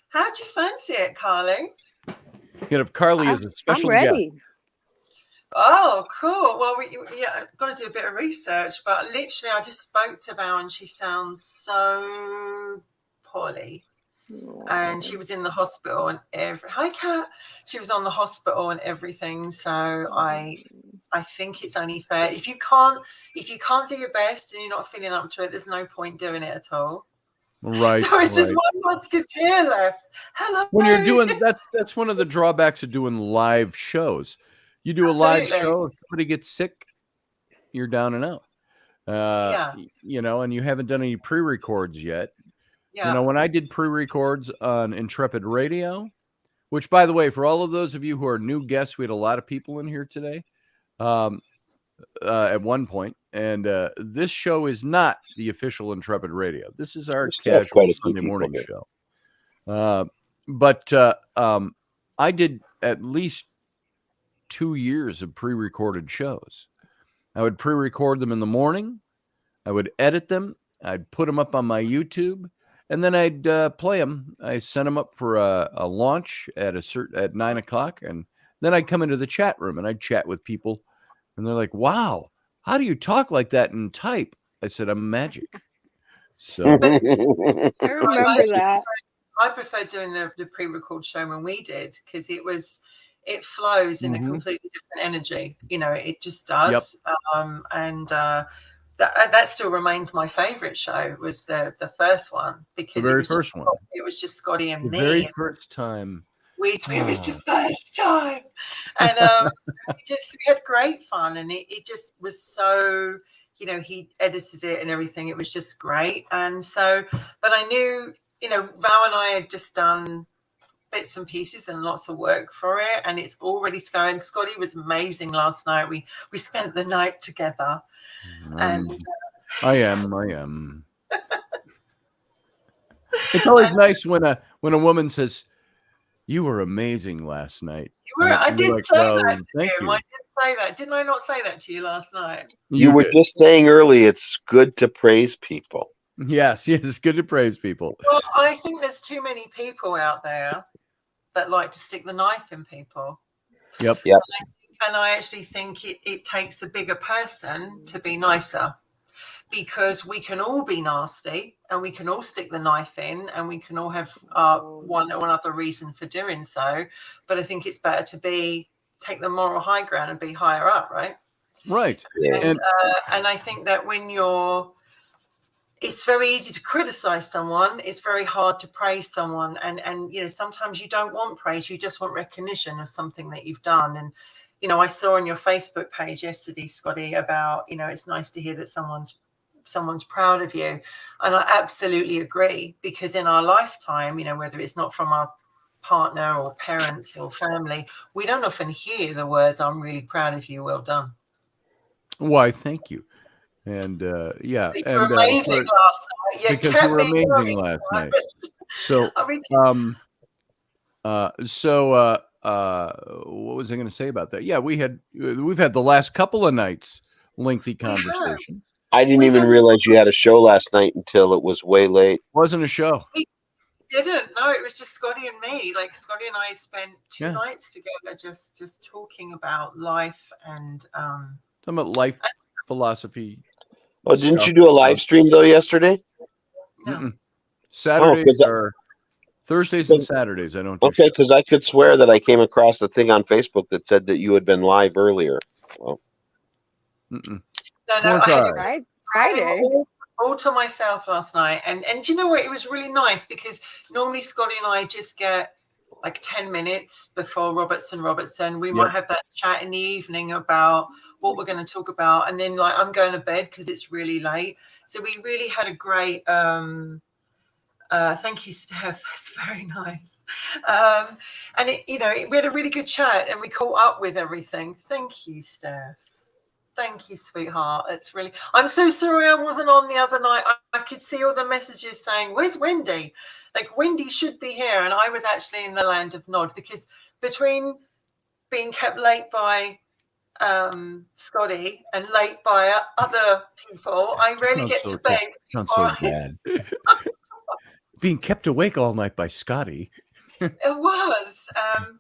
How'd you fancy it, Carly? If Carly is a special I'm ready. guest. Oh, cool. Well, I've got to do a bit of research, but literally I just spoke to Val and she sounds so poorly. And she was in the hospital and hi Kat, she was on the hospital and everything. So I think it's only fair if you can't do your best and you're not feeling up to it, there's no point doing it at all. Right. So it's just one musketeer left. Hello. When you're doing that's one of the drawbacks of doing live shows. You do a live show, if somebody gets sick, you're down and out. And you haven't done any pre-records yet. Yeah. When I did pre-records on Intrepid Radio, which, by the way, for all of those of you who are new guests, we had a lot of people in here today at one point. And this show is not the official Intrepid Radio. This is our casual Sunday morning show. But I did at least 2 years of pre-recorded shows. I would pre-record them in the morning. I would edit them. I'd put them up on my YouTube. And then I'd play them. I sent them up for a launch at 9 o'clock, and then I'd come into the chat room and I'd chat with people, and they're like, "Wow, how do you talk like that and type?" I said, "I'm magic." So I remember that. I preferred doing the pre-record show when we did because it flows in a completely different energy. It just does. Yep. That still remains my favorite show was the first one because it was just Scotty and me. The very first time. It was the first time. And we had great fun and it just was so, he edited it and everything. It was just great. And so, but I knew, Val and I had just done bits and pieces and lots of work for it and it's all ready to go. And Scotty was amazing last night. We spent the night together. And I am. It's always nice when a woman says, "You were amazing last night." You were. I did say that to thank you. I did say that. Didn't I not say that to you last night? You were just saying early it's good to praise people. Yes, it's good to praise people. Well, I think there's too many people out there that like to stick the knife in people. Yep. And I actually think it takes a bigger person to be nicer because we can all be nasty and we can all stick the knife in and we can all have one or another reason for doing so. But I think it's better to take the moral high ground and be higher up, right? Right. And I think that it's very easy to criticize someone. It's very hard to praise someone. And sometimes you don't want praise. You just want recognition of something that you've done. And I saw on your Facebook page yesterday, Scotty, about, it's nice to hear that someone's proud of you. And I absolutely agree because in our lifetime, whether it's not from our partner or parents or family, we don't often hear the words, "I'm really proud of you. Well done." Why, thank you. And you were amazing last night. Because you were amazing last night. So, what was I going to say about that? Yeah, we've had the last couple of nights lengthy conversation. I didn't even realize you had a show last night until it was way late. Wasn't a show. We didn't. No, it was just Scotty and me. Like Scotty and I spent 2 nights together, just talking about life and talking about life philosophy. Oh, didn't you do a live stream though yesterday? No. Saturdays are Thursdays and Saturdays. I don't. Okay, because I could swear that I came across a thing on Facebook that said that you had been live earlier. Well, no, I Friday. All to myself last night, and do you know what? It was really nice because normally Scotty and I just get like 10 minutes before Robertson. We Yep. might have that chat in the evening about what we're going to talk about. And then like I'm going to bed because it's really late. So we really had a great thank you, Steph. That's very nice. And we had a really good chat and we caught up with everything. Thank you, Steph. Thank you, sweetheart. It's really. I'm so sorry I wasn't on the other night. I could see all the messages saying, "Where's Wendy?" Like Wendy should be here, and I was actually in the land of Nod because between being kept late by Scotty and late by other people, I rarely get to bed. Sounds so bad. Being kept awake all night by Scotty. It was.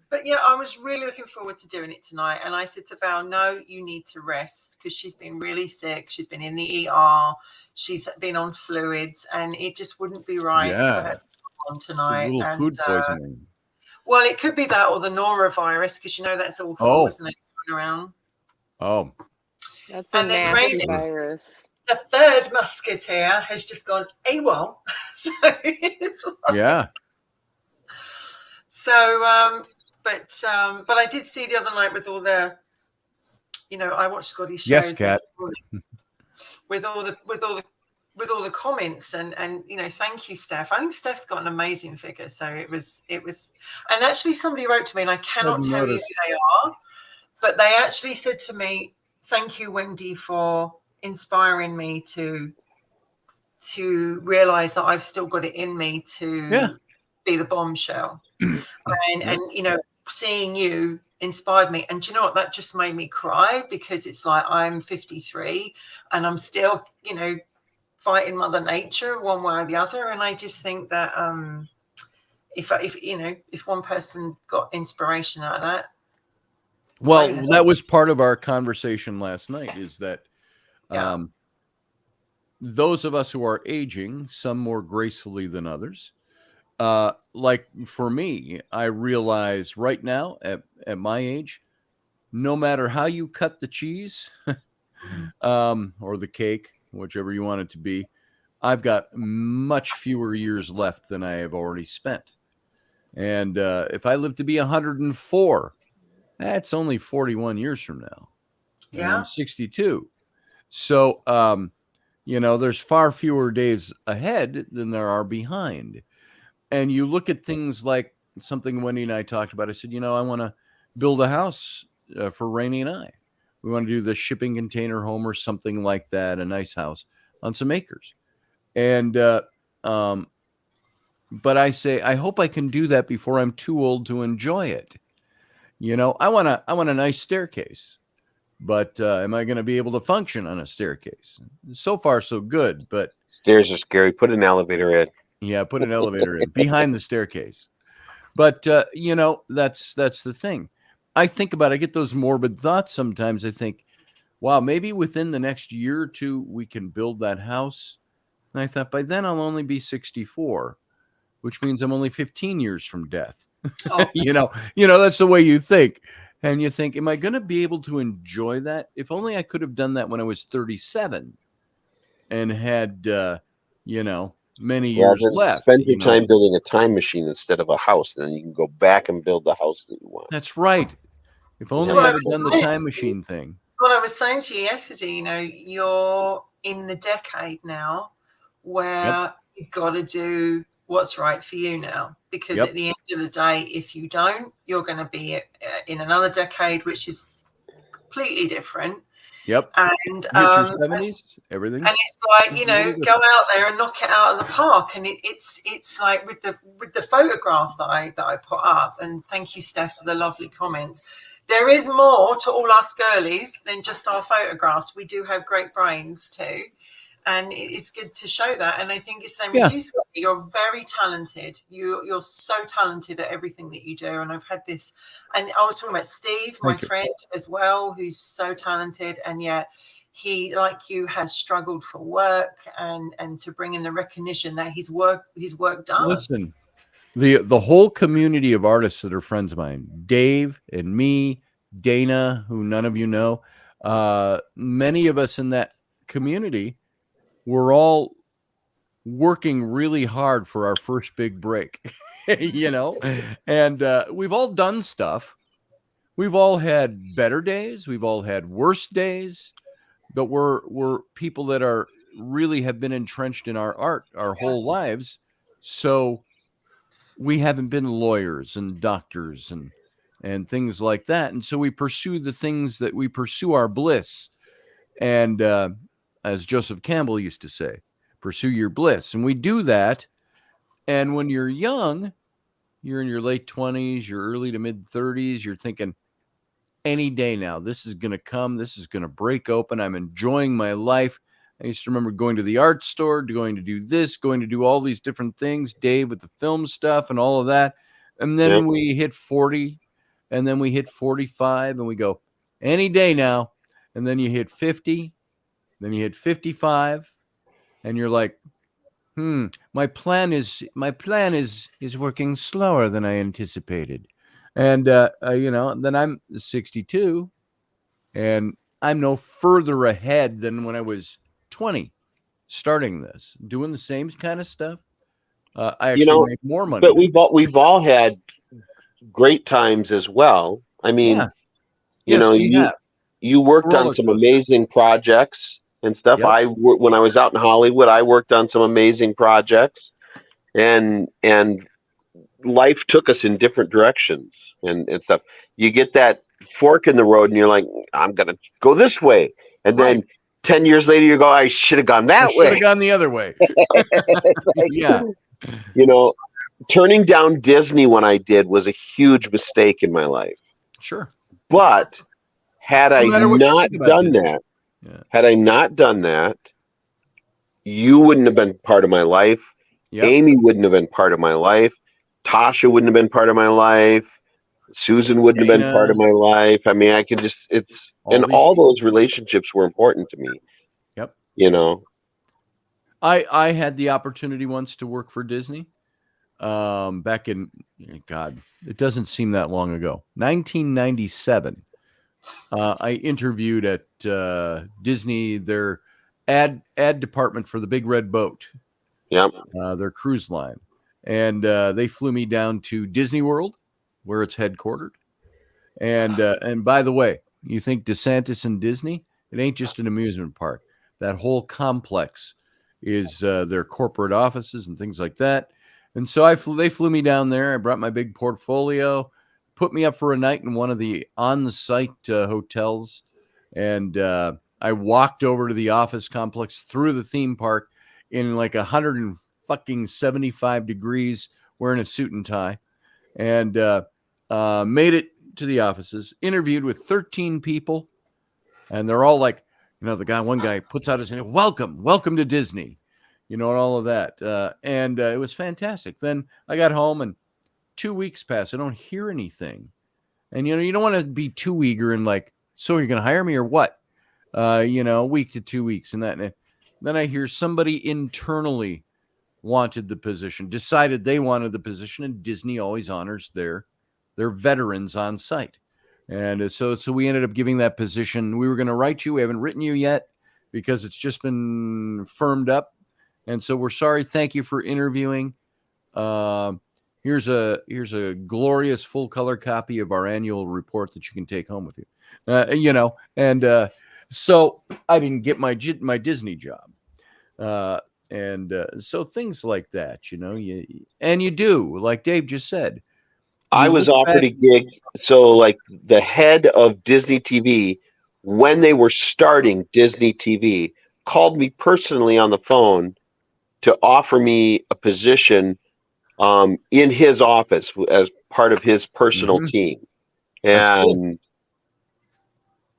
But yeah, I was really looking forward to doing it tonight. And I said to Val, no, you need to rest because she's been really sick. She's been in the ER. She's been on fluids and it just wouldn't be right for her to come on tonight. It's a little food poisoning. Well, it could be that or the norovirus because that's awful, isn't it? Going around. Oh. That's a nasty virus. The third musketeer has just gone AWOL. So it's yeah. So, but I did see the other night with all the, I watched Scotty's shows. Yes, Kat. With all the comments and thank you, Steph. I think Steph's got an amazing figure. So it was, and actually somebody wrote to me, and I cannot tell you who they are, but they actually said to me, "Thank you, Wendy, for inspiring me to realize that I've still got it in me to be the bombshell." and seeing you inspired me, and do you know what, that just made me cry because it's like I'm 53 and I'm still fighting Mother Nature one way or the other, and I just think that if one person got inspiration out of that, well, that was part of our conversation last night, is that those of us who are aging, some more gracefully than others, like for me, I realize right now at my age, no matter how you cut the cheese or the cake, whichever you want it to be, I've got much fewer years left than I have already spent. And if I live to be 104, that's only 41 years from now. And I'm 62. So, there's far fewer days ahead than there are behind. And you look at things like something Wendy and I talked about. I said, I want to build a house for Raini and I. We want to do the shipping container home or something like that, a nice house on some acres. And, but I say, I hope I can do that before I'm too old to enjoy it. I want a nice staircase, but am I going to be able to function on a staircase? So far, so good, but stairs are scary. Put an elevator in. Yeah, put an elevator in behind the staircase. But that's the thing. I think about it, I get those morbid thoughts sometimes. I think, wow, maybe within the next year or two we can build that house. And I thought by then I'll only be 64, which means I'm only 15 years from death. Oh. That's the way you think. And you think, am I going to be able to enjoy that? If only I could have done that when I was 37 and had, many years left. Spend your time building a time machine instead of a house, and then you can go back and build the house that you want. That's right. If only I had done the time machine thing. What I was saying to you yesterday, you're in the decade now where you've got to do what's right for you now, because at the end of the day, if you don't, you're going to be in another decade, which is completely different. Yep. And your 70s, everything. And it's like, go out there and knock it out of the park. And it's like with the photograph that I put up, and thank you, Steph, for the lovely comments. There is more to all us girlies than just our photographs. We do have great brains too. And it's good to show that. And I think it's the same as you, Scotty. You're very talented. You're so talented at everything that you do. And I've had this, and I was talking about Steve, my friend as well, who's so talented. And yet he, like you, has struggled for work and to bring in the recognition that his work does. Listen, the whole community of artists that are friends of mine, Dave and me, Dana, who none of you know, many of us in that community, we're all working really hard for our first big break. you know, and we've all done stuff. We've all had better days. We've all had worse days, but we're people that are really have been entrenched in our art our whole lives. So we haven't been lawyers and doctors and things like that. And so we pursue the things that we pursue our bliss. And as Joseph Campbell used to say, pursue your bliss. And we do that. And when you're young, you're in your late 20s, your early to mid 30s, you're thinking, any day now, this is going to come. This is going to break open. I'm enjoying my life. I used to remember going to the art store, going to do this, going to do all these different things, Dave with the film stuff and all of that. And then we hit 40, and then we hit 45, and we go, any day now. And then you hit 50, then you hit 55, and you're like, my plan is working slower than I anticipated. And, then I'm 62 and I'm no further ahead than when I was 20, starting this, doing the same kind of stuff. I actually make more money. But we've all had great times as well. I mean, you worked on some amazing projects and stuff. Yep. When I was out in Hollywood, I worked on some amazing projects, and life took us in different directions and stuff. You get that fork in the road and you're like, I'm going to go this way. And then 10 years later, you go, I should have gone that way. Should have gone the other way. Yeah. Turning down Disney when I did was a huge mistake in my life. Sure. But had I not done that, you wouldn't have been part of my life. Yep. Amy wouldn't have been part of my life. Tasha wouldn't have been part of my life. Susan wouldn't have been part of my life. I mean, I could just, all those relationships were important to me. Yep. I had the opportunity once to work for Disney back in, God, it doesn't seem that long ago, 1997. I interviewed at Disney, their ad department for the Big Red Boat. Yep. Their cruise line. And they flew me down to Disney World, where it's headquartered. And by the way, you think DeSantis and Disney? It ain't just an amusement park. That whole complex is their corporate offices and things like that. And so they flew me down there. I brought my big portfolio, put me up for a night in one of the on-site hotels, and I walked over to the office complex through the theme park in like 175 degrees, wearing a suit and tie, and made it to the offices, interviewed with 13 people, and they're all like, one guy puts out his hand, welcome to Disney, and all of that. And it was fantastic. Then I got home and 2 weeks passed. I don't hear anything. And, you don't want to be too eager and like, so you're going to hire me or what? A week to 2 weeks and that. And then I hear somebody internally wanted the position, decided they wanted the position, and Disney always honors their veterans on site. And so we ended up giving that position. We were going to write you. We haven't written you yet because it's just been firmed up. And so we're sorry. Thank you for interviewing. Here's a glorious full color copy of our annual report that you can take home with you. So I didn't get my Disney job. So things like that, you do, like Dave just said. I was offered a gig. So like the head of Disney TV, when they were starting Disney TV, called me personally on the phone to offer me a position in his office as part of his personal team. And cool.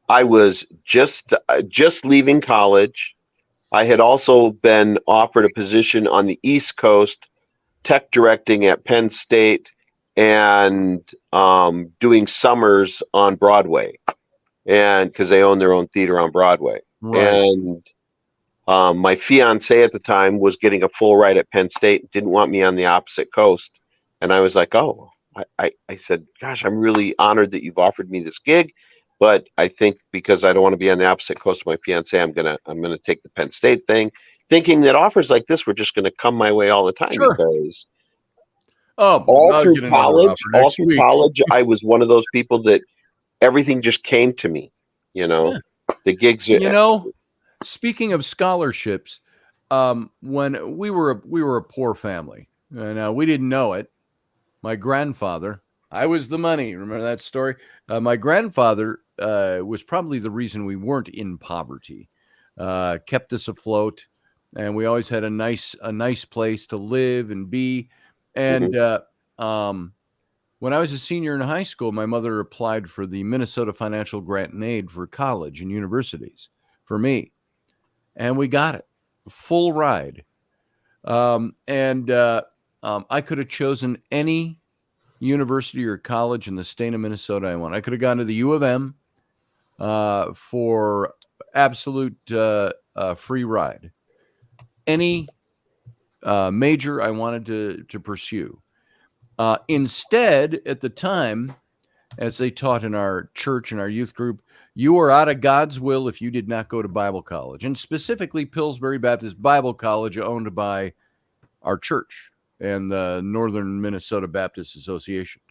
I was just leaving college. I had also been offered a position on the East Coast, tech directing at Penn State, and doing summers on Broadway, and because they own their own theater on Broadway. Right. And my fiance at the time was getting a full ride at Penn State, didn't want me on the opposite coast. And I was like, I said, gosh, I'm really honored that you've offered me this gig. But I think because I don't want to be on the opposite coast of my fiance, I'm gonna take the Penn State thing, thinking that offers like this were just gonna come my way all the time. Sure. Because Oh, All I'll through get another offer all next through week. college, I was one of those people that everything just came to me. You know, Yeah. the gigs. You know, speaking of scholarships, when we were a poor family, and we didn't know it. My grandfather, I was the money. Remember that story? My grandfather was probably the reason we weren't in poverty. Kept us afloat, and we always had a nice place to live and be. And when I was a senior in high school, my mother applied for the Minnesota Financial Grant and Aid for college and universities for me, and we got it, full ride. I could have chosen any university or college in the state of Minnesota I want. I could have gone to the U of M for absolute free ride. Any major I wanted to pursue. Instead, at the time, as they taught in our church and our youth group, you were out of God's will if you did not go to Bible college, and specifically Pillsbury Baptist Bible College, owned by our church and the Northern Minnesota Baptist Association.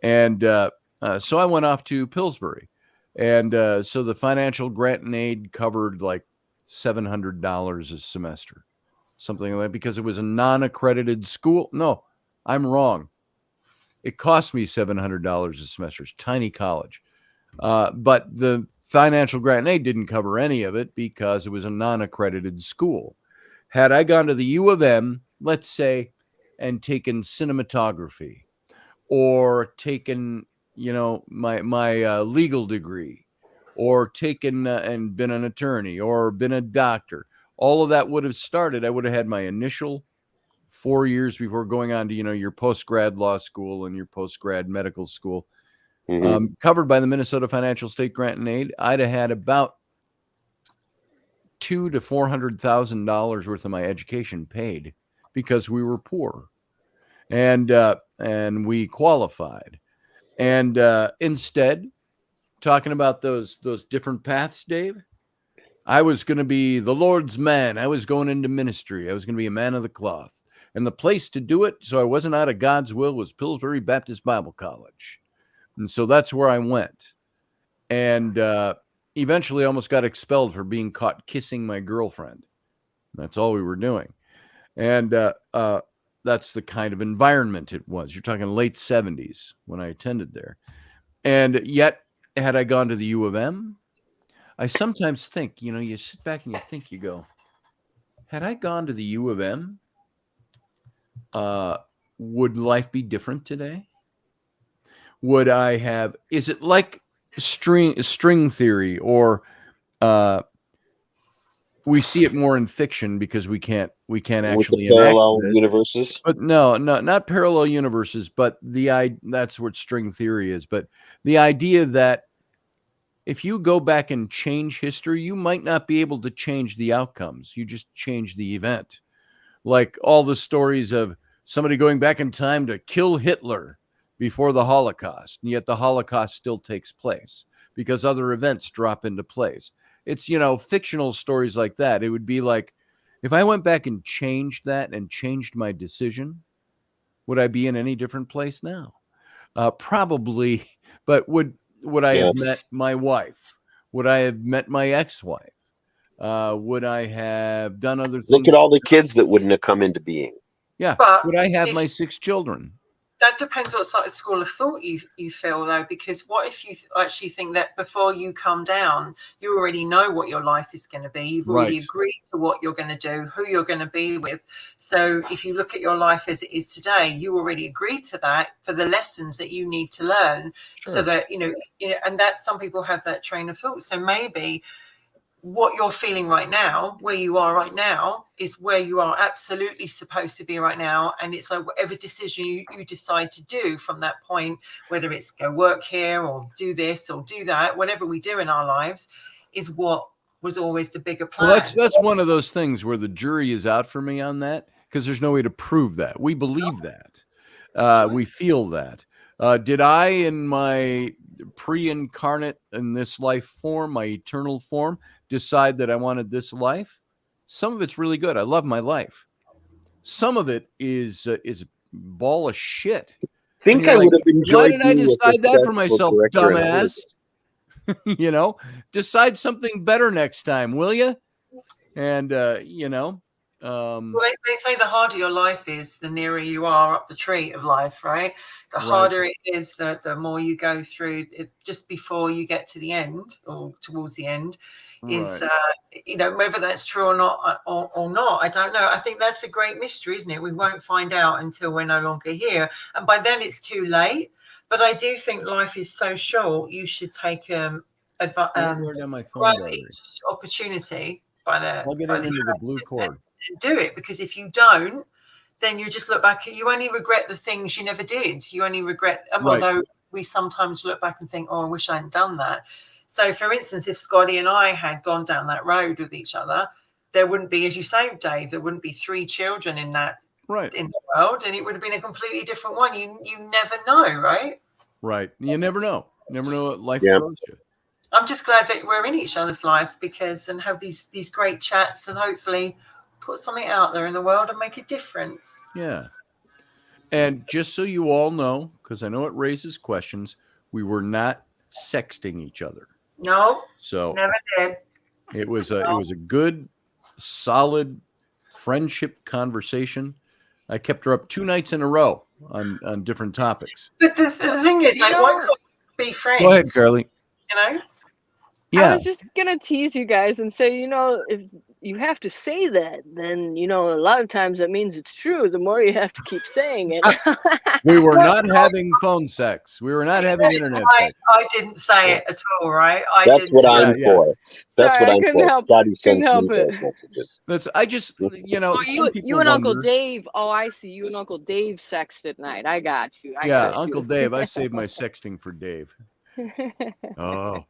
And so I went off to Pillsbury. And so the financial grant and aid covered like $700 a semester, something like that, because it was a non-accredited school. No, I'm wrong. It cost me $700 a semester. It's tiny college. But the financial grant and aid didn't cover any of it because it was a non-accredited school. Had I gone to the U of M, let's say, and taken cinematography, or taken, my legal degree, or taken and been an attorney, or been a doctor, all of that would have started. I would have had my initial 4 years before going on to, your post-grad law school and your post-grad medical school, covered by the Minnesota Financial State Grant and Aid. I'd have had about $200,000 to $400,000 worth of my education paid because we were poor, and we qualified. And instead, talking about those different paths, Dave, I was going to be the Lord's man. I was going into ministry. I was going to be a man of the cloth. And the place to do it, so I wasn't out of God's will, was Pillsbury Baptist Bible College. And so that's where I went. And eventually almost got expelled for being caught kissing my girlfriend. That's all we were doing. And that's the kind of environment it was. You're talking late 70s when I attended there. And yet, had I gone to the U of M, I sometimes think, you sit back and you think, you go, had I gone to the U of M, would life be different today? Would I have, is it like string theory, or we see it more in fiction because we can't actually with the parallel enact this. universes? But no, not parallel universes, but that's what string theory is. But the idea that if you go back and change history, you might not be able to change the outcomes. You just change the event. Like all the stories of somebody going back in time to kill Hitler before the Holocaust, and yet the Holocaust still takes place because other events drop into place. It's, fictional stories like that. It would be like, if I went back and changed that and changed my decision, would I be in any different place now? Probably. But would I have met my wife? Would I have met my ex-wife? Would I have done other things? Look at all the kids that wouldn't have come into being. Yeah. But would I have my 6 children? That depends what sort of school of thought you feel, though, because what if you actually think that before you come down, you already know what your life is going to be. You've already agreed to what you're going to do, who you're going to be with. So if you look at your life as it is today, you already agreed to that for the lessons that you need to learn. Sure. So that, and that some people have that train of thought. So maybe what you're feeling right now, where you are right now, is where you are absolutely supposed to be right now. And it's like whatever decision you decide to do from that point, whether it's go work here or do this or do that, whatever we do in our lives is what was always the bigger plan. Well, that's one of those things where the jury is out for me on that, because there's no way to prove that. We believe that. We feel that. Did I, in my pre-incarnate in this life form, my eternal form, decide that I wanted this life? Some of it's really good. I love my life. Some of it is ball of shit. I think You're I like, would have enjoyed. why did I being a decide that for successful myself, director in dumbass? You know, decide something better next time, will you? And you know, Well, they say the harder your life is, the nearer you are up the tree of life, right? The harder it is, the more you go through it just before you get to the end or towards the end. Is you know, whether that's true or not, I don't know. I think that's the great mystery, isn't it? We won't find out until we're no longer here, and by then it's too late. But I do think life is so short. You should take on my phone grab battery. each opportunity by the Plug it in into the blue cord. and do it, because if you don't, then you just look back at, you only regret the things you never did. You only regret, although we sometimes look back and think, oh, I wish I hadn't done that. So, for instance, if Scotty and I had gone down that road with each other, there wouldn't be, as you say, Dave, there wouldn't be 3 children in that in the world, and it would have been a completely different one. You never know, right? Right. You never know. You never know what life throws you. I'm just glad that we're in each other's life and have these great chats, and hopefully put something out there in the world and make a difference. Yeah. And just so you all know, because I know it raises questions, we were not sexting each other. No. So never did. It was a good, solid friendship conversation. I kept her up 2 nights in a row on different topics. But the thing is, like, why can't we be friends? Go ahead, Carly. You know? Yeah. I was just gonna tease you guys and say, you know, if you have to say that, then you know, a lot of times that means it's true. The more you have to keep saying it. We were not having phone sex. We were not having internet sex. I didn't say it at all, right? That's what I'm for. That's Sorry, what I I'm couldn't for. help. Scotty sends Couldn't help me it. those messages. I just, you know, Oh, you and Uncle Dave. Oh, I see. You and Uncle Dave sexted at night. I got you. I got Uncle you. Dave. I saved my sexting for Dave. Oh,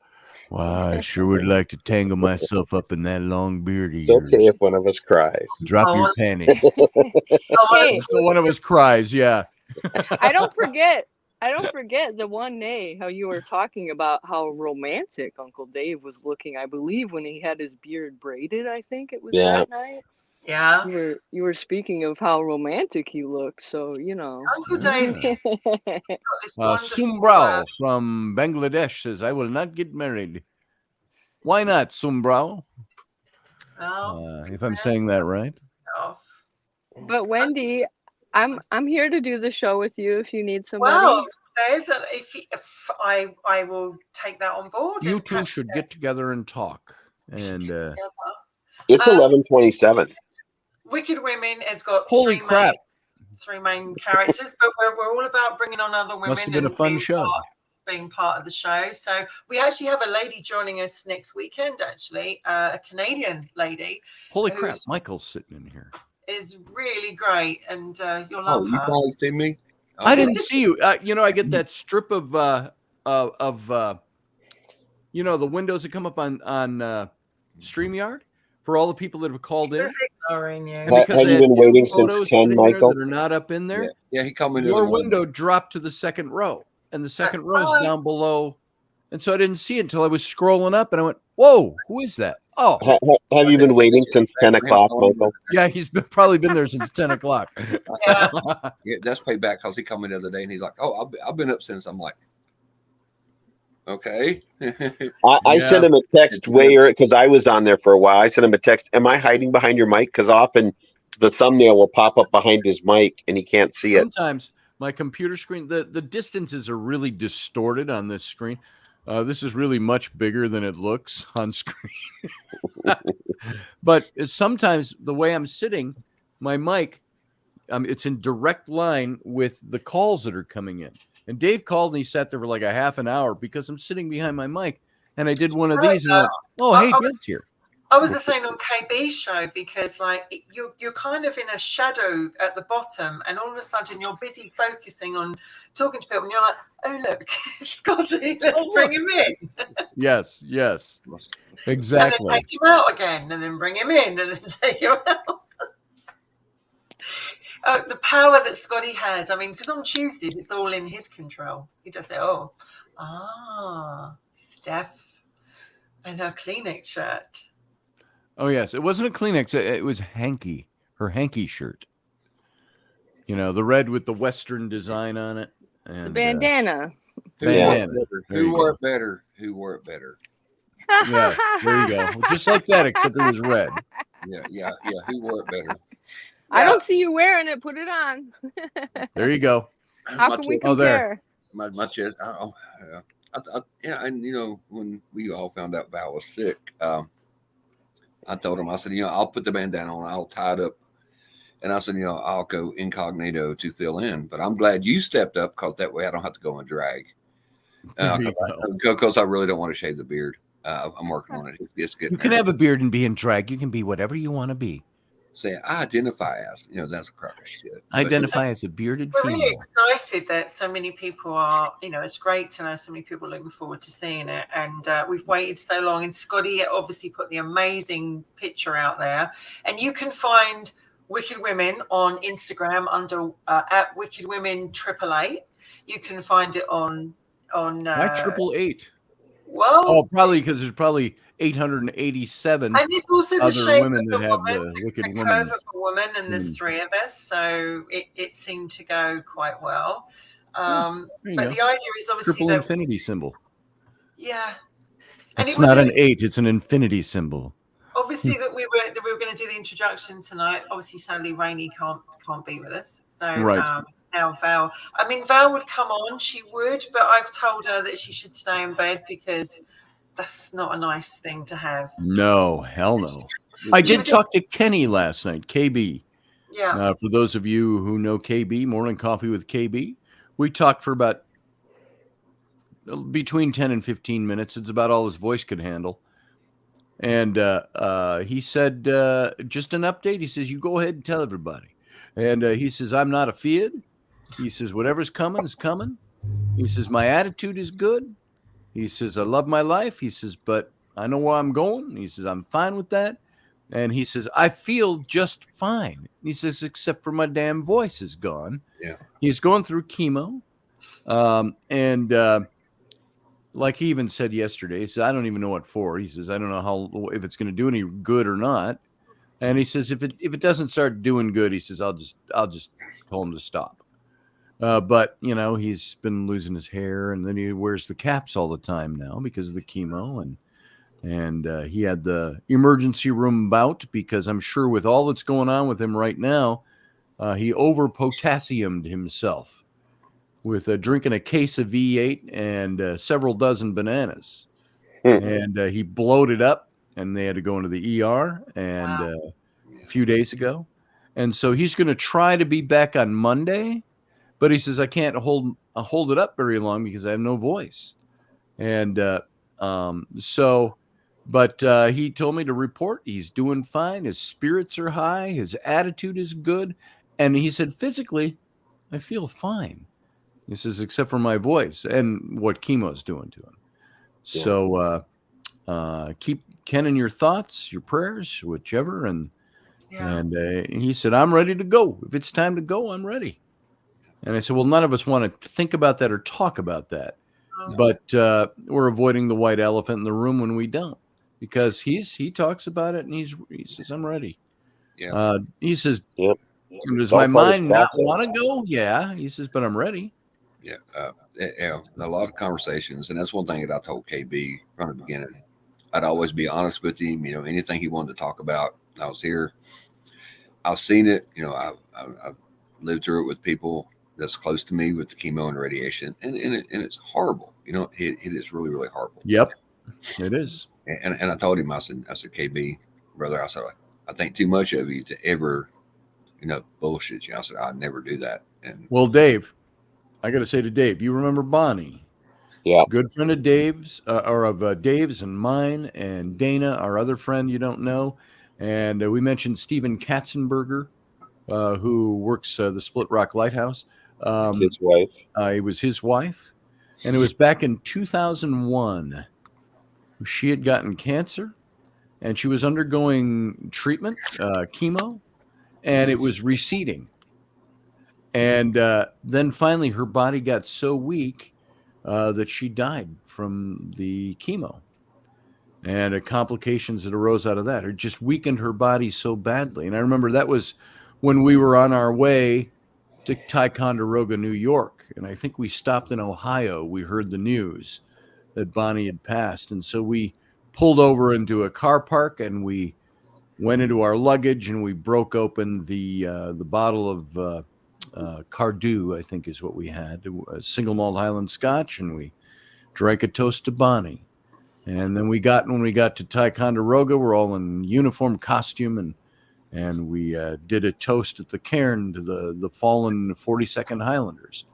wow. I sure would like to tangle myself up in that long beard of It's yours. okay if one of us cries. Drop your panties. Hey, So one of us cries, yeah. I don't forget the one day how you were talking about how romantic Uncle Dave was looking. I believe when he had his beard braided, I think it was that night. Yeah. You were speaking of how romantic he looked, so you know. Uncle Dave is got this wonderful Sumbrao from Bangladesh says, I will not get married. Why not, Sumbrao? If I'm saying that right. But Wendy, I'm here to do the show with you if you need somebody. Well, there's if I will take that on board. You two should get together and talk. And it's 11:27. Wicked Women has got holy crap. Three main characters, but we're all about bringing on other women. Must have been a fun show. Being part of the show. So we actually have a lady joining us next weekend, actually, a Canadian lady. Holy crap, Michael's sitting in here. Is really great, and you'll love her. You guys see me? I didn't see you. You know, I get that strip of you know, the windows that come up on StreamYard for all the people that have called in. Ignoring you. Have you been waiting since 10, Michael? That are not up in there. Yeah, he called me. Your window dropped to the second row, and the second row is down below. And so I didn't see it until I was scrolling up, and I went, "Whoa, who is that?" Oh, have you been waiting since 10 o'clock, Michael? Yeah, he's probably been there since 10 o'clock. Yeah, that's payback because he called me the other day, and he's like, "Oh, I've been up since." I'm like, "Okay." I sent him a text because I was on there for a while. I sent him a text. Am I hiding behind your mic? Because often the thumbnail will pop up behind his mic, and he can't see it. Sometimes my computer screen, the distances are really distorted on this screen. This is really much bigger than it looks on screen. But sometimes the way I'm sitting, my mic, it's in direct line with the calls that are coming in. And Dave called and he sat there for like a half an hour because I'm sitting behind my mic. And I did one of these and I went, oh, hey, Dave's here. I was the same on KB's show because, like, you're kind of in a shadow at the bottom, and all of a sudden you're busy focusing on talking to people, and you're like, "Oh look, Scotty, let's bring him in." Yes, exactly. And then take him out again, and then bring him in, and then take him out. The power that Scotty has. I mean, because on Tuesdays it's all in his control. He does it all. Steph and her Kleenex shirt. Oh, yes. It wasn't a Kleenex. It was Hanky, her Hanky shirt. You know, the red with the Western design on it. And The bandana. bandana. There Who you wore go. it better? Who wore it better? Yes, there you go. Just like that, except it was red. Yeah. Who wore it better? I don't see you wearing it. Put it on. There you go. How My can we chest- Oh, there. compare? My chest. Oh, yeah. And when we all found out Val was sick, I told him, I said, I'll put the bandana on, I'll tie it up, and I said, I'll go incognito to fill in. But I'm glad you stepped up, because that way I don't have to go and drag. There you go. Because I really don't want to shave the beard. I'm working on it. It's getting You can there. have a beard and be in drag. You can be whatever you want to be. Say, I identify as, that's a crock of shit. But, Identify as a bearded We're really female. excited that so many people are, it's great to know so many people are looking forward to seeing it. And we've waited so long. And Scotty obviously put the amazing picture out there. And you can find Wicked Women on Instagram under at Wicked Women 888. You can find it on Why 888? well, Oh, probably because there's probably 887 and it's also the other shape women of that a have woman, the Wicked the Woman. curve of a woman, and there's Mm. 3 of us, so it seemed to go quite well. There you But go. the idea is obviously Triple that infinity symbol. yeah, and It's it was not an 8, it's an infinity symbol. obviously that we were going to do the introduction tonight. Obviously, sadly, Rainey can't be with us, so Right. now Val. I mean, Val would come on, she would, but I've told her that she should stay in bed because that's not a nice thing to have. No, hell no. I She did was talk to Kenny last night, KB. Yeah, For those of you who know KB, Morning Coffee with KB, we talked for about between 10 and 15 minutes. It's about all his voice could handle. And he said, just an update. He says, you go ahead and tell everybody. And he says, I'm not afeard. He says, whatever's coming is coming. He says, my attitude is good. He says, I love my life. He says, but I know where I'm going. He says, I'm fine with that. And he says, I feel just fine. He says, except for my damn voice is gone. Yeah. He's going through chemo. And like he even said yesterday, he said, I don't even know what for. He says, I don't know if it's going to do any good or not. And he says, if it doesn't start doing good, he says, I'll just tell him to stop. But he's been losing his hair, and then he wears the caps all the time now because of the chemo, and he had the emergency room bout because I'm sure with all that's going on with him right now, he over potassiumed himself with drinking a case of V8 and several dozen bananas, and he bloated up, and they had to go into the ER and a few days ago, and so he's going to try to be back on Monday. But he says, I can't hold it up very long because I have no voice. And he told me to report he's doing fine. His spirits are high. His attitude is good. And he said, physically, I feel fine. He says, except for my voice and what chemo is doing to him. Yeah. So keep Ken in your thoughts, your prayers, whichever. And he said, I'm ready to go. If it's time to go, I'm ready. And I said, well, none of us want to think about that or talk about that. But we're avoiding the white elephant in the room when we don't, because he talks about it and he says, I'm ready. Yeah. He says, Yep. Does my mind not want to go? Yeah. He says, but I'm ready. Yeah. A lot of conversations. And that's one thing that I told KB from the beginning. I'd always be honest with him. Anything he wanted to talk about, I was here. I've seen it. I've lived through it with people that's close to me with the chemo and radiation, and it's horrible. It is really, really horrible. Yep, it is. And I told him, I said, KB, brother, I said, I think too much of you to ever, bullshit you. I said, I'd never do that. And well, Dave, I got to say to Dave, you remember Bonnie? Yeah. Good friend of Dave's, or of Dave's and mine, and Dana, our other friend you don't know. And we mentioned Stephen Katzenberger, who works the Split Rock Lighthouse. His wife. It was his wife. And it was back in 2001. She had gotten cancer, and she was undergoing treatment, chemo, and it was receding. And then finally her body got so weak that she died from the chemo. And complications that arose out of that. It just weakened her body so badly. And I remember that was when we were on our way to Ticonderoga, New York, and I think we stopped in Ohio. We heard the news that Bonnie had passed, and so we pulled over into a car park and we went into our luggage and we broke open the bottle of Cardew, I think is what we had, a single malt Highland Scotch, and we drank a toast to Bonnie. And then when we got to Ticonderoga, we're all in uniform costume, and we did a toast at the cairn to the fallen 42nd Highlanders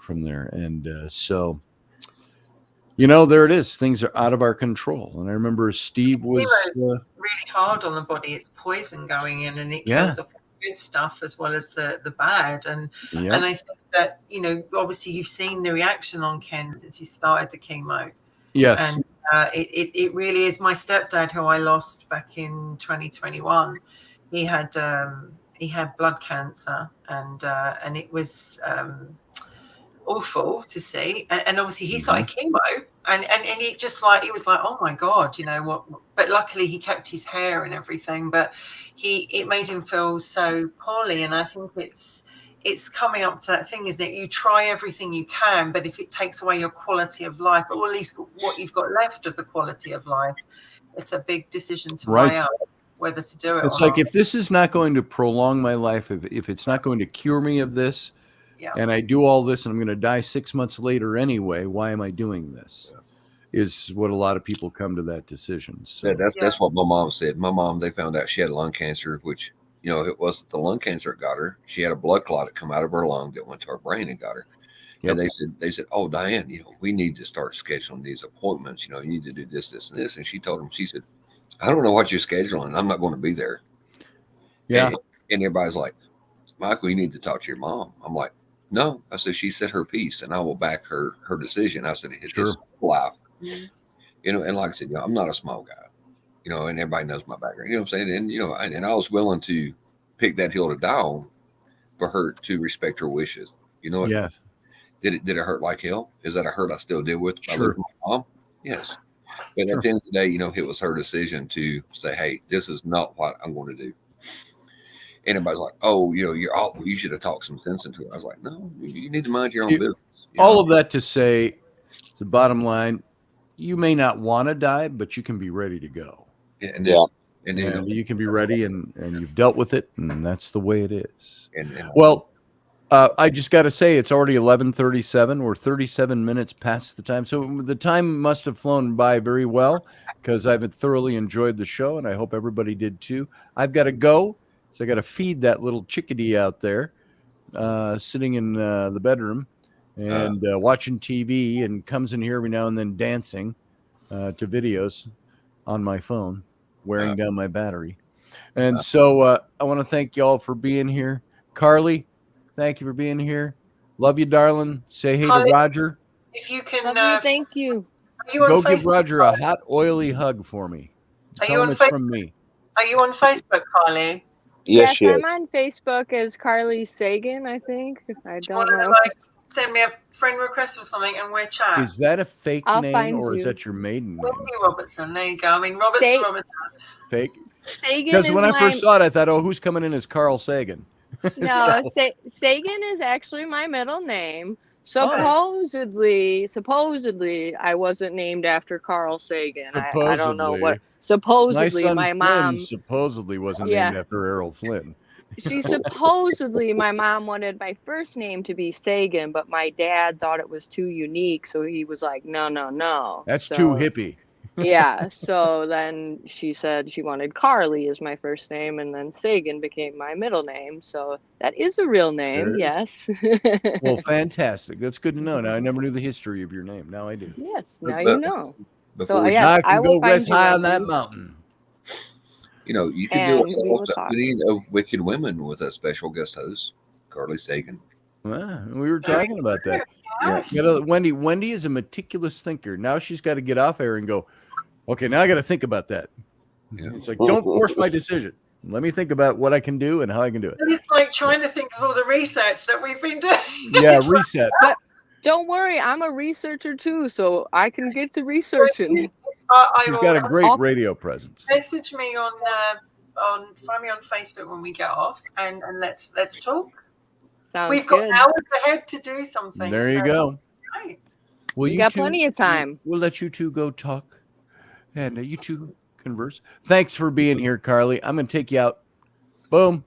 from there. And so, there it is. Things are out of our control. And I remember Steve was really hard on the body. It's poison going in, and it kills off good stuff as well as the bad. And I think that, obviously you've seen the reaction on Ken since he started the chemo. Yes. And it really is. My stepdad, who I lost back in 2021, he had blood cancer, and it was awful to see. And obviously he started chemo, and it just it was like, oh my God, what? But luckily he kept his hair and everything. But it made him feel so poorly, and I think it's coming up to that thing, isn't it? You try everything you can, but if it takes away your quality of life, or at least what you've got left of the quality of life, it's a big decision to weigh up whether to do it. It's like, if this is not going to prolong my life, if it's not going to cure me of this, and I do all this and I'm going to die 6 months later anyway, why am I doing this? Is what a lot of people come to that decision. So that's what my mom said. My mom, they found out she had lung cancer, which, it wasn't the lung cancer that got her. She had a blood clot that come out of her lung that went to her brain and got her. And they said, oh, Diane, we need to start scheduling these appointments. You need to do this, this, and this. And she told him, she said, I don't know what you're scheduling. I'm not going to be there. Yeah. And everybody's like, Michael, you need to talk to your mom. I'm like, no. I said, she said her piece, and I will back her decision. I said, it's his life. And like I said, I'm not a small guy. And everybody knows my background. You know what I'm saying? And I was willing to pick that hill to die on for her to respect her wishes. Yes. Did it hurt like hell? Is that a hurt I still deal with? Sure. My mom? Yes. But at the end of the day, it was her decision to say, hey, this is not what I'm going to do. And everybody's like, oh, you should have talked some sense into it. I was like, no, you need to mind your own business. All of that to say, the bottom line, you may not want to die, but you can be ready to go. And you can be ready, and you've dealt with it, and that's the way it is. Well, I just got to say, it's already 11:37. We're 37 minutes past the time, so the time must have flown by very well, because I've thoroughly enjoyed the show, and I hope everybody did too. I've got to go, so I got to feed that little chickadee out there, sitting in the bedroom and watching TV, and comes in here every now and then dancing to videos on my phone, wearing down my battery. And so I want to thank y'all for being here. Carly, thank you for being here. Love you, darling. Say hey to Roger. If you can, thank you. Go give Roger a hot, oily hug for me. Tell him it's from me. Are you on Facebook, Carly? Yes, I'm on Facebook as Carly Sagan, I think. I don't know. Send me a friend request or something, and we'll chat. Is that a fake I'll name, find or you. is that your maiden name? Wilkie Robertson. There you go. I mean, Robertson. Fake. Sagan. Because when I first saw it, I thought, oh, who's coming in as Carl Sagan? No, Sagan is actually my middle name. Supposedly, I wasn't named after Carl Sagan. I don't know what. Supposedly, my mom supposedly wasn't named after Errol Flynn. My mom wanted my first name to be Sagan, but my dad thought it was too unique, so he was like, no. That's too hippie. Yeah, so then she said she wanted Carly as my first name, and then Sagan became my middle name. So that is a real name, yes. Well, fantastic. That's good to know. Now, I never knew the history of your name. Now I do. Yes, now you know. I can go rest high on that mountain. You can do a company of Wicked Women with a special guest host, Carly Sagan. Well, we were talking about that. Yeah. Wendy is a meticulous thinker. Now she's got to get off air and go, okay, now I got to think about that. Yeah. It's like, don't force my decision. Let me think about what I can do and how I can do it. It's like trying to think of all the research that we've been doing. Yeah, reset. But don't worry, I'm a researcher too, so I can get to researching. She's got a great radio presence. Message me find me on Facebook when we get off, and let's talk. Sounds We've got good. hours ahead to do something. There you so- go. Right. Well, We you got two- plenty of time. We'll let you two go talk, and you two converse. Thanks for being here, Carly. I'm going to take you out. Boom.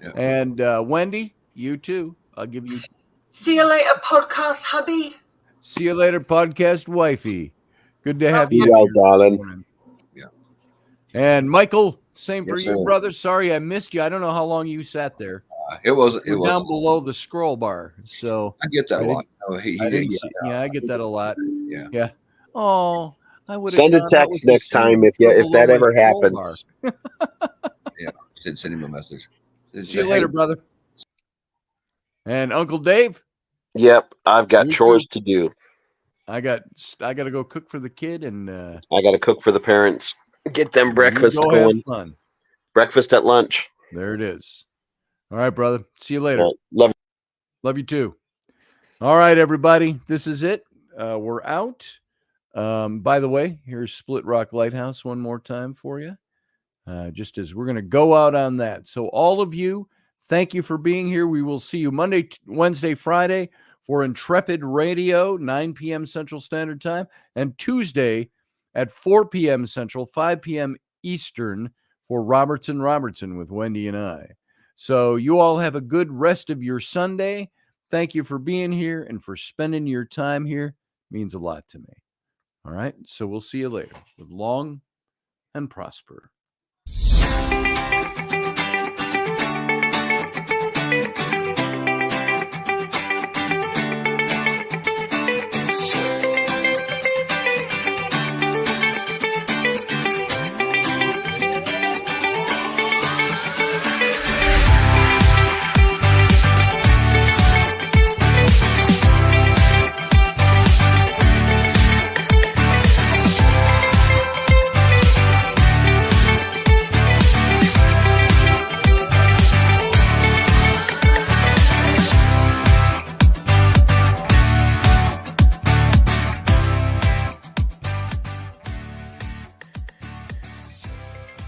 Yeah. And Wendy, you too. I'll give you. See you later, podcast hubby. See you later, podcast wifey. Good to have You you. guys, here this darling. morning. Yeah. And Michael, same for Yes, you, sir. brother. Sorry I missed you. I don't know how long you sat there. It wasn't. It We're was. down below the scroll bar, so I get that I a lot. Oh, I didn't see. Yeah, I get that a lot. Yeah. Yeah. Oh, I would Send a text next time if that ever happens. Yeah. Send him a message. See you later, brother. And Uncle Dave, Yep, I've got You chores too. to do. I got to go cook for the kid, and I got to cook for the parents. Get them breakfast you go going. have fun. Breakfast at lunch. There it is. All right, brother. See you later. Love. Love you too. All right, everybody. This is it. We're out. By the way, here's Split Rock Lighthouse one more time for you. Just as we're going to go out on that. So all of you, thank you for being here. We will see you Monday, Wednesday, Friday for Intrepid Radio, 9 p.m. Central Standard Time, and Tuesday at 4 p.m. Central, 5 p.m. Eastern for Robertson with Wendy and I. So you all have a good rest of your Sunday. Thank you for being here and for spending your time here. It means a lot to me. All right. So we'll see you later. Live long and prosper.